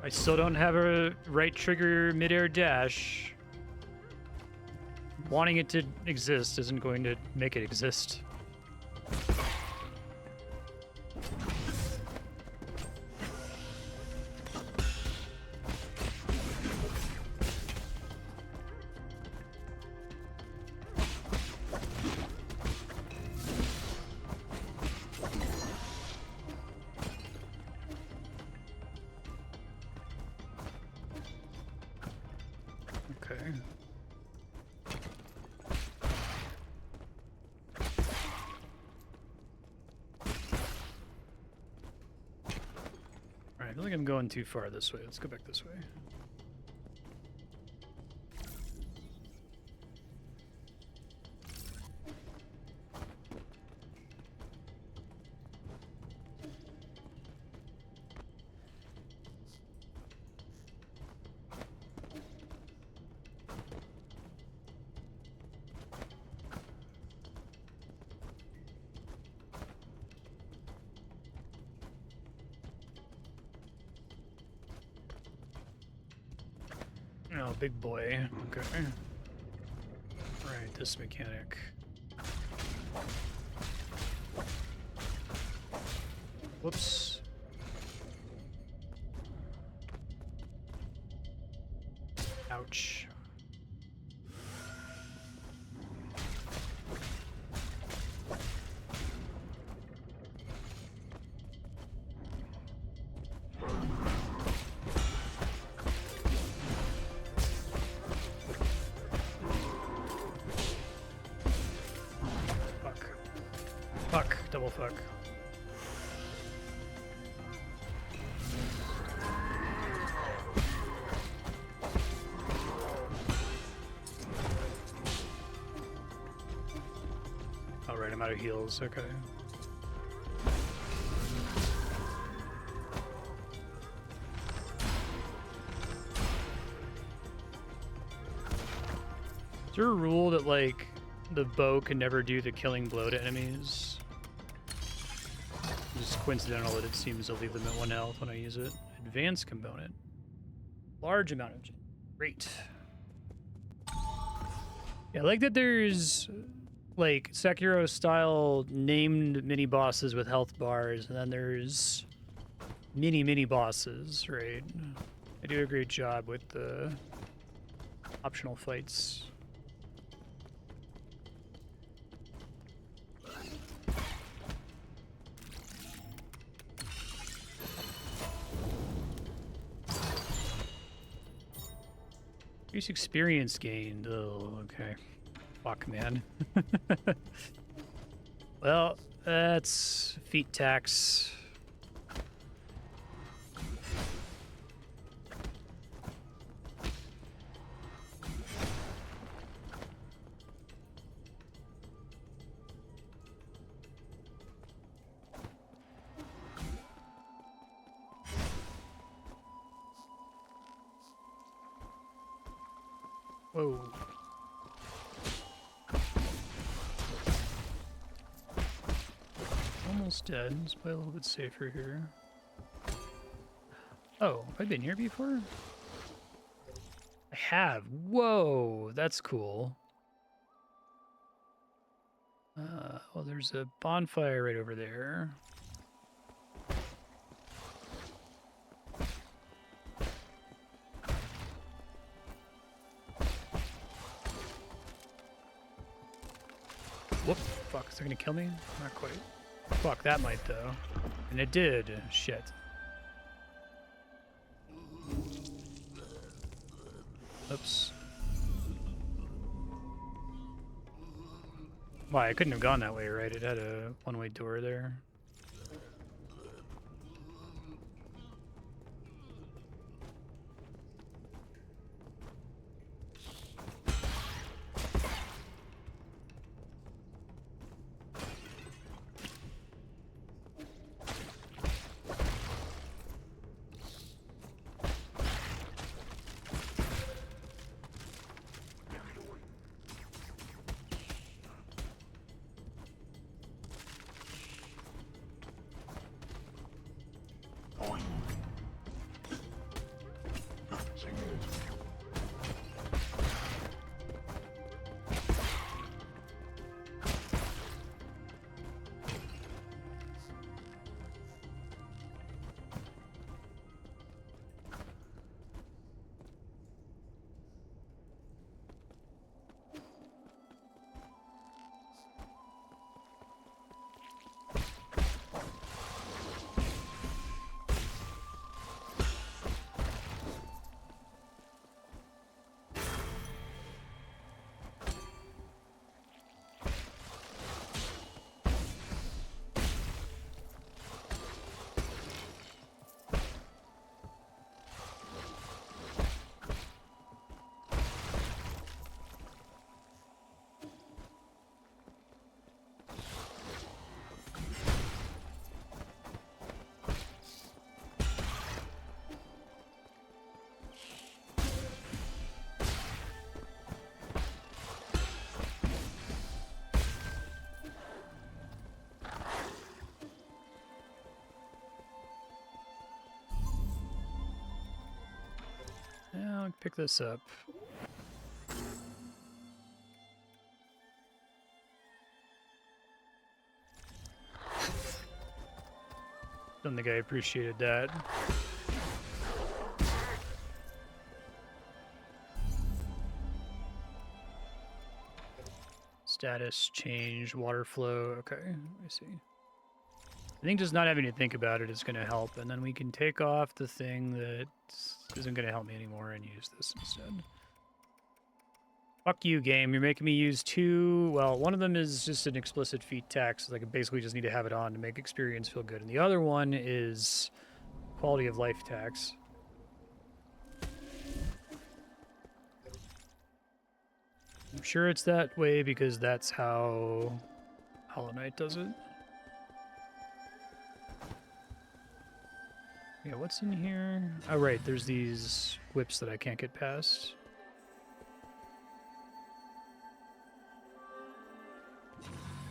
I still don't have a right trigger midair dash. Wanting it to exist isn't going to make it exist. Okay. Alright, I feel like I'm going too far this way. Let's go back this way. Oh, big boy. Okay. Right, this mechanic. Whoops. Ouch. Fuck. Double fuck. Alright, I'm out of heals. Okay. Is there a rule that, like, the bow can never do the killing blow to enemies? Just coincidental that it seems to leave them at 1 health when I use it. Advanced component. Large amount of... Great. Yeah, I like that there's, like, Sekiro-style named mini-bosses with health bars, and then there's mini-bosses, right? They do a great job with the optional fights. Increase experience gained. Oh, okay. Fuck, man. Well, that's feat tax. Whoa. Almost dead. Let's play a little bit safer here. Oh, have I been here before? I have. Whoa, that's cool. Well, there's a bonfire right over there. Whoop, fuck, is it gonna kill me? Not quite. Fuck, that might though. And it did. Shit. Oops. Why, I couldn't have gone that way, right? It had a one-way door there. Yeah, I'll pick this up. Don't think I appreciated that. Status change, water flow. Okay, I see. I think just not having to think about it is going to help, and then we can take off the thing that isn't going to help me anymore and use this instead. Fuck you, game. You're making me use two... Well, one of them is just an explicit feat tax. Like, I basically just need to have it on to make experience feel good. And the other one is quality of life tax. I'm sure it's that way because that's how Hollow Knight does it. Yeah, what's in here? Oh, right, there's these whips that I can't get past.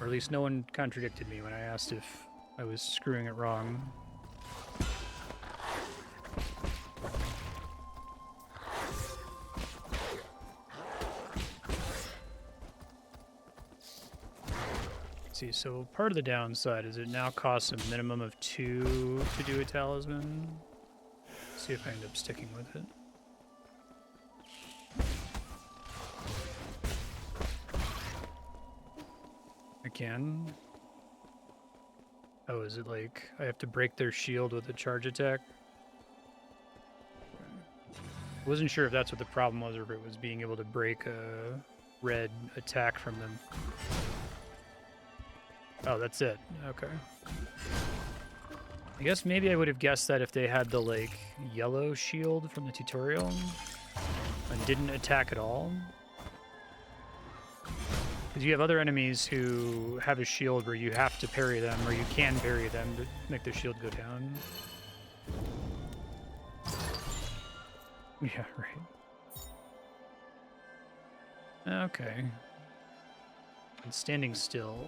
Or at least no one contradicted me when I asked if I was screwing it wrong. See, so part of the downside is it now costs a minimum of 2 to do a talisman. See if I end up sticking with it. I can. Oh, is it like I have to break their shield with a charge attack? I wasn't sure if that's what the problem was or if it was being able to break a red attack from them. Oh, that's it. Okay. I guess maybe I would have guessed that if they had the, like, yellow shield from the tutorial and didn't attack at all. Because you have other enemies who have a shield where you have to parry them, or you can parry them to make their shield go down. Yeah, right. Okay. And standing still.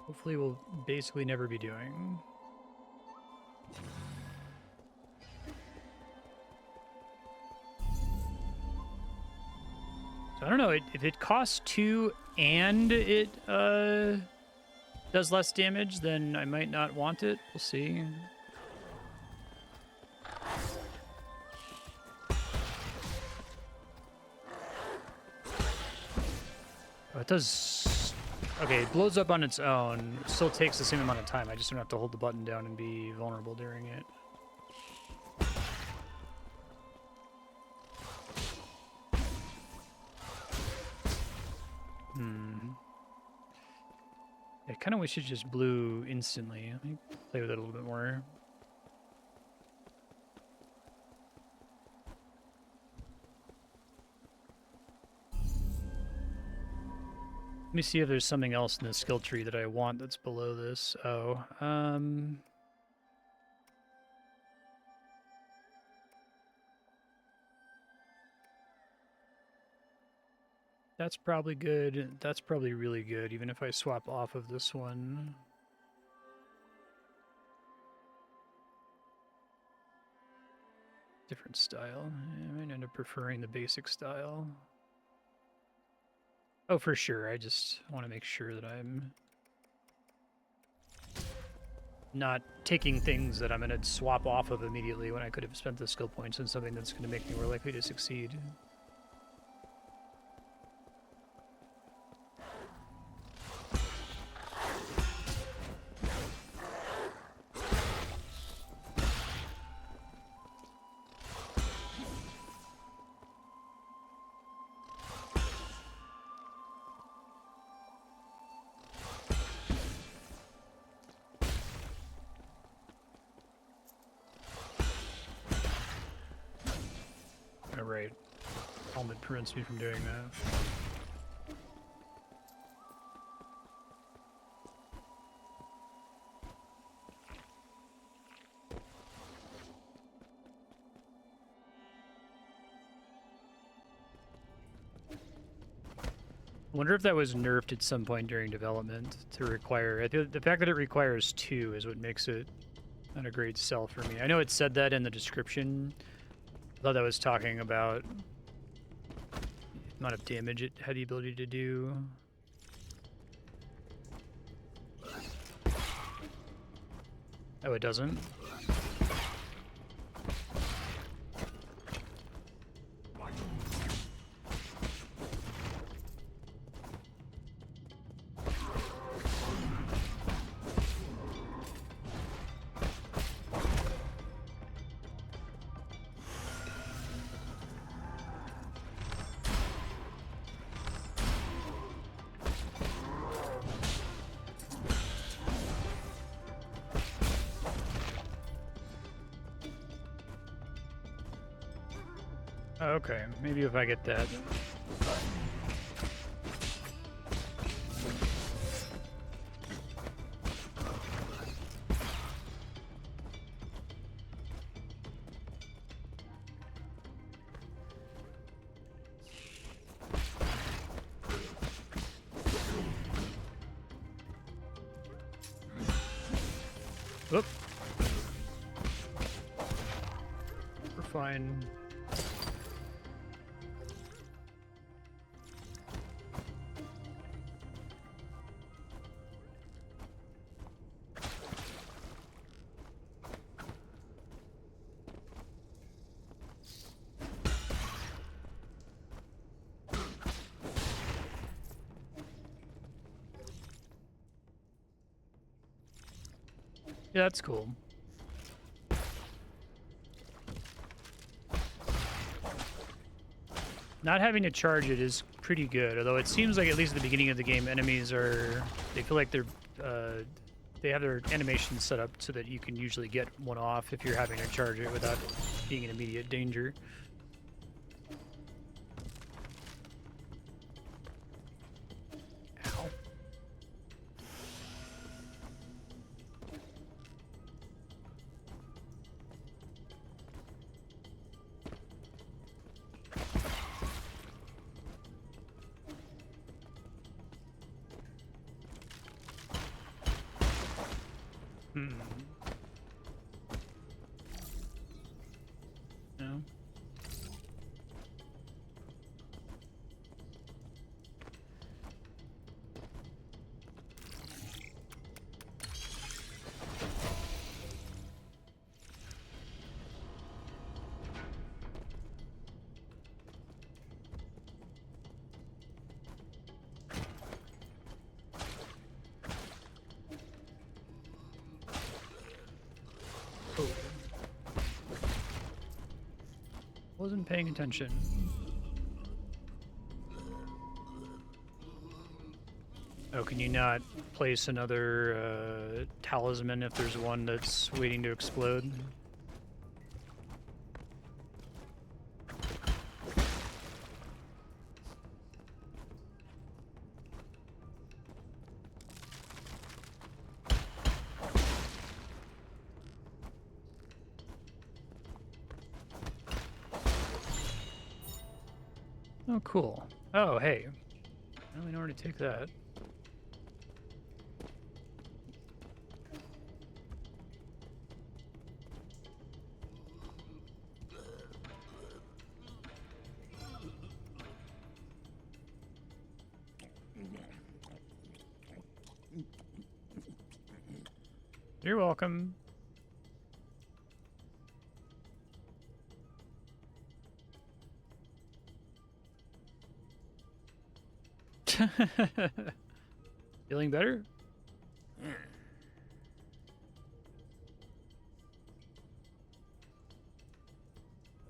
Hopefully we'll basically never be doing. So I don't know, if it costs 2 and it does less damage, then I might not want it. We'll see. Oh, it does Okay, it blows up on its own. Still takes the same amount of time. I just don't have to hold the button down and be vulnerable during it. I kind of wish it just blew instantly. Let me play with it a little bit more. Let me see if there's something else in the skill tree that I want that's below this. Oh, that's probably good. That's probably really good, even if I swap off of this one. Different style. I might end up preferring the basic style. Oh, for sure. I just want to make sure that I'm not taking things that I'm going to swap off of immediately when I could have spent the skill points on something that's going to make me more likely to succeed. Alright. Helmet prevents me from doing that. I wonder if that was nerfed at some point during development to require... The fact that it requires 2 is what makes it not a great sell for me. I know it said that in the description. I thought that was talking about the amount of damage it had the ability to do. Oh, it doesn't? Okay, maybe if I get that. Whoop. We're fine. Yeah, that's cool. Not having to charge it is pretty good, although it seems like at least at the beginning of the game, enemies they feel like they have their animations set up so that you can usually get one off if you're having to charge it without being in immediate danger. Ow. No. Wasn't paying attention. Oh, can you not place another talisman if there's one that's waiting to explode? Oh, cool. Oh, hey. Well, we know where to take that. You're welcome. Feeling better?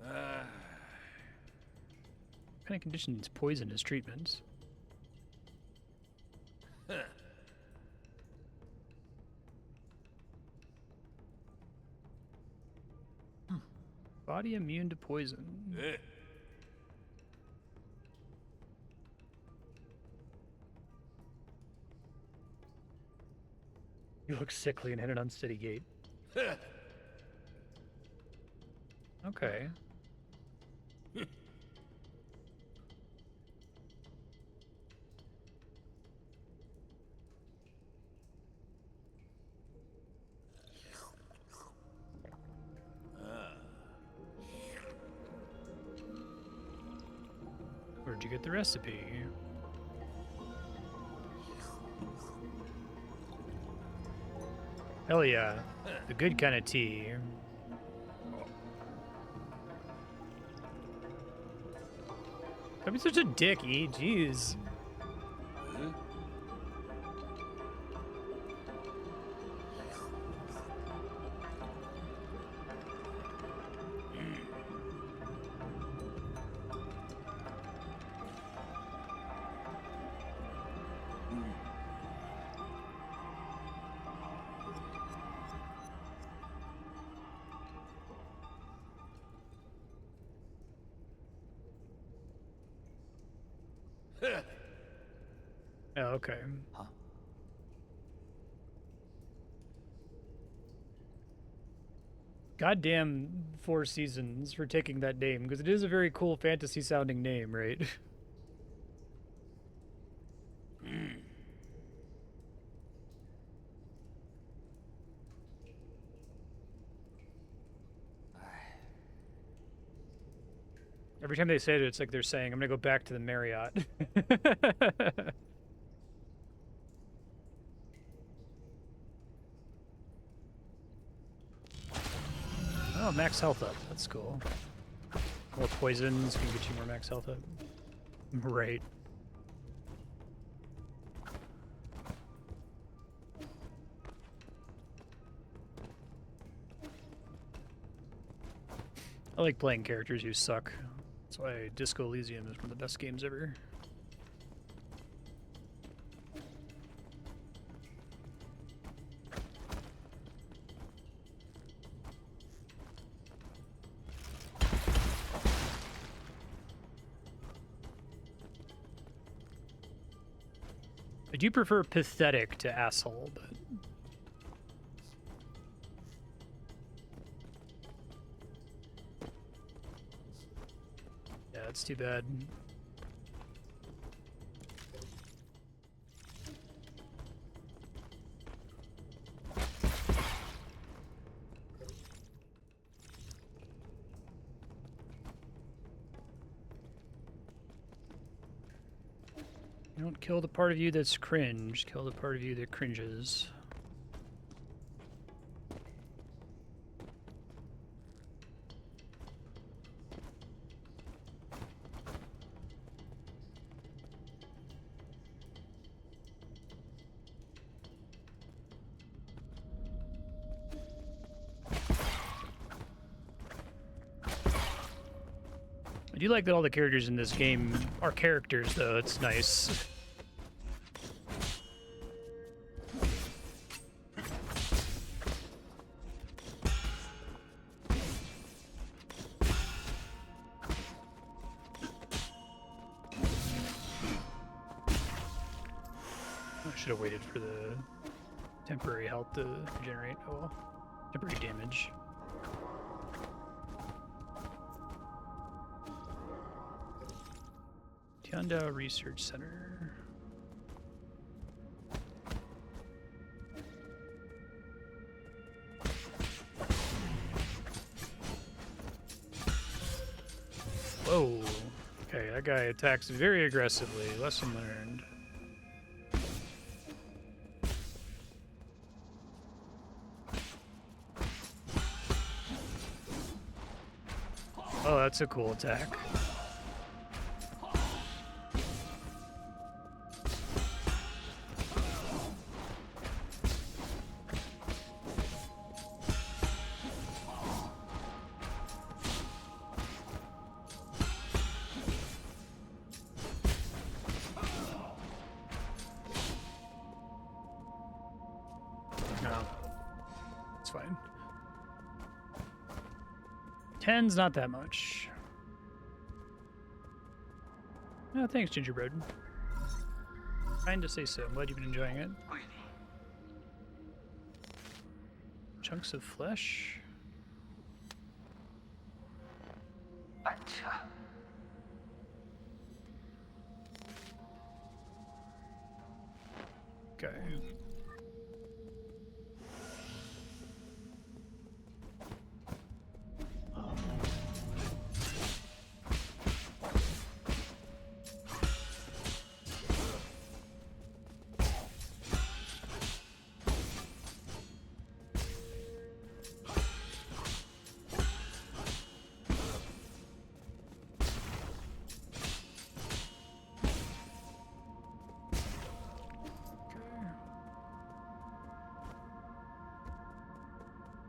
What kind of condition needs poison as treatment? Body immune to poison. You look sickly and hit an unsteady gait. Okay. Where'd you get the recipe? Hell yeah. The good kind of tea. Don't be such a dick, E. Jeez. Oh, okay.
Huh?
Goddamn Four Seasons for taking that name, because it is a very cool fantasy sounding name, right? Every time they say it, it's like they're saying, I'm gonna go back to the Marriott. Oh, max health up. That's cool. More poisons can get you more max health up. Right. I like playing characters who suck. That's why Disco Elysium is one of the best games ever. I do prefer pathetic to asshole, but... yeah, it's too bad. Don't kill the part of you that's cringe, kill the part of you that cringes. I do like that all the characters in this game are characters, though. It's nice. I should have waited for the temporary health to generate. Oh well. Temporary damage. Tiandao Research Center. Whoa. Okay, that guy attacks very aggressively. Lesson learned. Oh, that's a cool attack. No, it's fine. 10's not that much. No, thanks, Gingerbread. Trying to say so. I'm glad you've been enjoying it. Chunks of flesh. Okay.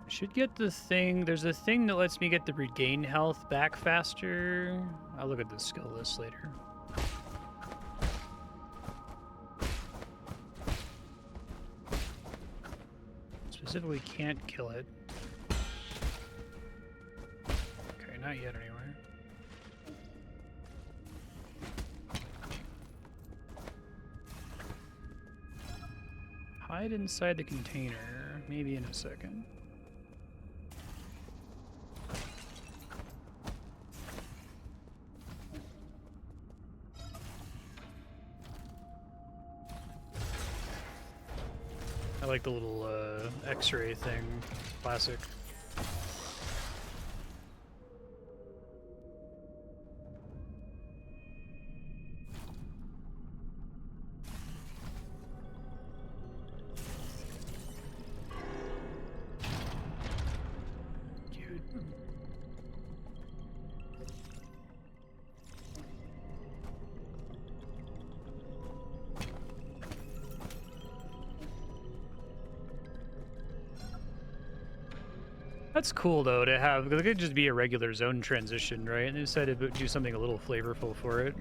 Should get the thing. There's a thing that lets me get the regain health back faster. I'll look at the skill list later. Specifically can't kill it. Okay, not yet anyway. Hide inside the container. Maybe in a second. I like the little X-ray thing. Classic. Cute. That's cool though to have, because it could just be a regular zone transition, right? And they decided to do something a little flavorful for it.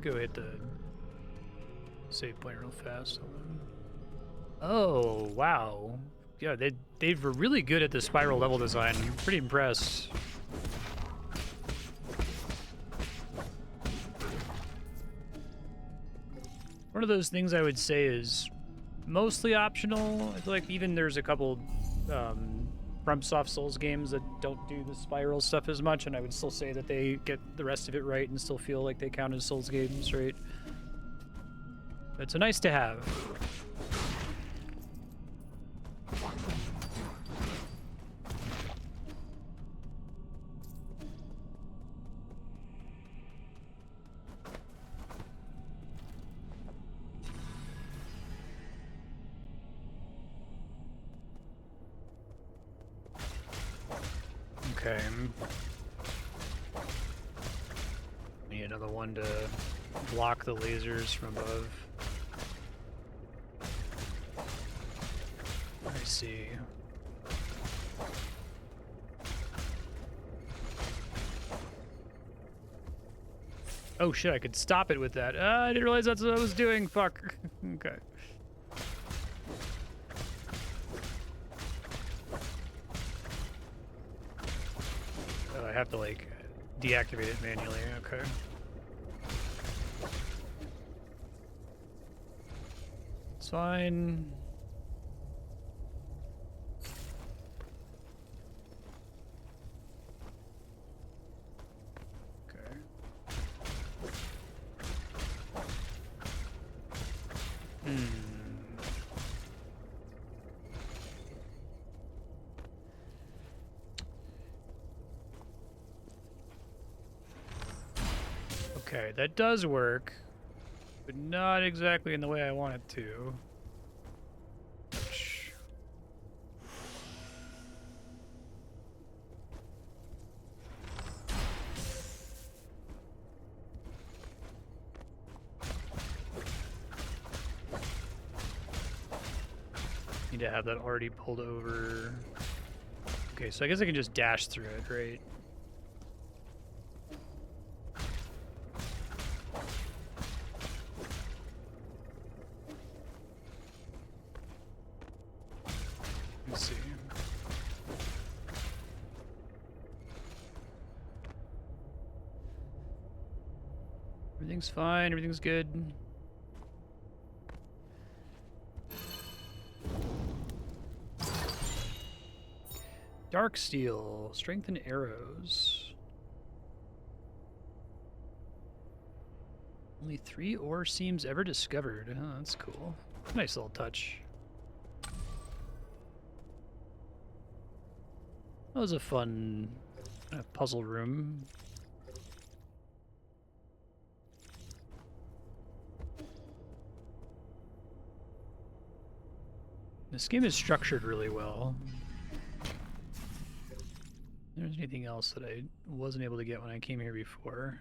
Go hit the save point real fast. Oh wow, yeah, they were really good at the spiral level design. I'm pretty impressed. One of those things I would say is mostly optional. I feel like even there's a couple FromSoft Souls games that don't do the spiral stuff as much, and I would still say that they get the rest of it right and still feel like they count as Souls games, right? But it's a nice to have. Okay. Need another one to block the lasers from above. I see. Oh shit, I could stop it with that. I didn't realize that's what I was doing. Fuck. Okay. Oh, I have to, like, deactivate it manually. Okay. It's fine. Okay, that does work, but not exactly in the way I want it to. Ouch. Need to have that already pulled over. Okay, so I guess I can just dash through it, right? Let's see. Everything's fine, everything's good. Dark steel, strengthen arrows. Only 3 ore seams ever discovered. Oh, that's cool. Nice little touch. That was a fun puzzle room. This game is structured really well. If there's anything else that I wasn't able to get when I came here before.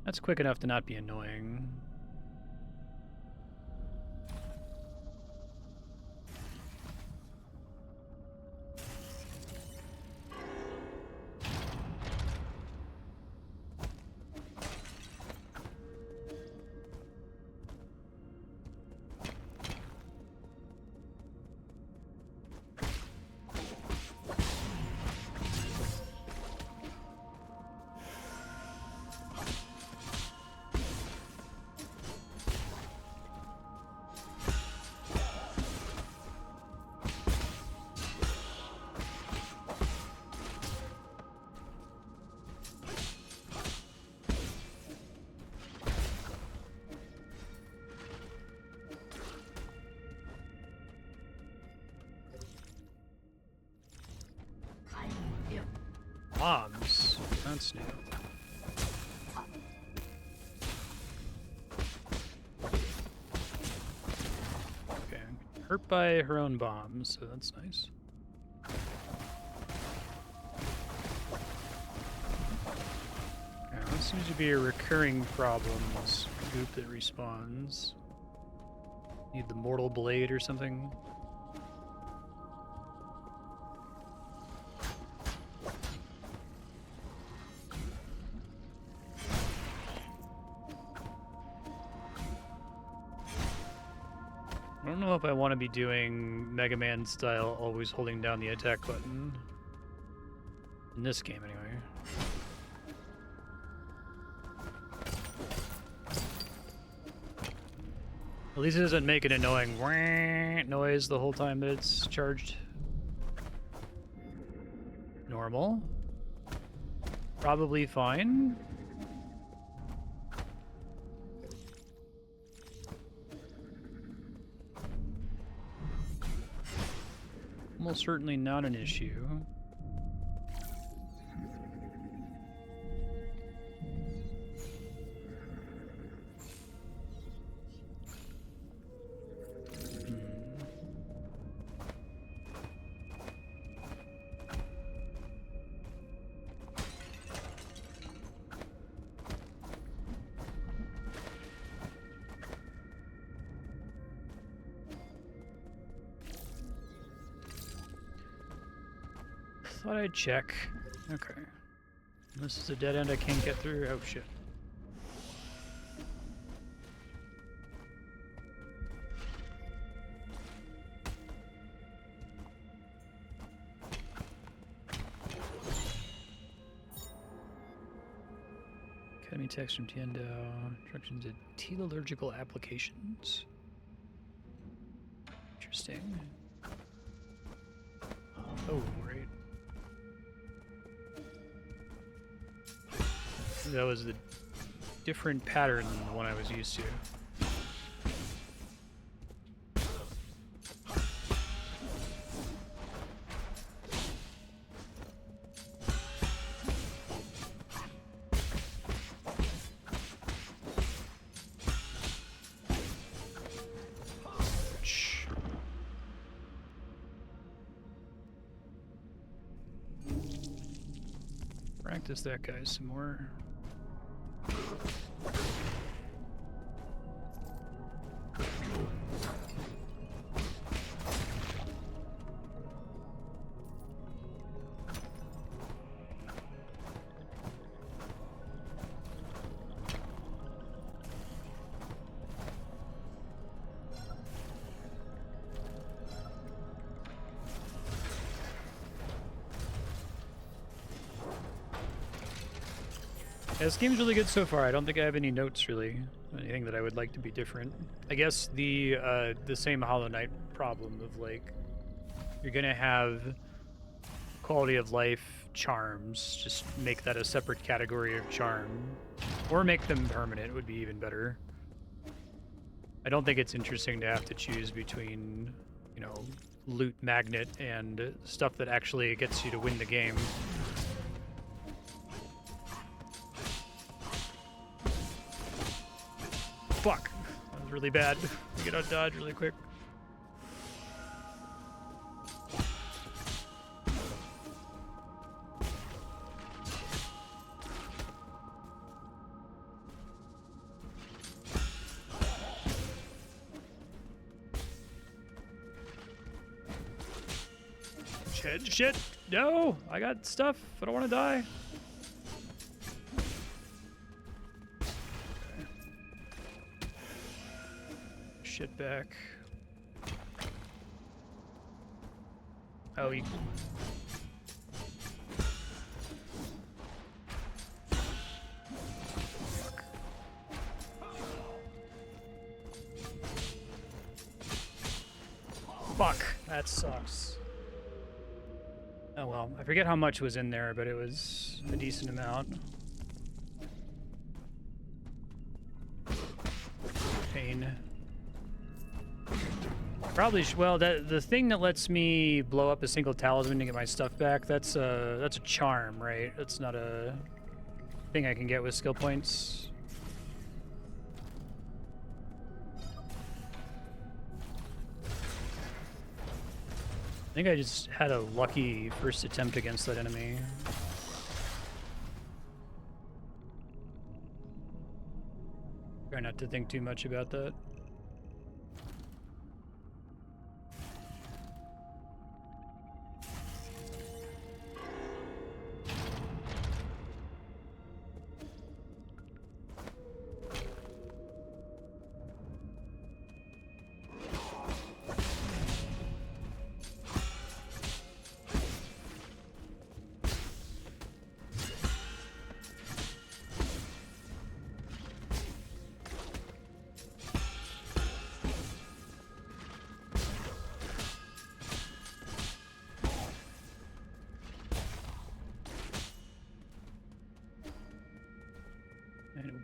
That's quick enough to not be annoying. Bombs. That's new. Okay. Hurt by her own bombs, so that's nice. Okay, that seems to be a recurring problem, this goop that respawns. Need the mortal blade or something? I don't know if I want to be doing Mega Man style, always holding down the attack button. In this game, anyway. At least it doesn't make an annoying wah noise the whole time that it's charged. Normal. Probably fine. Almost certainly not an issue. thought I'd check. Okay. This is a dead end I can't get through. Oh shit. Academy text from Tiendo. Instructions to teleological applications. Interesting. Oh, right. That was the different pattern than the one I was used to. Practice that guy some more. Yeah, this game's really good so far. I don't think I have any notes really, anything that I would like to be different. I guess the same Hollow Knight problem of like you're gonna have quality of life charms. Just make that a separate category of charm, or make them permanent would be even better. I don't think it's interesting to have to choose between, you know, loot magnet and stuff that actually gets you to win the game. Fuck. That was really bad. We get out dodge really quick. Shit. No! I got stuff. I don't want to die. Shit back. Oh, you... Fuck. That sucks. Oh well, I forget how much was in there, but it was a decent amount. Pain. Probably well, the thing that lets me blow up a single talisman to get my stuff back, that's a charm, right? That's not a thing I can get with skill points. I think I just had a lucky first attempt against that enemy. Try not to think too much about that.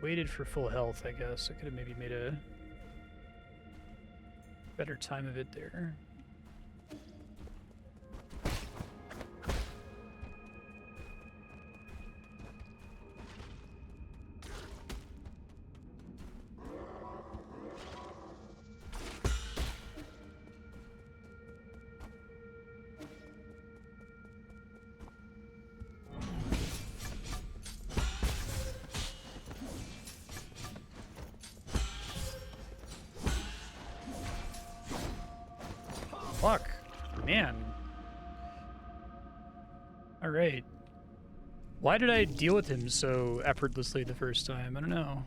Waited for full health, I guess. I could have maybe made a better time of it there. Fuck, man. All right. Why did I deal with him so effortlessly the first time? I don't know.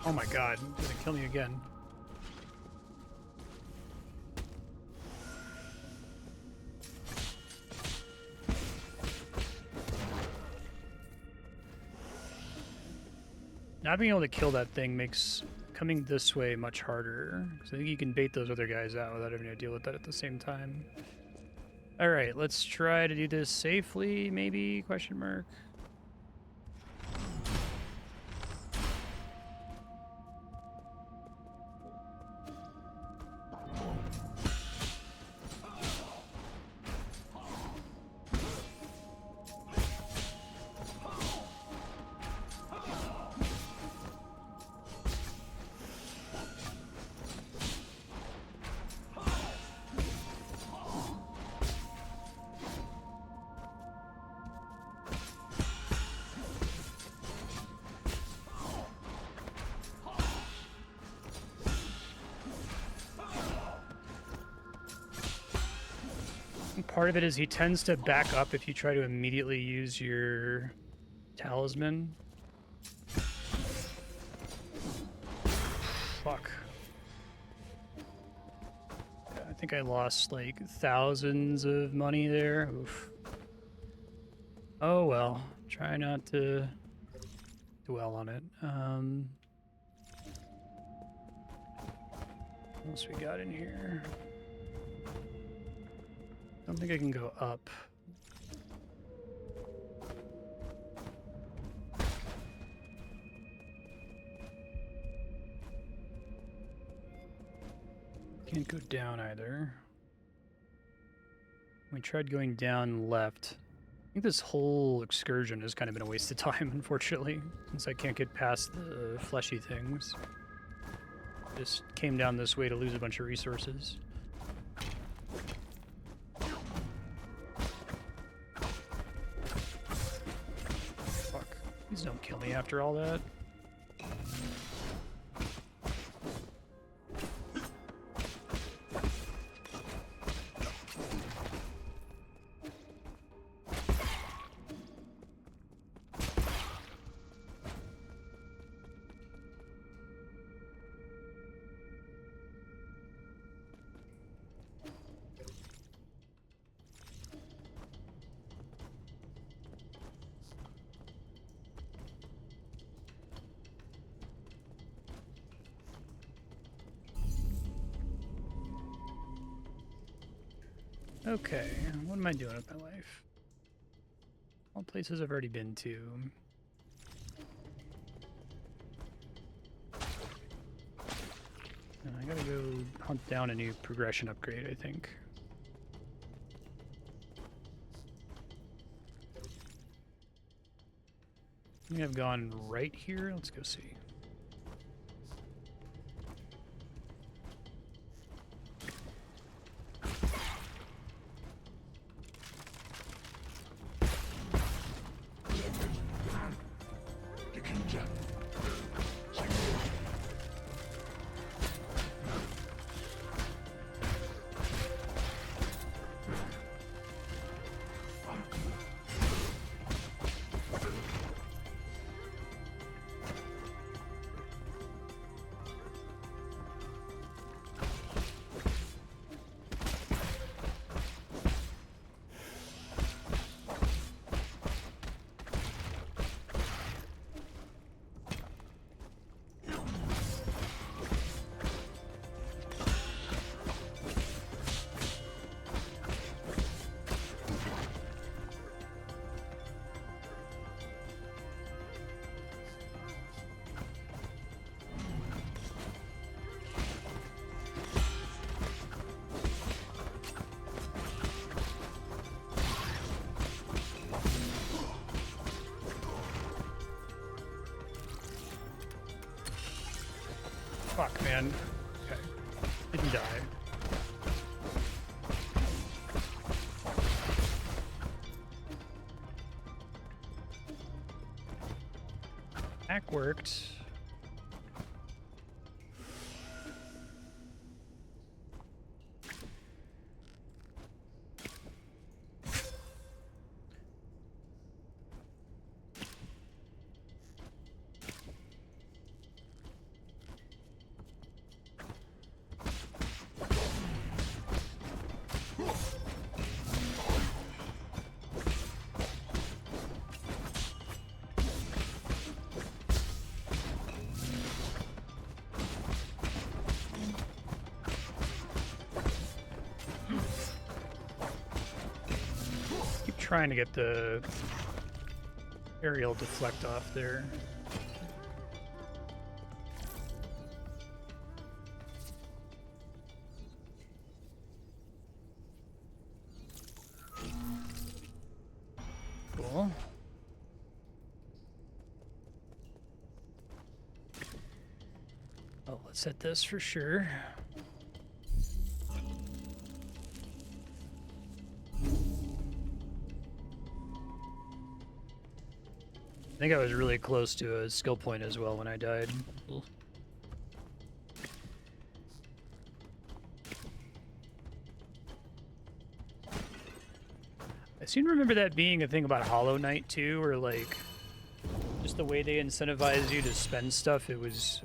Oh my god, he's gonna kill me again. Not being able to kill that thing makes coming this way much harder. So I think you can bait those other guys out without having to deal with that at the same time. Alright, let's try to do this safely, maybe? Question mark. Part of it is he tends to back up if you try to immediately use your talisman. Fuck. Yeah, I think I lost like thousands of money there. Oof. Oh well. Try not to dwell on it. What else we got in here? I don't think I can go up. Can't go down either. We tried going down left. I think this whole excursion has kind of been a waste of time, unfortunately, since I can't get past the fleshy things. Just came down this way to lose a bunch of resources. Please don't kill me after all that. Okay, what am I doing with my life? All places I've already been to. And I gotta go hunt down a new progression upgrade, I think. I think I've gone right here. Let's go see. Fuck, man. Okay. Didn't die. Hack worked. Trying to get the aerial deflect off there. Cool. Oh, let's hit this for sure. I think I was really close to a skill point as well when I died. I seem to remember that being a thing about Hollow Knight too, where like just the way they incentivize you to spend stuff, it was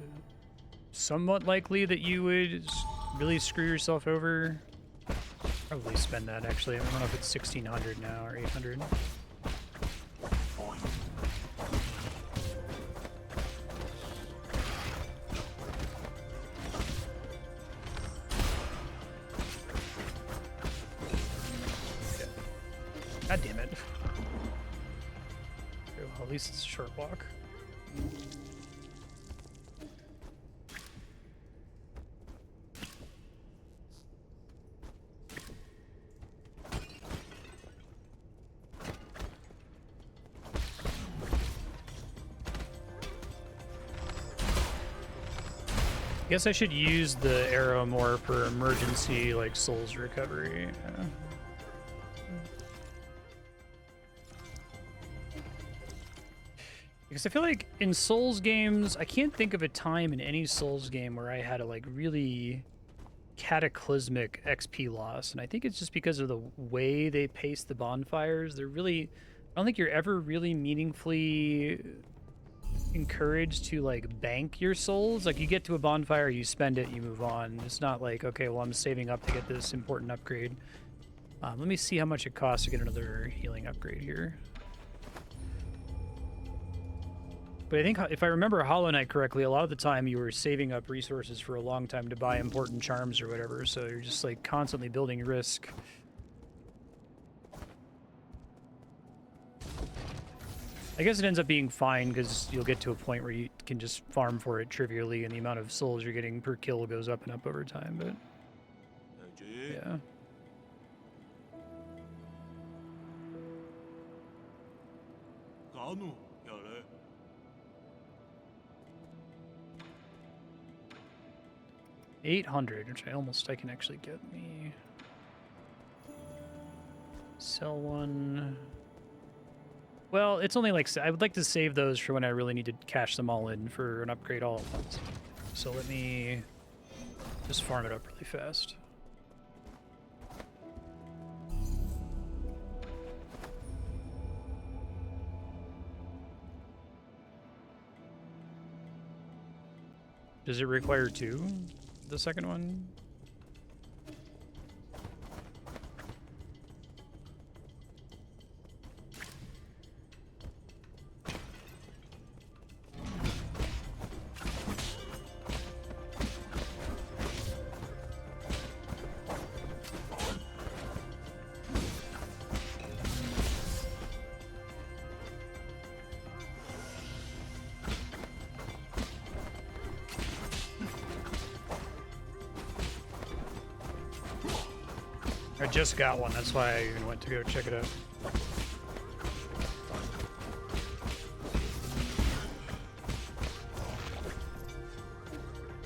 somewhat likely that you would really screw yourself over. Probably spend that actually. I don't know if it's 1600 now or 800. God damn it. Well, at least it's a short walk. I guess I should use the arrow more for emergency, like, souls recovery. Because I feel like in Souls games, I can't think of a time in any Souls game where I had a, like, really cataclysmic XP loss. And I think it's just because of the way they pace the bonfires. They're really... I don't think you're ever really meaningfully encouraged to like bank your souls. Like you get to a bonfire, you spend it, you move on. It's not like, okay, well I'm saving up to get this important upgrade. Let me see how much it costs to get another healing upgrade here. But I think if I remember Hollow Knight correctly, a lot of the time you were saving up resources for a long time to buy important charms or whatever, so you're just like constantly building risk. I guess it ends up being fine because you'll get to a point where you can just farm for it trivially and the amount of souls you're getting per kill goes up and up over time, but yeah. $800, which I can actually get me. Sell one. Well, it's only like, I would like to save those for when I really need to cash them all in for an upgrade all at once. So let me just farm it up really fast. Does it require two? The second one? I just got one, that's why I even went to go check it out.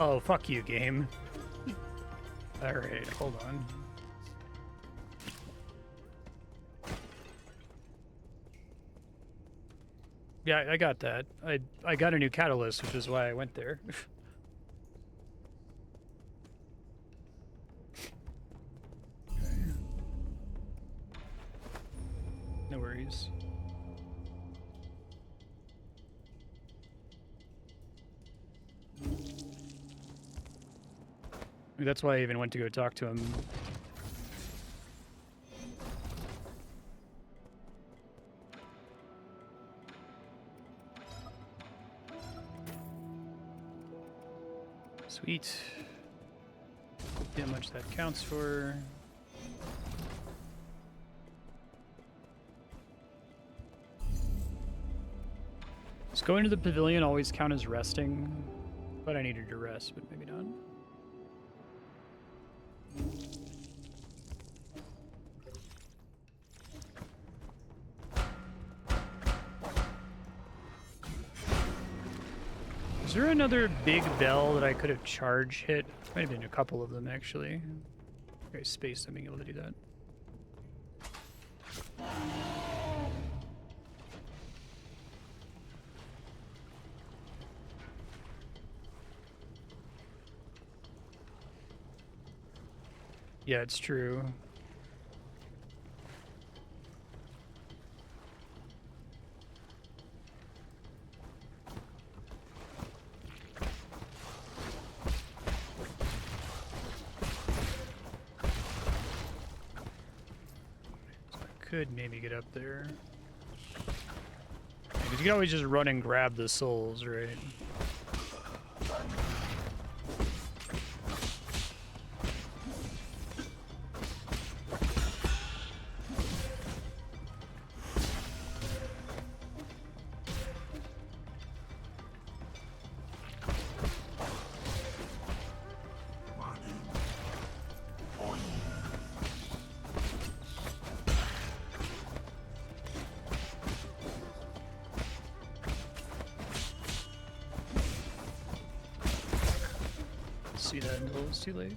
Oh, fuck you, game. Alright, hold on. Yeah, I got that. I got a new catalyst, which is why I went there. No worries. That's why I even went to go talk to him. Sweet. See how much that counts for. Does going to the pavilion always count as resting? But I needed to rest, but maybe not. Is there another big bell that I could have charge hit? Might have been a couple of them, actually. Okay, space on being able to do that. Yeah, it's true. Could maybe get up there. Because you can always just run and grab the souls, right? See that until it's too late.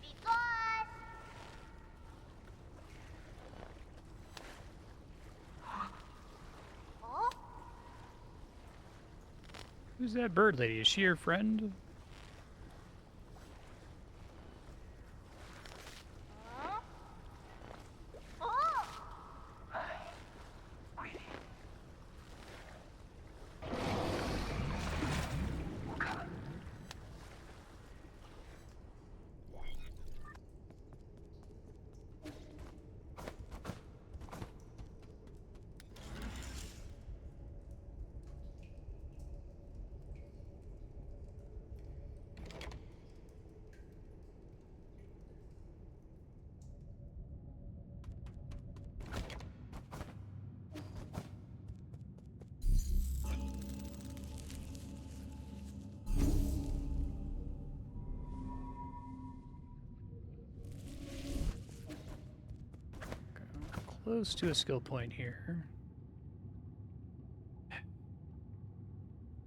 Be gone. Oh?
Who's that bird lady? Is she your friend?
Huh? Oh!
Close to a skill point here.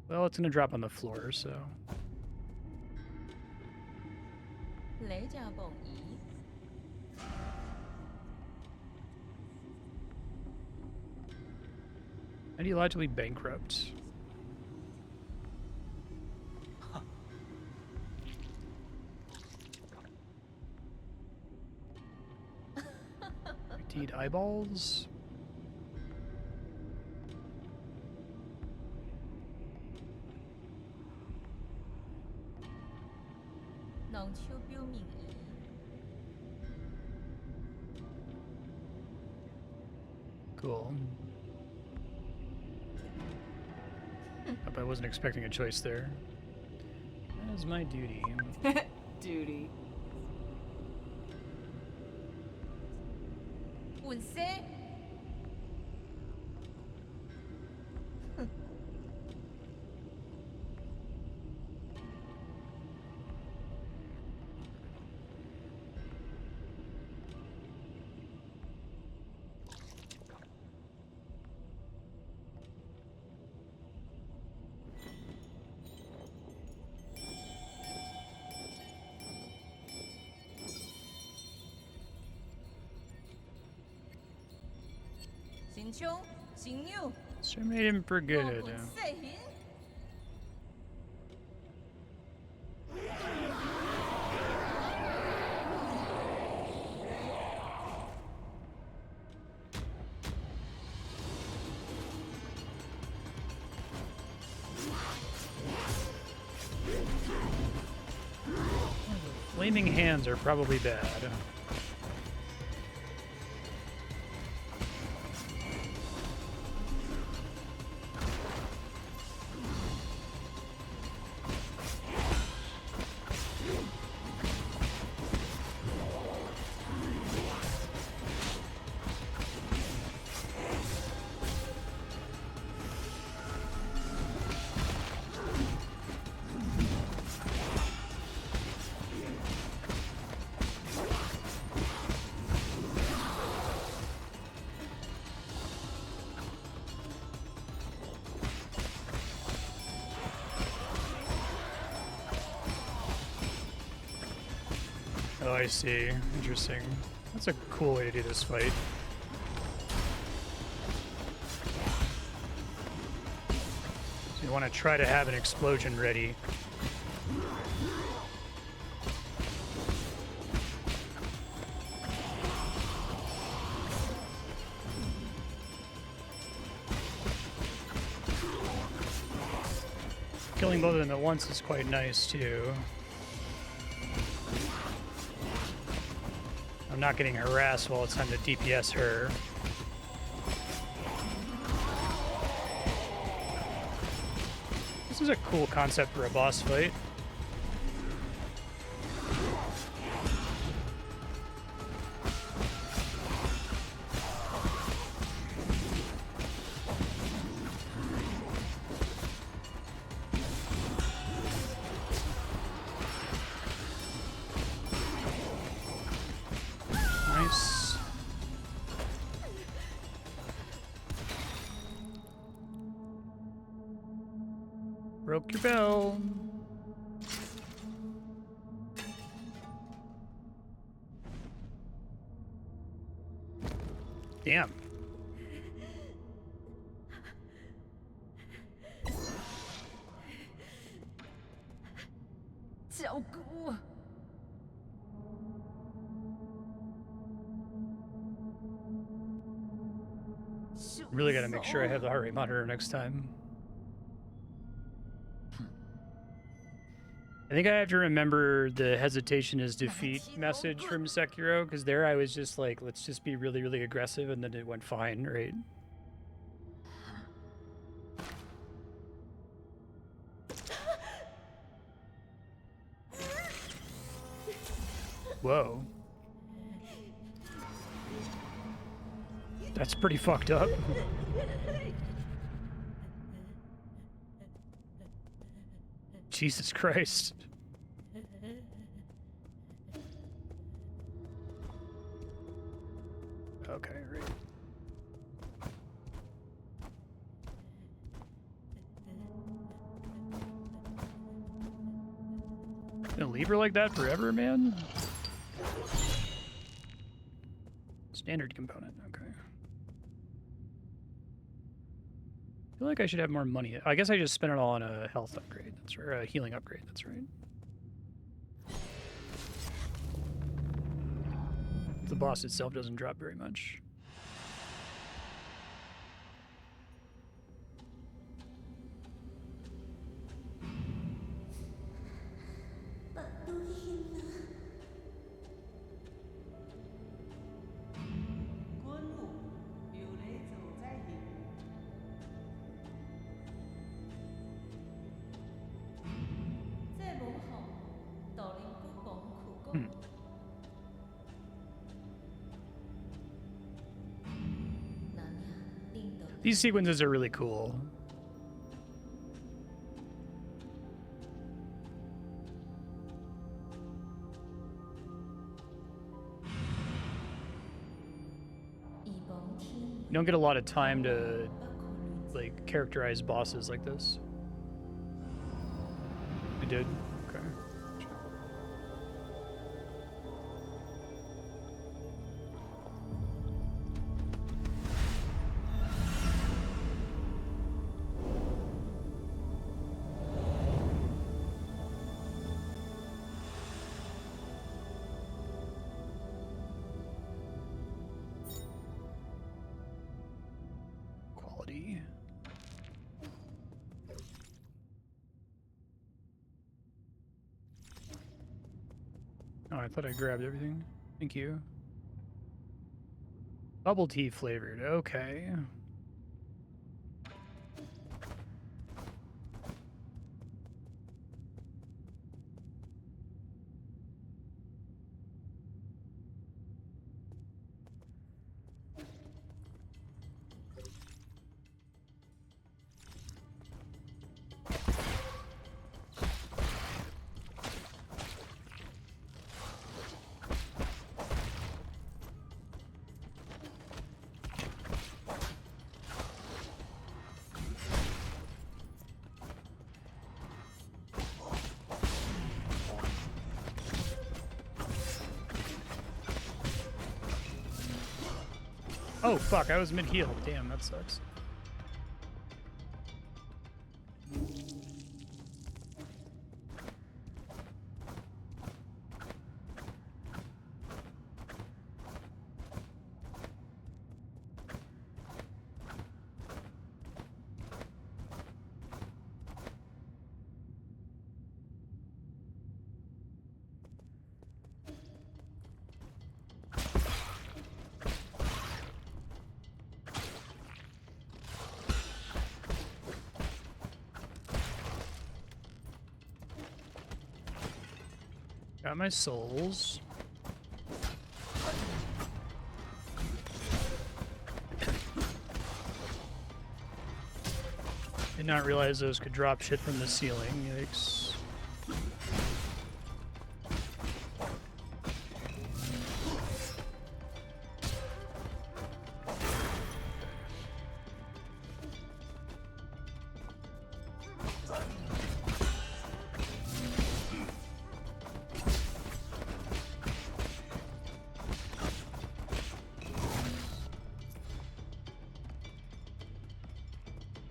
Well, it's gonna drop on the floor, so.
你就無意
Ideologically bankrupt. Indeed, eyeballs.
能手表名義
Cool. Hope I wasn't expecting a choice there. That is my duty.
Duty.
운세. 신총, 신유.
So I made him for good.
운세힌.
Flaming hands are probably bad. Oh, I see. Interesting. That's a cool way to do this fight. So you want to try to have an explosion ready. Killing both of them at once is quite nice, too. I'm not getting harassed while it's time to DPS her. This is a cool concept for a boss fight. Nice. Broke your bell. Damn.
照顾.
Really gotta make sure I have the heart rate monitor next time. I think I have to remember the hesitation is defeat message from Sekiro, because there I was just like, let's just be really, really aggressive, and then it went fine, right? Whoa. That's pretty fucked up. Jesus Christ. Okay, right. Gonna leave her like that forever, man? Standard component, okay. I feel like I should have more money. I guess I just spent it all on a health upgrade. That's right, a healing upgrade, that's right. The boss itself doesn't drop very much. These sequences are really cool. You don't get a lot of time to like characterize bosses like this. I did. Okay. Quality. Oh, I thought I grabbed everything. Thank you. Bubble tea flavored. Okay. Oh, fuck, I was mid-heal. Damn, that sucks. Got my souls. Did not realize those could drop shit from the ceiling. Yikes.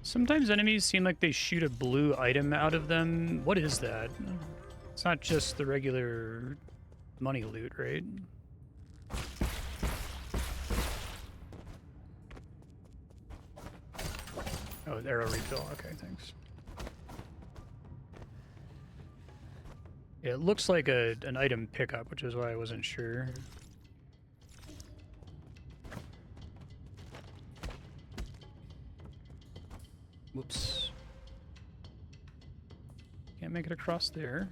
Sometimes enemies seem like they shoot a blue item out of them. What is that? It's not just the regular money loot, right? Oh, arrow refill. Okay, thanks. Yeah, it looks like an item pickup, which is why I wasn't sure. Whoops. Can't make it across there.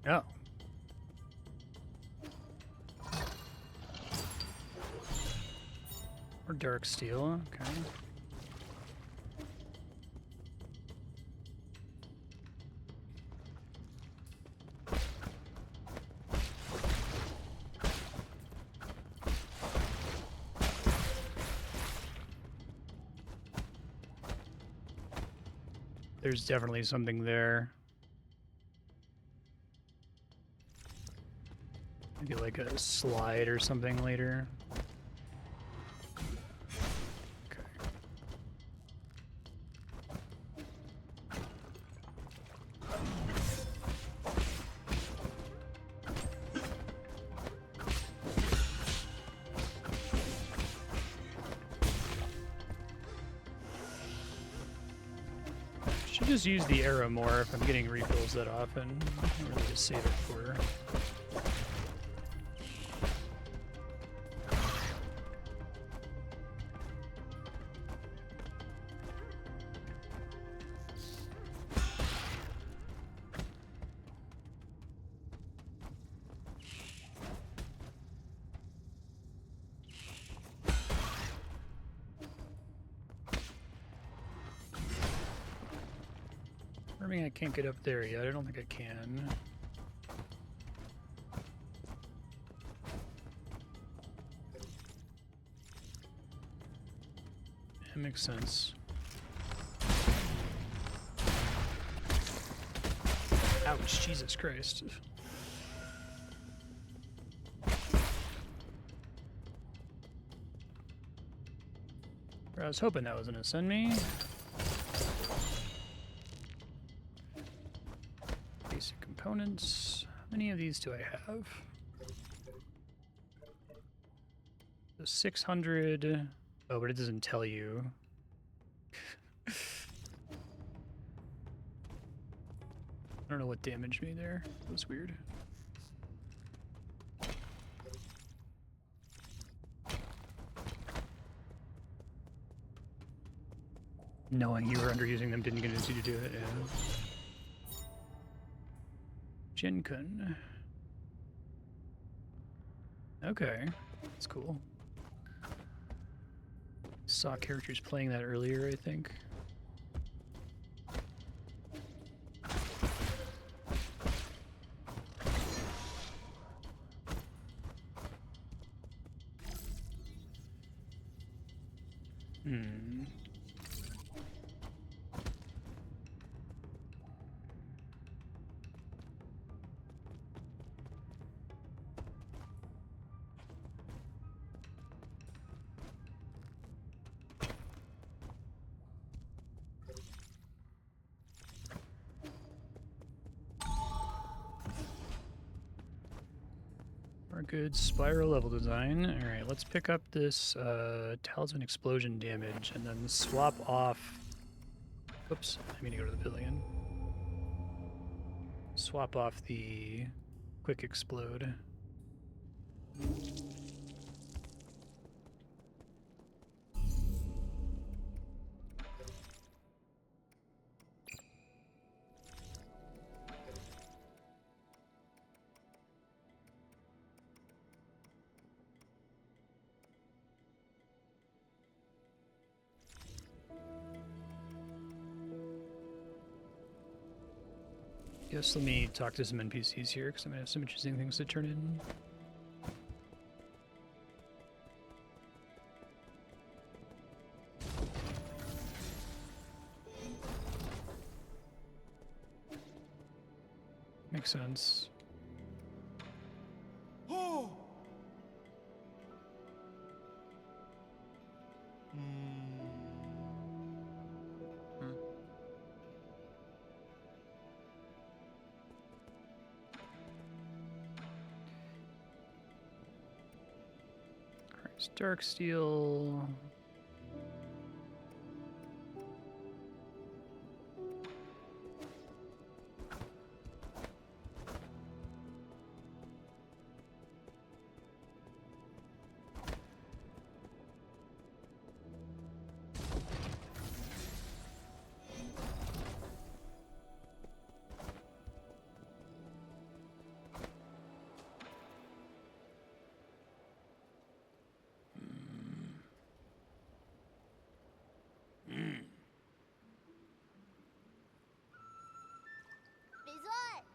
Oh. Or dark steel, okay. There's definitely something there. Maybe like a slide or something later. Okay. I'll just use the arrow more if I'm getting refills that often. I don't really just save it for. I can't get up there yet. I don't think I can. That makes sense. Ouch, Jesus Christ. I was hoping that was gonna send me. Basic components. How many of these do I have? The 600. Oh, but it doesn't tell you. I don't know what damaged me there. That was weird. Knowing you were underusing them didn't convince you to do it, yeah. Jinkun. Okay, that's cool. Saw characters playing that earlier, I think. Good spiral level design. Alright, let's pick up this talisman explosion damage and then swap off. Oops, I mean to go to the pavilion. Swap off the quick explode. Guess let me talk to some NPCs here because I might have some interesting things to turn in. Makes sense.
Oh.
Dark steel.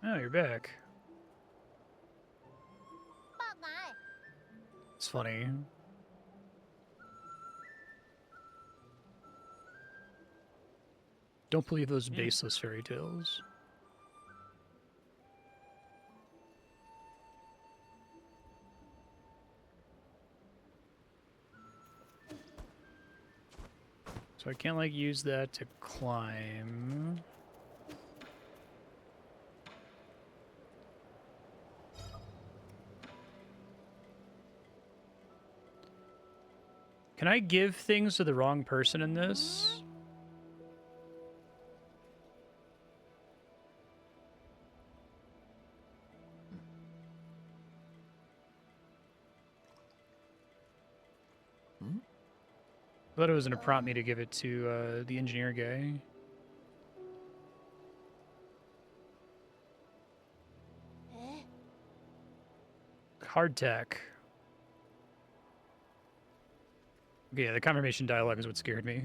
Oh, you're back. It's funny. Don't believe those baseless fairy tales. So I can't, like, use that to climb. Can I give things to the wrong person in this? thought it was going to prompt me to give it to the engineer guy. Hardtack. Okay, yeah, the confirmation dialogue is what scared me.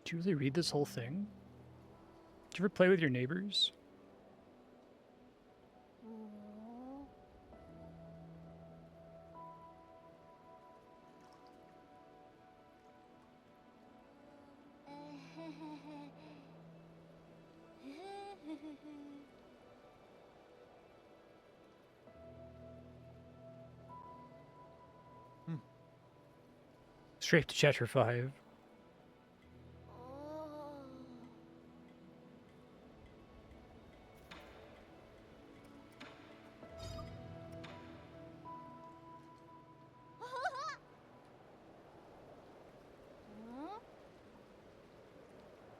Did you really read this whole thing? Did you ever play with your neighbors? Straight to chapter 5.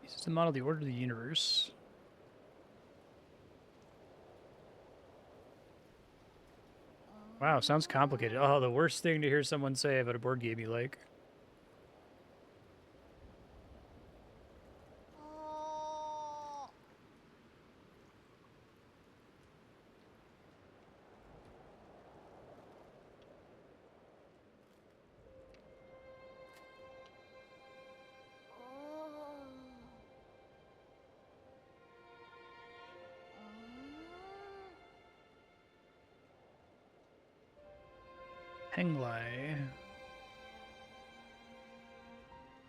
This is the model of the order of the universe. Wow, sounds complicated. Oh, the worst thing to hear someone say about a board game you like. Henglai.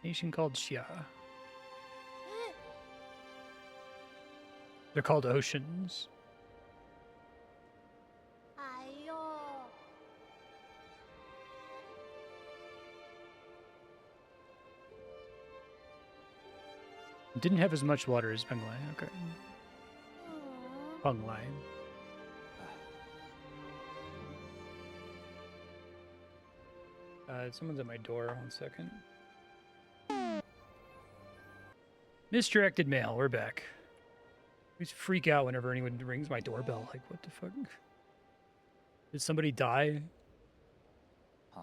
Nation called Xia. They're called oceans. Didn't have as much water as Penglai. Okay. Penglai. Someone's at my door. 1 second. Misdirected mail. We're back. I always freak out whenever anyone rings my doorbell. Like, what the fuck? Did somebody die?
Huh?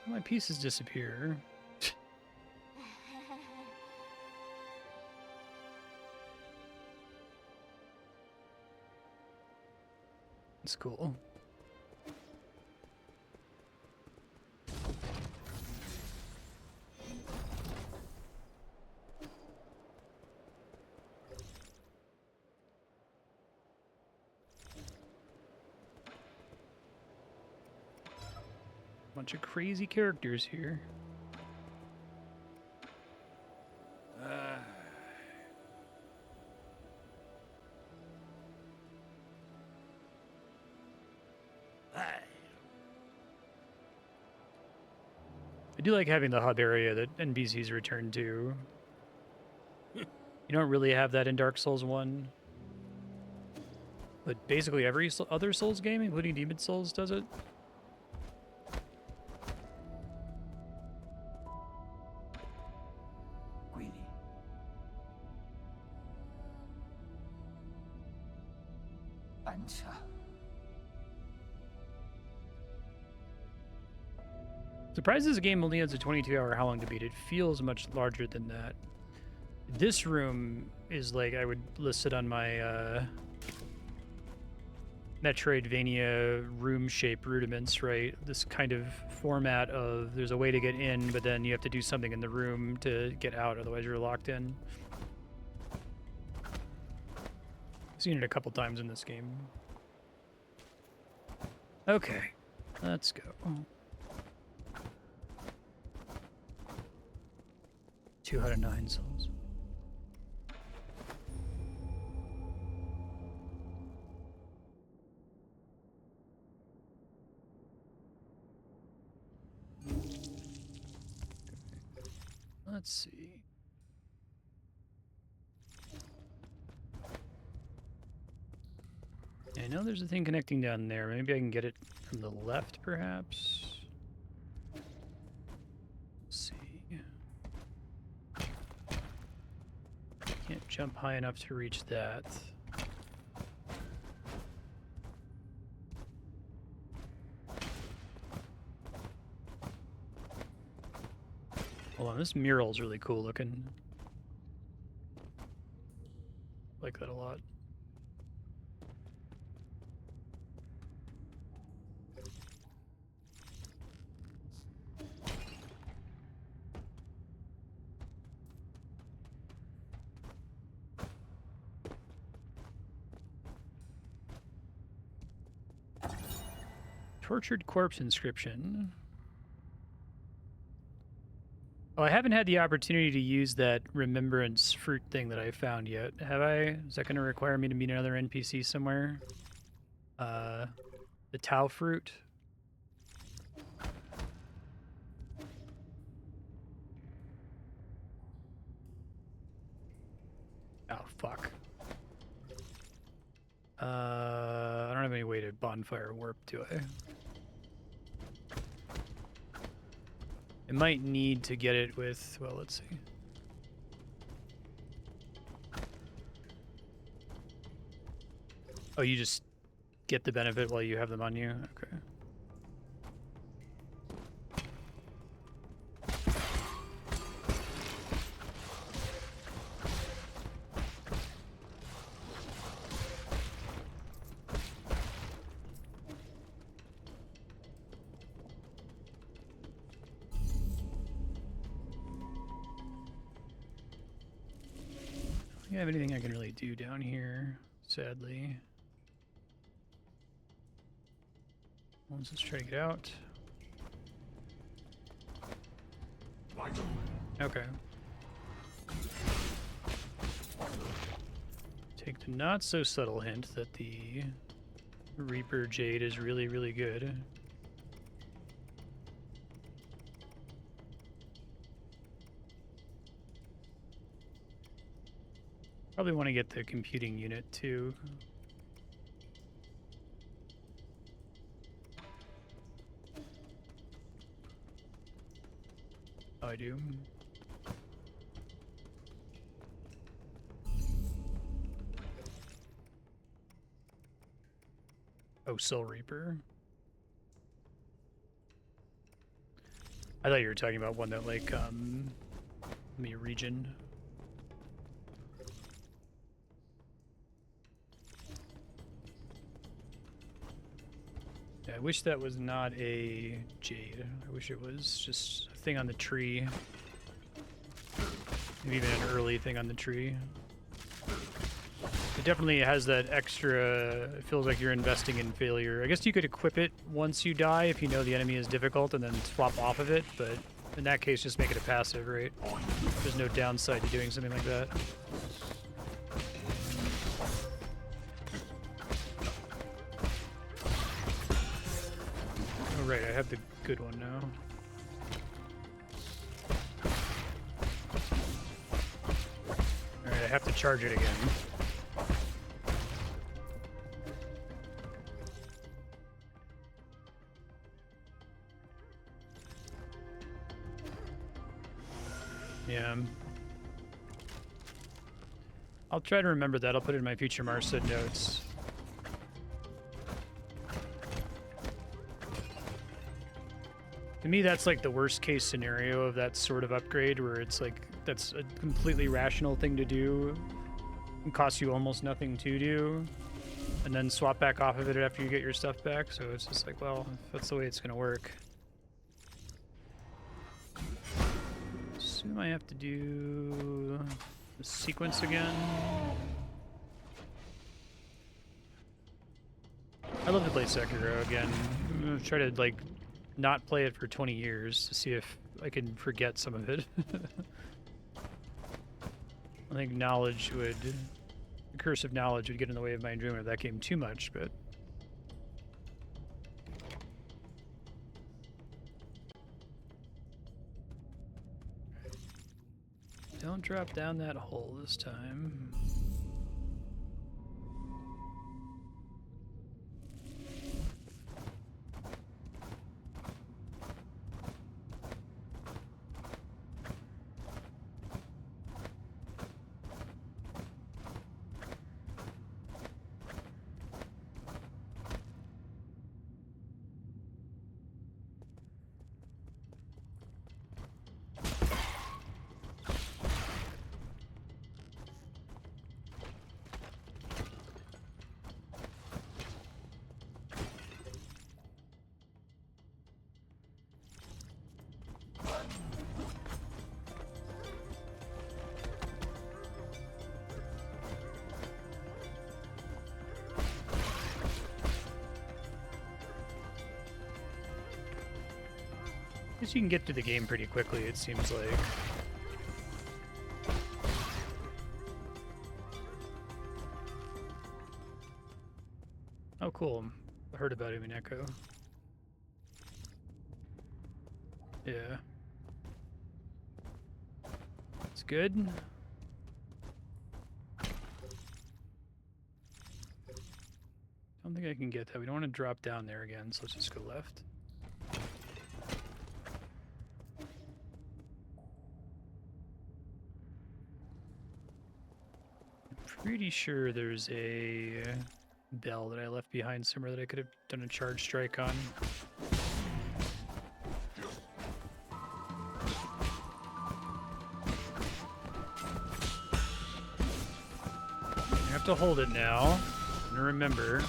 My pieces disappear. It's cool. Bunch of crazy characters here. I do like having the hub area that NPCs return to. You don't really have that in Dark Souls 1. But basically every other Souls game, including Demon Souls, does it. Surprised this game only has a 22-hour how long to beat. It feels much larger than that. This room is like I would list it on my Metroidvania room shape rudiments, right? This kind of format of there's a way to get in, but then you have to do something in the room to get out, otherwise you're locked in. I've seen it a couple times in this game. Okay, let's go. 2 out of 9 souls. Let's see. I know there's a thing connecting down there. Maybe I can get it from the left, perhaps. Let's see. Can't jump high enough to reach that. Hold on, this mural's really cool looking. Like that a lot. Tortured corpse inscription. Oh, I haven't had the opportunity to use that remembrance fruit thing that I found yet. Have I? Is that going to require me to meet another NPC somewhere? The Tau fruit. Oh, fuck. I don't have any way to bonfire warp, do I? I might need to get it with, well, let's see. Oh, you just get the benefit while you have them on you? Okay. I don't have anything I can really do down here, sadly. Let's just try to get out. Okay. Take the not so subtle hint that the Reaper Jade is really, really good. Probably want to get the computing unit too. Oh, I do. Oh, Soul Reaper. I thought you were talking about one that like me region. Yeah, I wish that was not a jade. I wish it was just a thing on the tree. Maybe even an early thing on the tree. It definitely has that extra, it feels like you're investing in failure. I guess you could equip it once you die if you know the enemy is difficult and then swap off of it, but in that case just make it a passive, right? There's no downside to doing something like that. Oh right, I have the good one now. Alright, I have to charge it again. Yeah. I'll try to remember that. I'll put it in my future Marstead notes. To me, that's like the worst case scenario of that sort of upgrade, where it's like, that's a completely rational thing to do and costs you almost nothing to do, and then swap back off of it after you get your stuff back. So it's just like, well, if that's the way it's gonna work. Assume I have to do the sequence again. I love to play Sekiro again. I'm gonna try to like not play it for 20 years to see if I can forget some of it. I think knowledge would, the curse of knowledge would get in the way of my enjoyment of that game too much, but don't drop down that hole this time. Guess you can get through the game pretty quickly, it seems like. Oh, cool. I heard about him in Echo. Yeah. It's good. Don't think I can get that. We don't want to drop down there again, so let's just go left. Pretty sure there's a bell that I left behind somewhere that I could have done a charge strike on. You have to hold it now. And remember.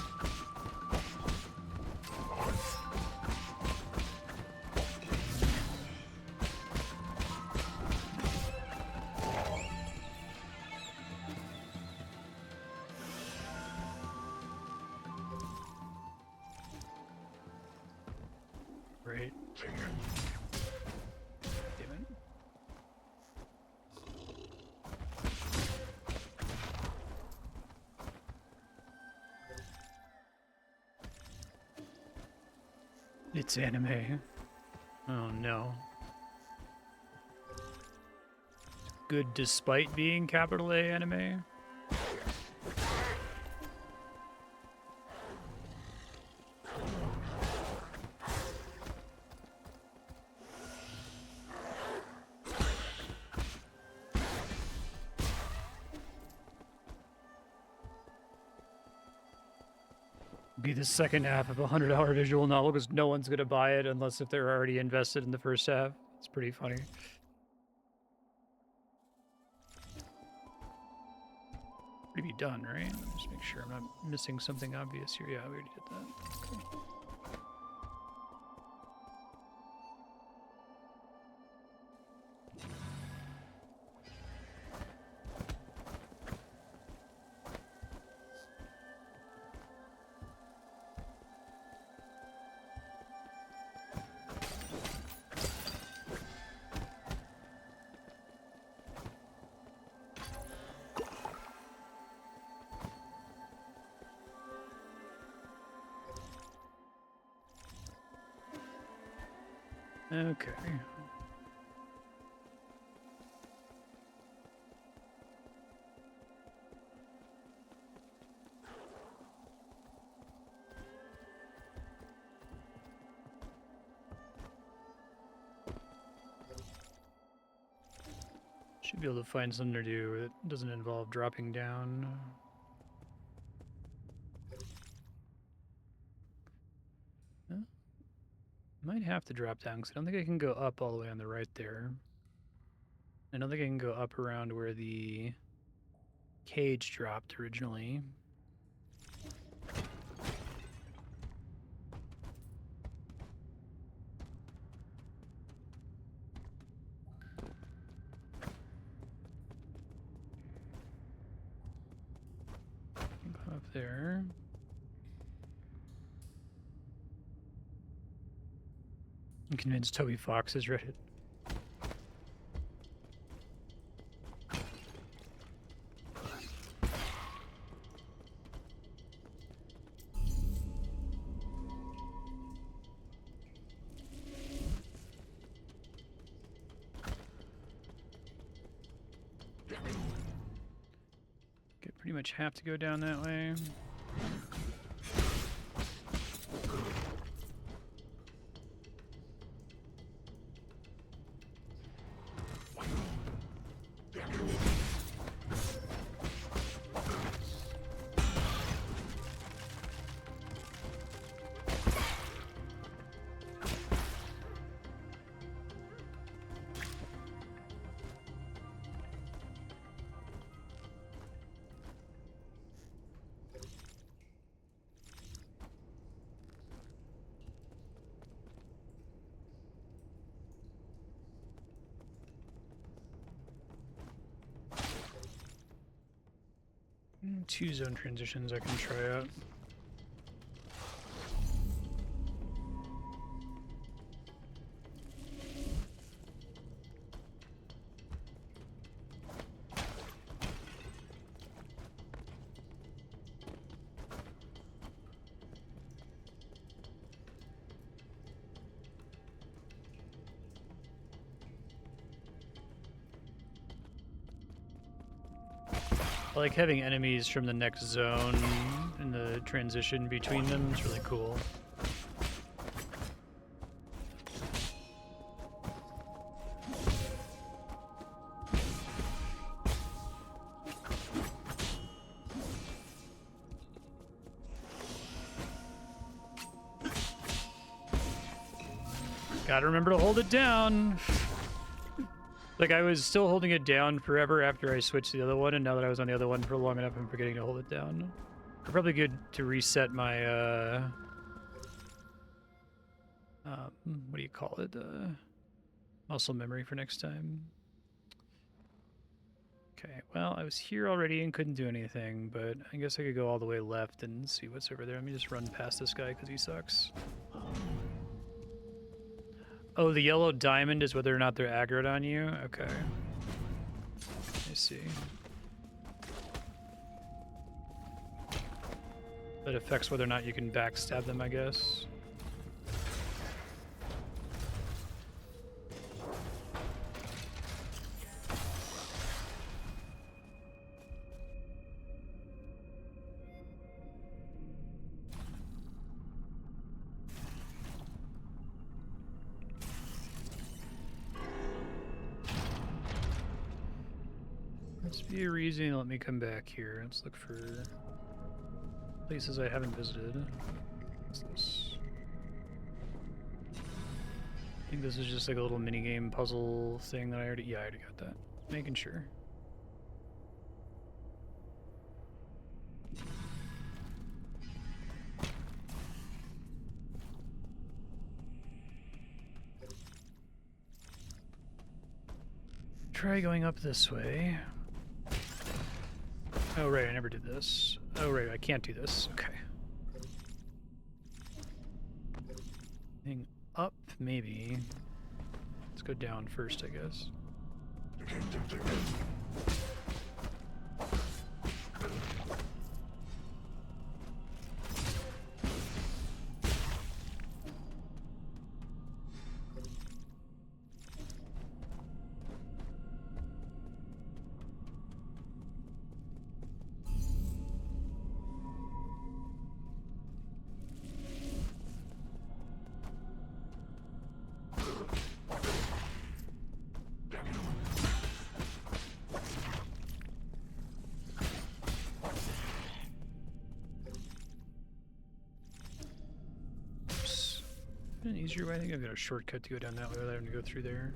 Right. Damn it. It's anime. Oh no. Good despite being capital A anime. Be the second half of a $100 visual novel because no one's gonna buy it unless if they're already invested in the first half. It's pretty funny. Pretty be done, right? Let me just make sure I'm not missing something obvious here. Yeah, we already did that. Okay. Okay. Should be able to find something to do that doesn't involve dropping down. Huh? Might have to drop down because I don't think I can go up all the way on the right there. I don't think I can go up around where the cage dropped originally. Go up there. I'm convinced Toby Fox has read it. Pretty much have to go down that way. Two zone transitions I can try out. I like having enemies from the next zone and the transition between them. It's really cool. Gotta remember to hold it down. Like, I was still holding it down forever after I switched to the other one, and now that I was on the other one for long enough, I'm forgetting to hold it down. Probably good to reset my, what do you call it? Muscle memory for next time. Okay, well, I was here already and couldn't do anything, but I guess I could go all the way left and see what's over there. Let me just run past this guy because he sucks. Oh, the yellow diamond is whether or not they're aggroed on you? Okay. I see. That affects whether or not you can backstab them, I guess. Must be a reason to let me come back here. Let's look for places I haven't visited. What's this? I think this is just like a little minigame puzzle thing that I already got that. Making sure. Try going up this way. Oh, right, I never did this. Oh, right, I can't do this. Okay. Thing up, maybe. Let's go down first, I guess. An easier way. I think I've got a shortcut to go down that way without having to go through there.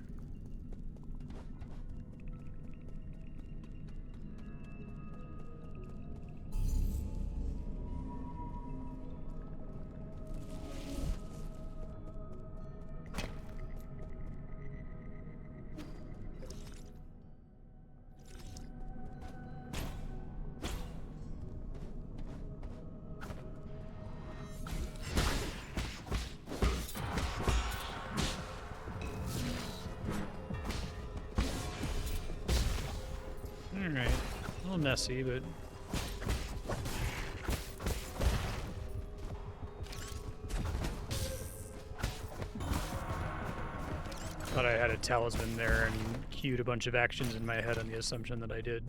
Alright, a little messy, but... thought I had a talisman there and queued a bunch of actions in my head on the assumption that I did.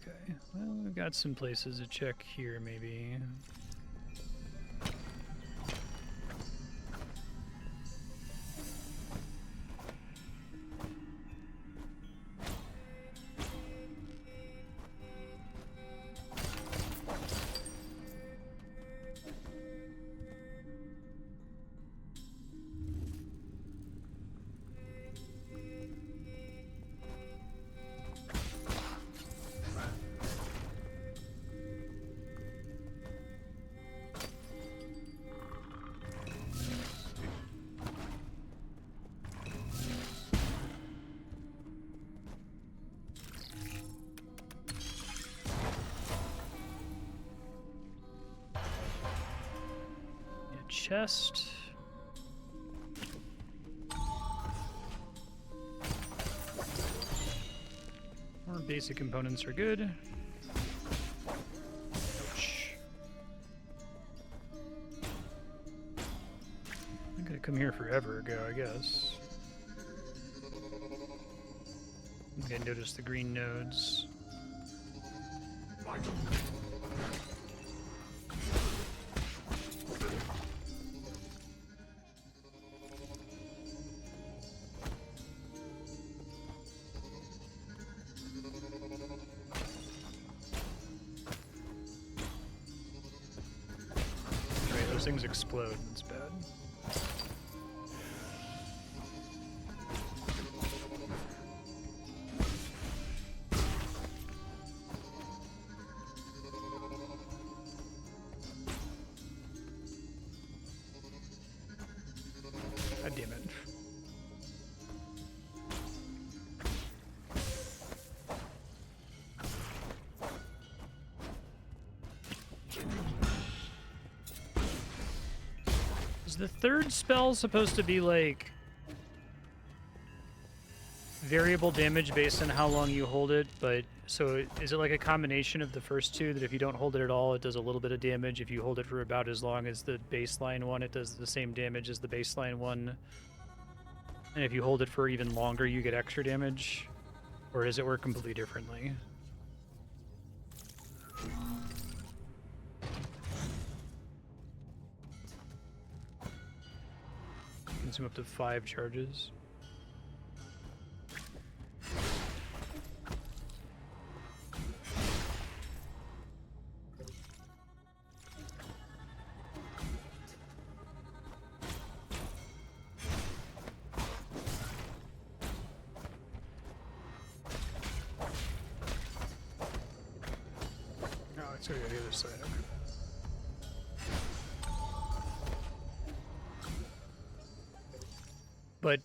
Okay, well, we've got some places to check here, maybe. Chest. More basic components are good. Ouch. I'm gonna come here forever ago, I guess. Okay, notice the green nodes. Those things explode. It's bad. God damn it. Is the third spell supposed to be like variable damage based on how long you hold it? But so is it like a combination of the first two that if you don't hold it at all, it does a little bit of damage? If you hold it for about as long as the baseline one, it does the same damage as the baseline one. And if you hold it for even longer, you get extra damage? Or does it work completely differently? Consume up to 5 charges. Oh, it's gonna go to the other side. Okay. But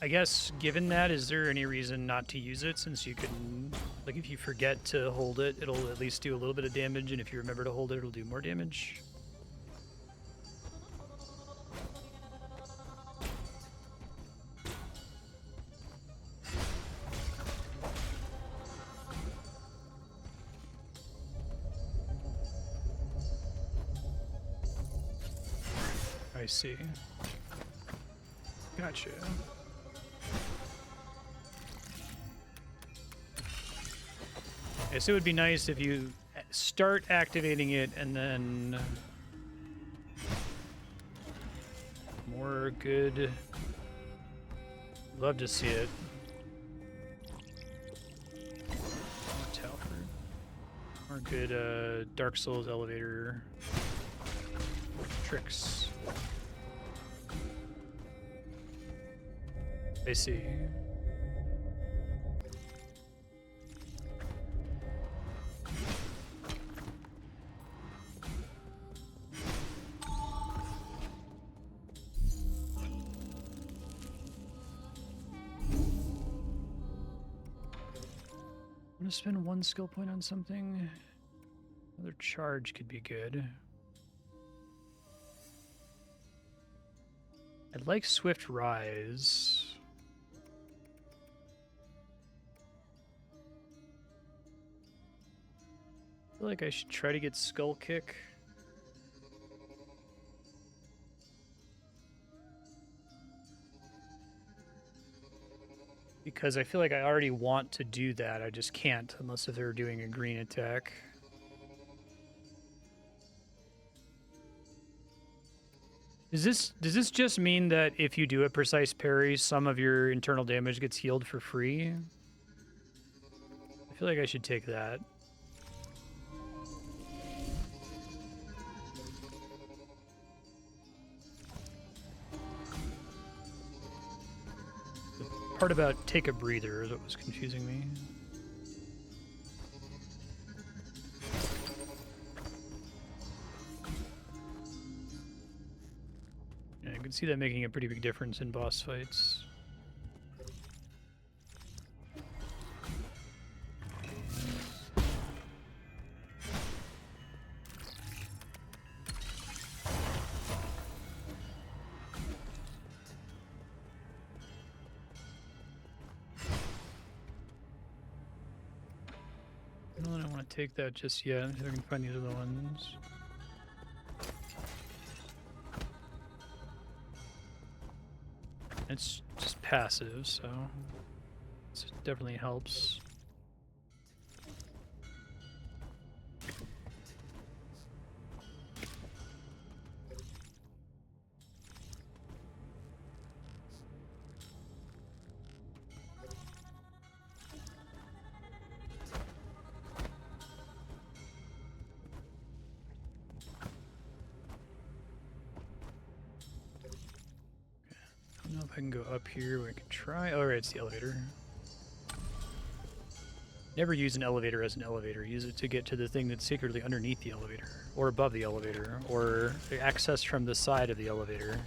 I guess given that, is there any reason not to use it, since you can, like, if you forget to hold it, it'll at least do a little bit of damage, and if you remember to hold it, it'll do more damage? I see. Gotcha. Yes, it would be nice if you start activating it and then more good. Love to see it. More Talford. More good Dark Souls elevator tricks. I see. I'm gonna spend 1 skill point on something. Another charge could be good. I'd like Swift Rise. I feel like I should try to get Skull Kick. Because I feel like I already want to do that. I just can't unless if they're doing a green attack. Does this just mean that if you do a precise parry, some of your internal damage gets healed for free? I feel like I should take that. The part about take a breather is what was confusing me. Yeah, I can see that making a pretty big difference in boss fights. I don't want to take that just yet. See if I can find these other ones. It's just passive, so it definitely helps. I don't know if I can go up here, but I can try. Oh, right, it's the elevator. Never use an elevator as an elevator. Use it to get to the thing that's secretly underneath the elevator, or above the elevator, or access from the side of the elevator.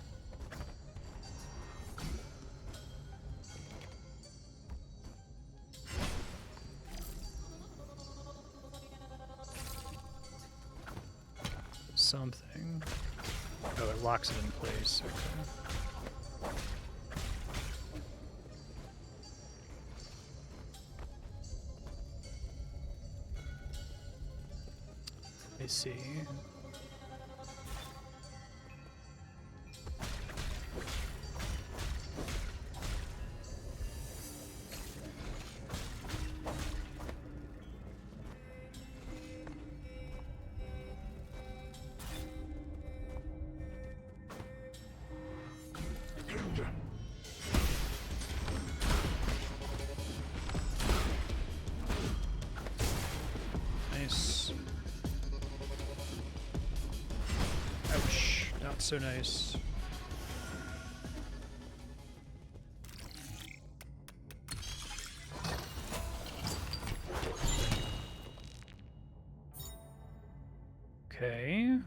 Something. Oh, it locks it in place. Okay. I see. Nice. Ouch, not so nice. Okay.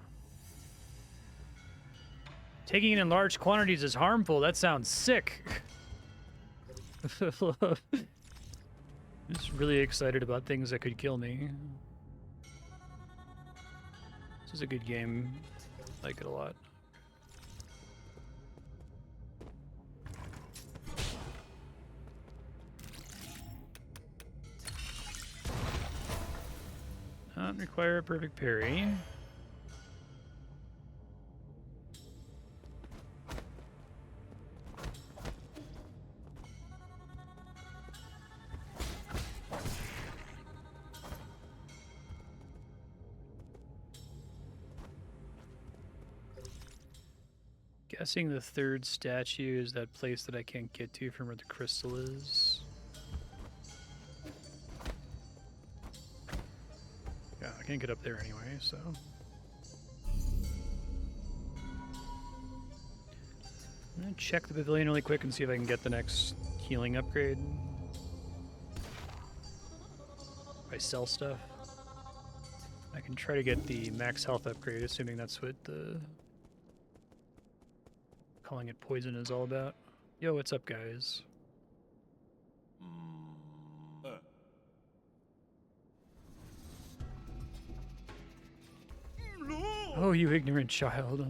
Taking it in large quantities is harmful. That sounds sick. Just really excited about things that could kill me. This is a good game. I like it a lot. Not require a perfect parry. Guessing the third statue is that place that I can't get to from where the crystal is. Yeah, I can't get up there anyway, so. I'm gonna check the pavilion really quick and see if I can get the next healing upgrade. If I sell stuff. I can try to get the max health upgrade, assuming that's what the calling it poison is all about. Yo, what's up, guys? Oh, you ignorant child.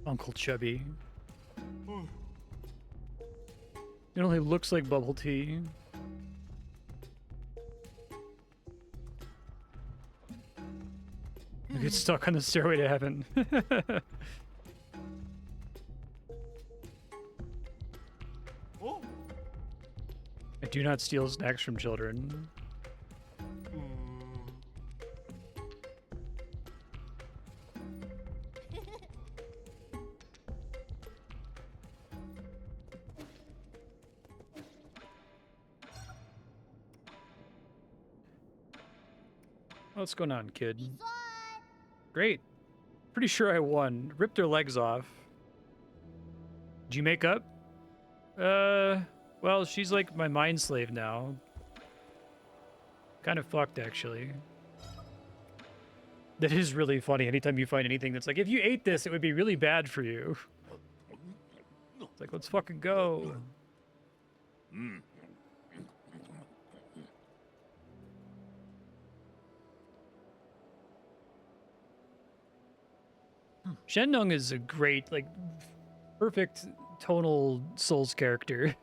Uncle Chubby. It only looks like bubble tea. You get stuck on the stairway to heaven. I do not steal snacks from children. What's going on, kid? Great. Pretty sure I won. Ripped their legs off. Did you make up? Well, she's like my mind slave now. Kind of fucked, actually. That is really funny. Anytime you find anything that's like, if you ate this, it would be really bad for you. It's like, let's fucking go. Shenlong is a great, like, perfect tonal Souls character.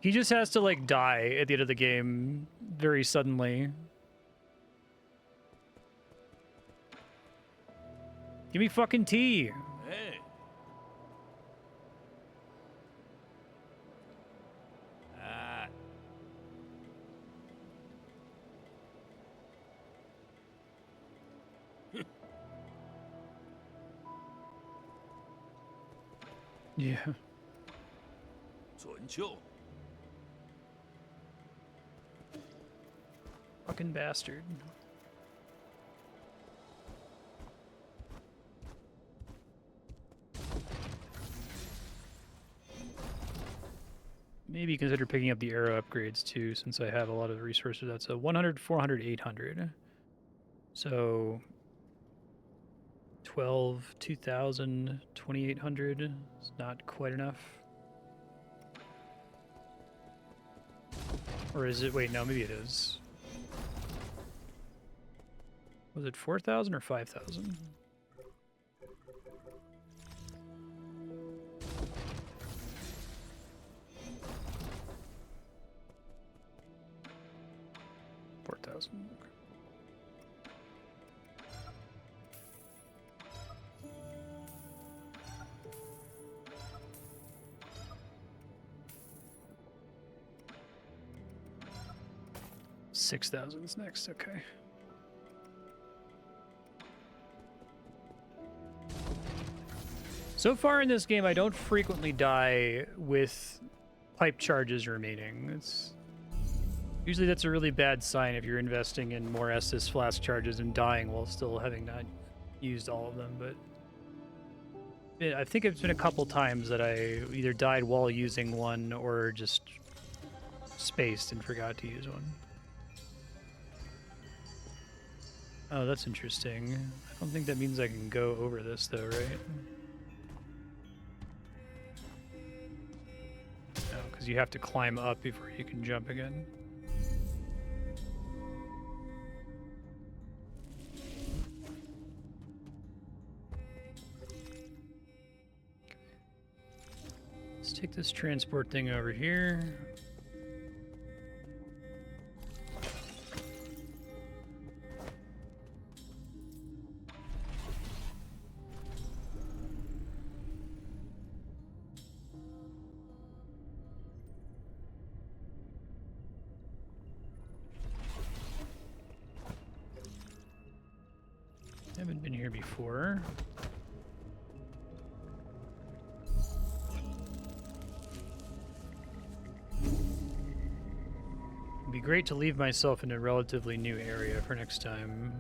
He just has to, like, die at the end of the game very suddenly. Give me fucking tea.
Hey.
Yeah.
准秋.
Fucking bastard. Maybe consider picking up the arrow upgrades too, since I have a lot of resources. That's a 100, 400, 800. So 12, 2000, 2800. It's not quite enough. Or is it? Wait, no, maybe it is. Was it 4,000 or 5,000? $6,000 is next, okay. So far in this game, I don't frequently die with pipe charges remaining. Usually that's a really bad sign if you're investing in more Estus flask charges and dying while still having not used all of them, but I think it's been a couple times that I either died while using one or just spaced and forgot to use one. Oh, that's interesting. I don't think that means I can go over this though, right? No, because you have to climb up before you can jump again. Let's take this transport thing over here. Haven't been here before. It'd be great to leave myself in a relatively new area for next time.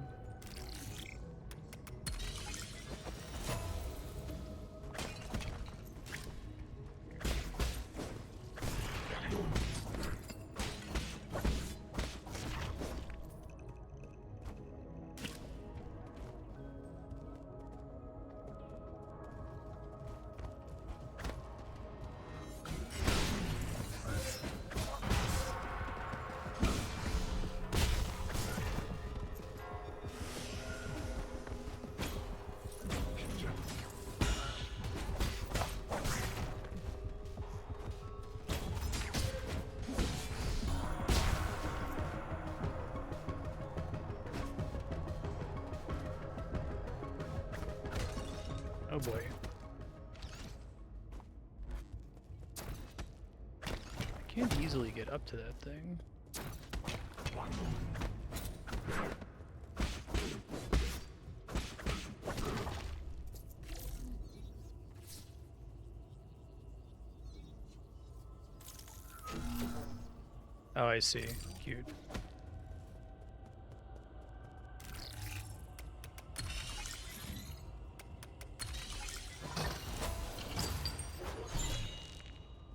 Oh boy. Can't easily get up to that thing. Oh, I see. Cute.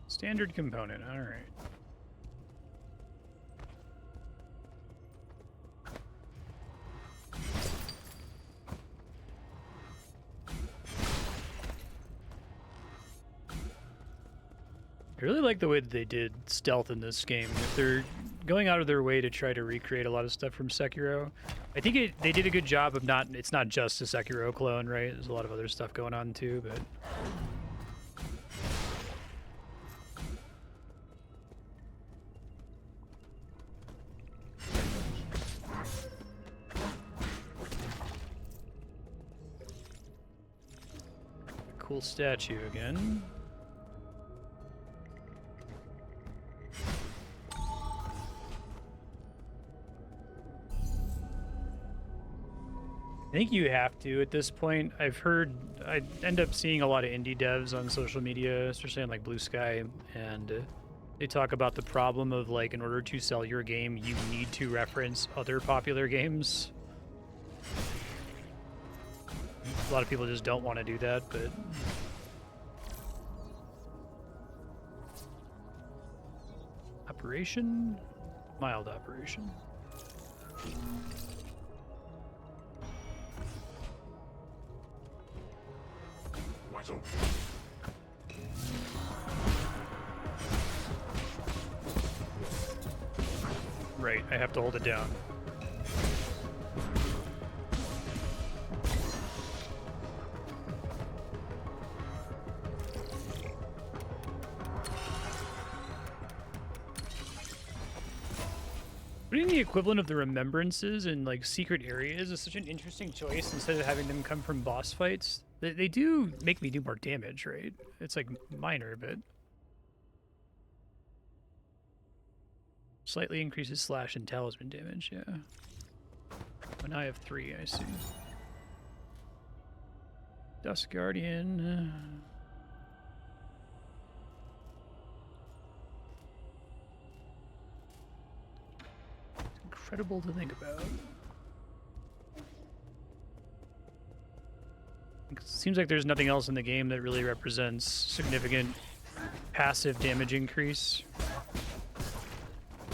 Standard component, all right. I really like the way that they did stealth in this game. If they're going out of their way to try to recreate a lot of stuff from Sekiro, I think they did a good job of not. It's not just a Sekiro clone, right? There's a lot of other stuff going on too, but. Cool statue again. I think you have to at this point. I've heard, I end up seeing a lot of indie devs on social media, especially on like Blue Sky, and they talk about the problem of like in order to sell your game, you need to reference other popular games. A lot of people just don't want to do that, but operation? Mild operation. Right, I have to hold it down. Putting the equivalent of the remembrances in like secret areas is such an interesting choice instead of having them come from boss fights. They do make me do more damage, right? It's like minor, but slightly increases slash and talisman damage, yeah. Oh, now I have 3, I see. Dusk Guardian. It's incredible to think about. It seems like there's nothing else in the game that really represents significant passive damage increase.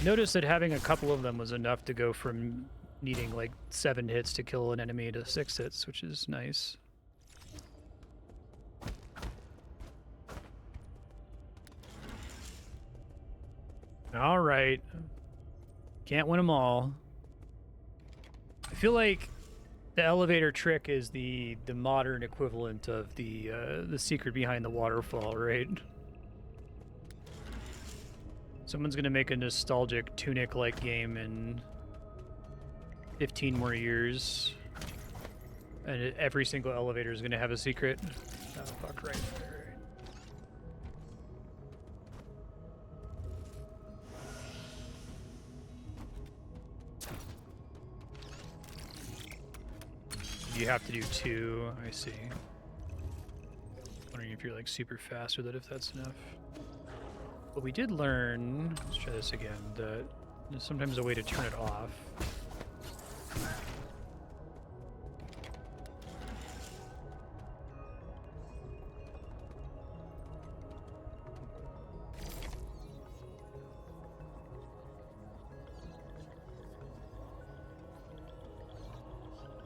Notice that having a couple of them was enough to go from needing like 7 hits to kill an enemy to 6 hits, which is nice. All right. Can't win them all. I feel like the elevator trick is the modern equivalent of the secret behind the waterfall, right? Someone's gonna make a nostalgic Tunic-like game in 15 more years, and every single elevator is gonna have a secret. Oh fuck! Right. You have to do 2, I see. Wondering if you're like super fast with it, if that's enough. But we did learn, let's try this again, that there's sometimes a way to turn it off.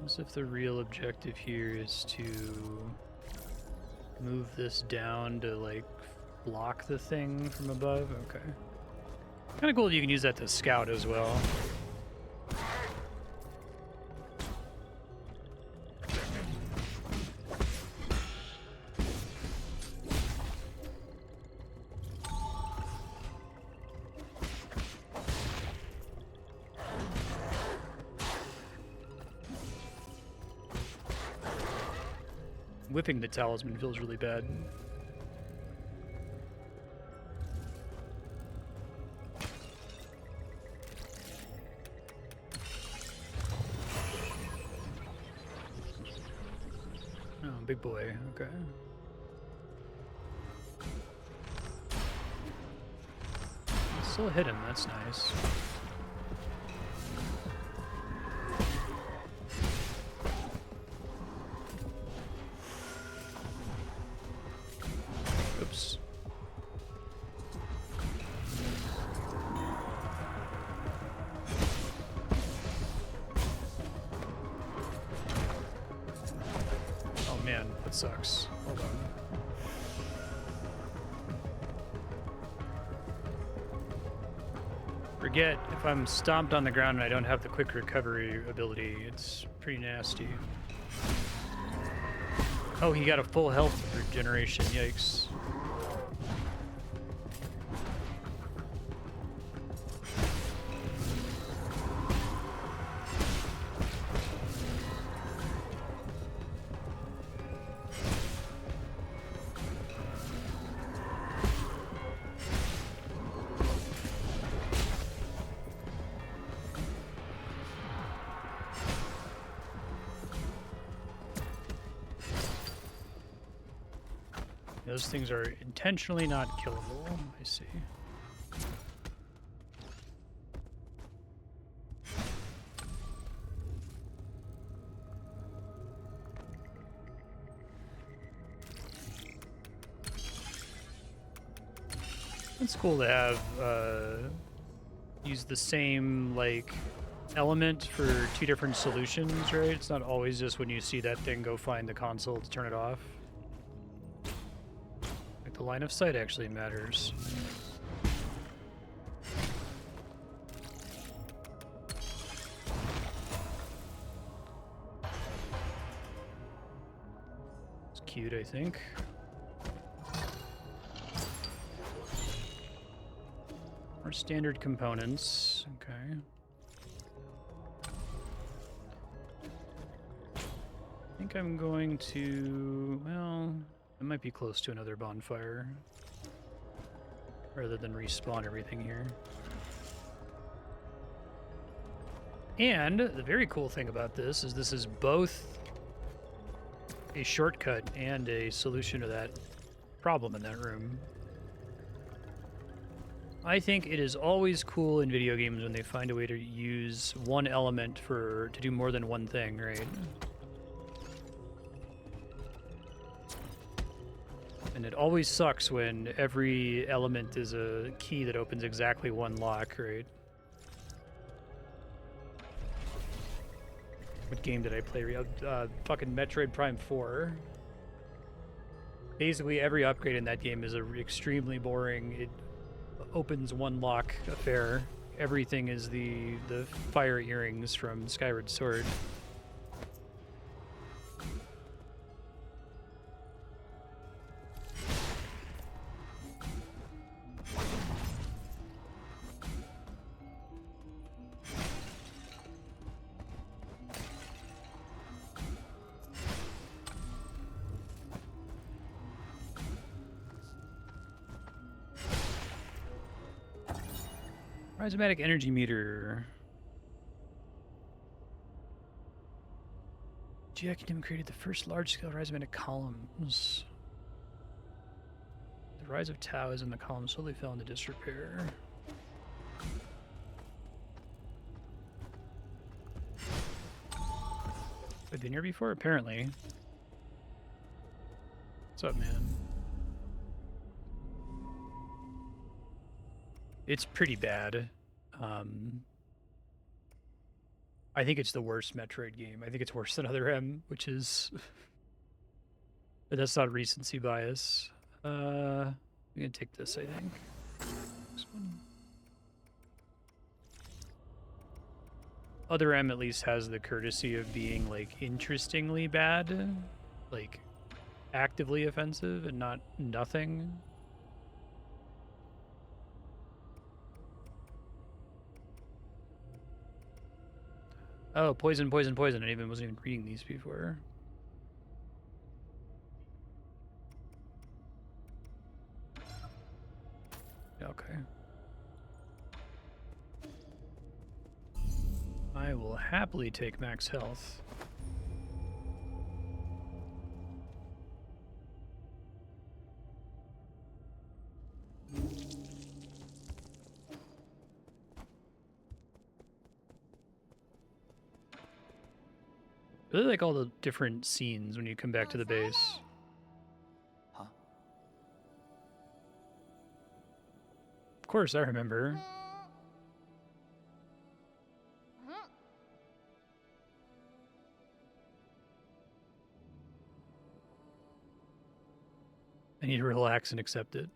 As if the real objective here is to move this down to like block the thing from above. Okay. Kind of cool that you can use that to scout as well. Whipping the talisman feels really bad. Oh, big boy. Okay. Still hit him. That's nice. Oops. Oh man, that sucks. Hold on. Forget if I'm stomped on the ground and I don't have the quick recovery ability, it's pretty nasty. Oh, he got a full health regeneration. Yikes. Those things are intentionally not killable. I see. It's cool to have use the same like element for two different solutions, right? It's not always just when you see that thing go find the console to turn it off. Like the line of sight actually matters. It's cute, I think. More standard components. Okay. I think I'm going to, well, it might be close to another bonfire rather than respawn everything here. And the very cool thing about this is both a shortcut and a solution to that problem in that room. I think it is always cool in video games when they find a way to use one element to do more than one thing, right? And it always sucks when every element is a key that opens exactly one lock, right? What game did I play? Fucking Metroid Prime 4. Basically, every upgrade in that game is extremely boring. It opens one lock affair. Everything is the fire earrings from Skyward Sword. Rhizomatic energy meter. Giaconim created the first large-scale rhizomatic columns. The rise of Tau is in the column slowly fell into disrepair. I've been here before, apparently. What's up, man? It's pretty bad. I think it's the worst Metroid game. I think it's worse than Other M, which is... but that's not recency bias. I'm gonna take this, I think. This one. Other M at least has the courtesy of being, like, interestingly bad. Like, actively offensive and not nothing. Oh, poison, poison, poison. I wasn't even reading these before. Okay. I will happily take max health. really like all the different scenes when you come back to the base.
Huh?
Of course, I remember. I need to relax and accept it.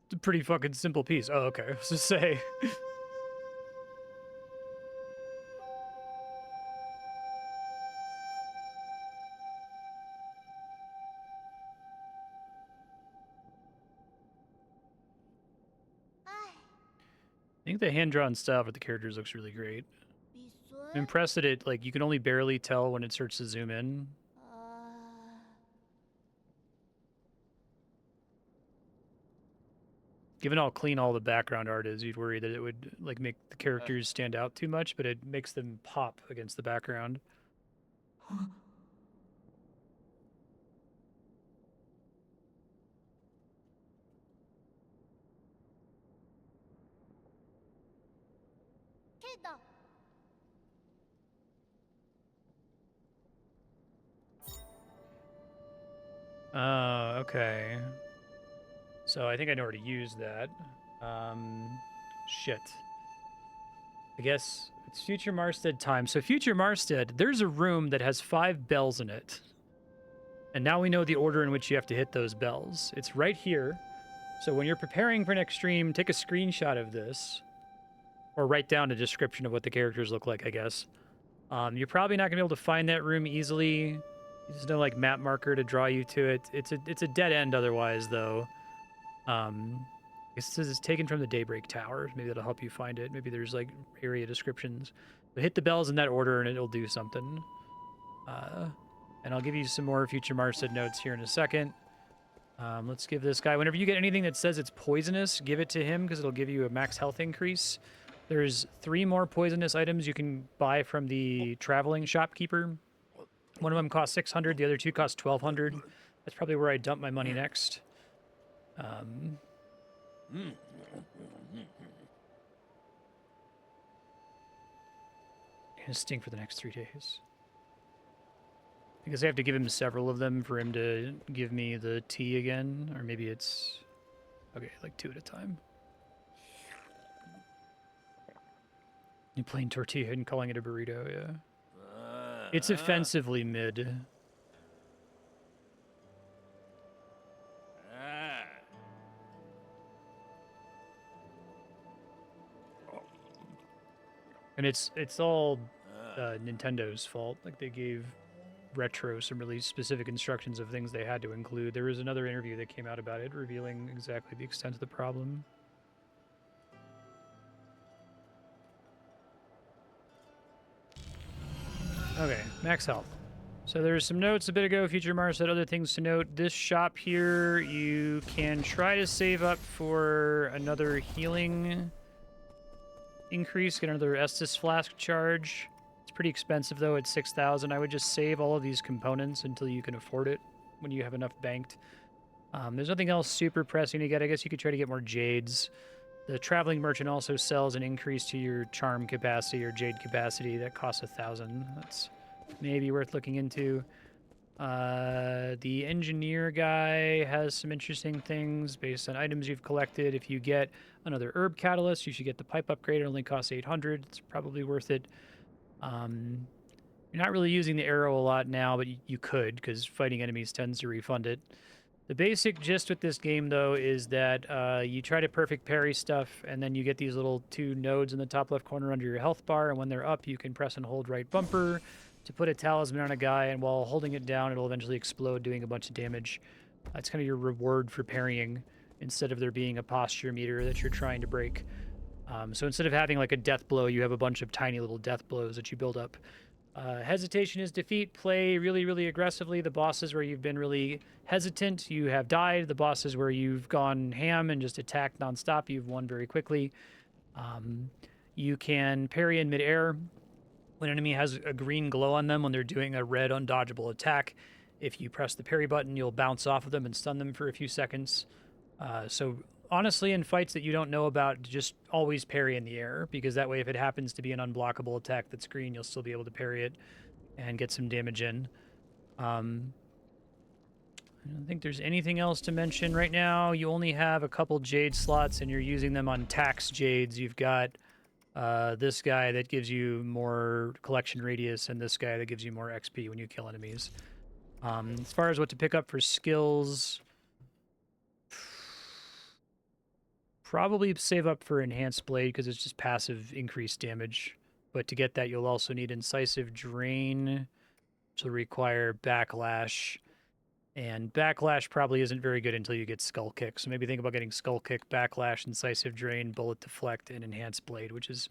It's a pretty fucking simple piece. Oh, okay. I was to say. I think the hand-drawn style for the characters looks really great. I'm impressed that it, like, you can only barely tell when it starts to zoom in. Given how clean all the background art is, you'd worry that it would, like, make the characters stand out too much, but it makes them pop against the background. Oh, okay. So I think I know where to use that. Shit. I guess it's Future Marstead time. So Future Marstead, there's a room that has 5 bells in it. And now we know the order in which you have to hit those bells. It's right here. So when you're preparing for next stream, take a screenshot of this. Or write down a description of what the characters look like, I guess. You're probably not going to be able to find that room easily. There's no, like, map marker to draw you to it. It's a dead end otherwise, though. It says it's taken from the Daybreak Tower. Maybe that'll help you find it. Maybe there's, like, area descriptions. But hit the bells in that order and it'll do something. And I'll give you some more Future Marstead notes here in a second. Let's give this guy... Whenever you get anything that says it's poisonous, give it to him because it'll give you a max health increase. There's 3 more poisonous items you can buy from the traveling shopkeeper. One of them costs 600, the other 2 cost 1,200. That's probably where I dump my money next. Gonna stink for the next 3 days. I guess I have to give him several of them for him to give me the tea again, or maybe it's... Okay, like 2 at a time. You plain tortilla and calling it a burrito, yeah. It's offensively mid. And it's all Nintendo's fault. Like, they gave Retro some really specific instructions of things they had to include. There was another interview that came out about it, revealing exactly the extent of the problem. Okay, max health. So there's some notes a bit ago. Future Mars said other things to note. This shop here, you can try to save up for another healing increase, get another Estus flask charge. It's pretty expensive though, it's 6,000. I would just save all of these components until you can afford it when you have enough banked. There's nothing else super pressing to get. I guess you could try to get more jades. The traveling merchant also sells an increase to your charm capacity or jade capacity that costs 1,000. That's maybe worth looking into. The engineer guy has some interesting things based on items you've collected. If you get another herb catalyst, you should get the pipe upgrade. It only costs 800. It's probably worth it. You're not really using the arrow a lot now, but you could, because fighting enemies tends to refund it. The basic gist with this game, though, is that you try to perfect parry stuff, and then you get these little 2 nodes in the top left corner under your health bar, and when they're up, you can press and hold right bumper to put a talisman on a guy, and while holding it down, it'll eventually explode, doing a bunch of damage. That's kind of your reward for parrying, instead of there being a posture meter that you're trying to break. So instead of having like a death blow, you have a bunch of tiny little death blows that you build up. Hesitation is defeat. Play really, really aggressively. The bosses where you've been really hesitant, you have died. The bosses where you've gone ham and just attacked nonstop, you've won very quickly. You can parry in midair. When an enemy has a green glow on them when they're doing a red undodgeable attack, if you press the parry button, you'll bounce off of them and stun them for a few seconds. So honestly, in fights that you don't know about, just always parry in the air, because that way if it happens to be an unblockable attack that's green, you'll still be able to parry it and get some damage in. I don't think there's anything else to mention right now. You only have a couple jade slots, and you're using them on tax jades. You've got this guy that gives you more collection radius, and this guy that gives you more XP when you kill enemies. As far as what to pick up for skills, probably save up for Enhanced Blade, because it's just passive increased damage. But to get that, you'll also need Incisive Drain, which will require Backlash. And Backlash probably isn't very good until you get Skull Kick. So maybe think about getting Skull Kick, Backlash, Incisive Drain, Bullet Deflect, and Enhanced Blade, which is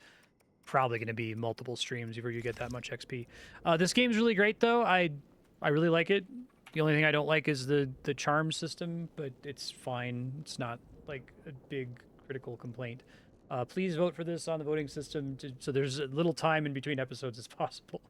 probably going to be multiple streams before you get that much XP. This game's really great, though. I really like it. The only thing I don't like is the charm system, but it's fine. It's not like a big critical complaint. Please vote for this on the voting system so there's as little time in between episodes as possible.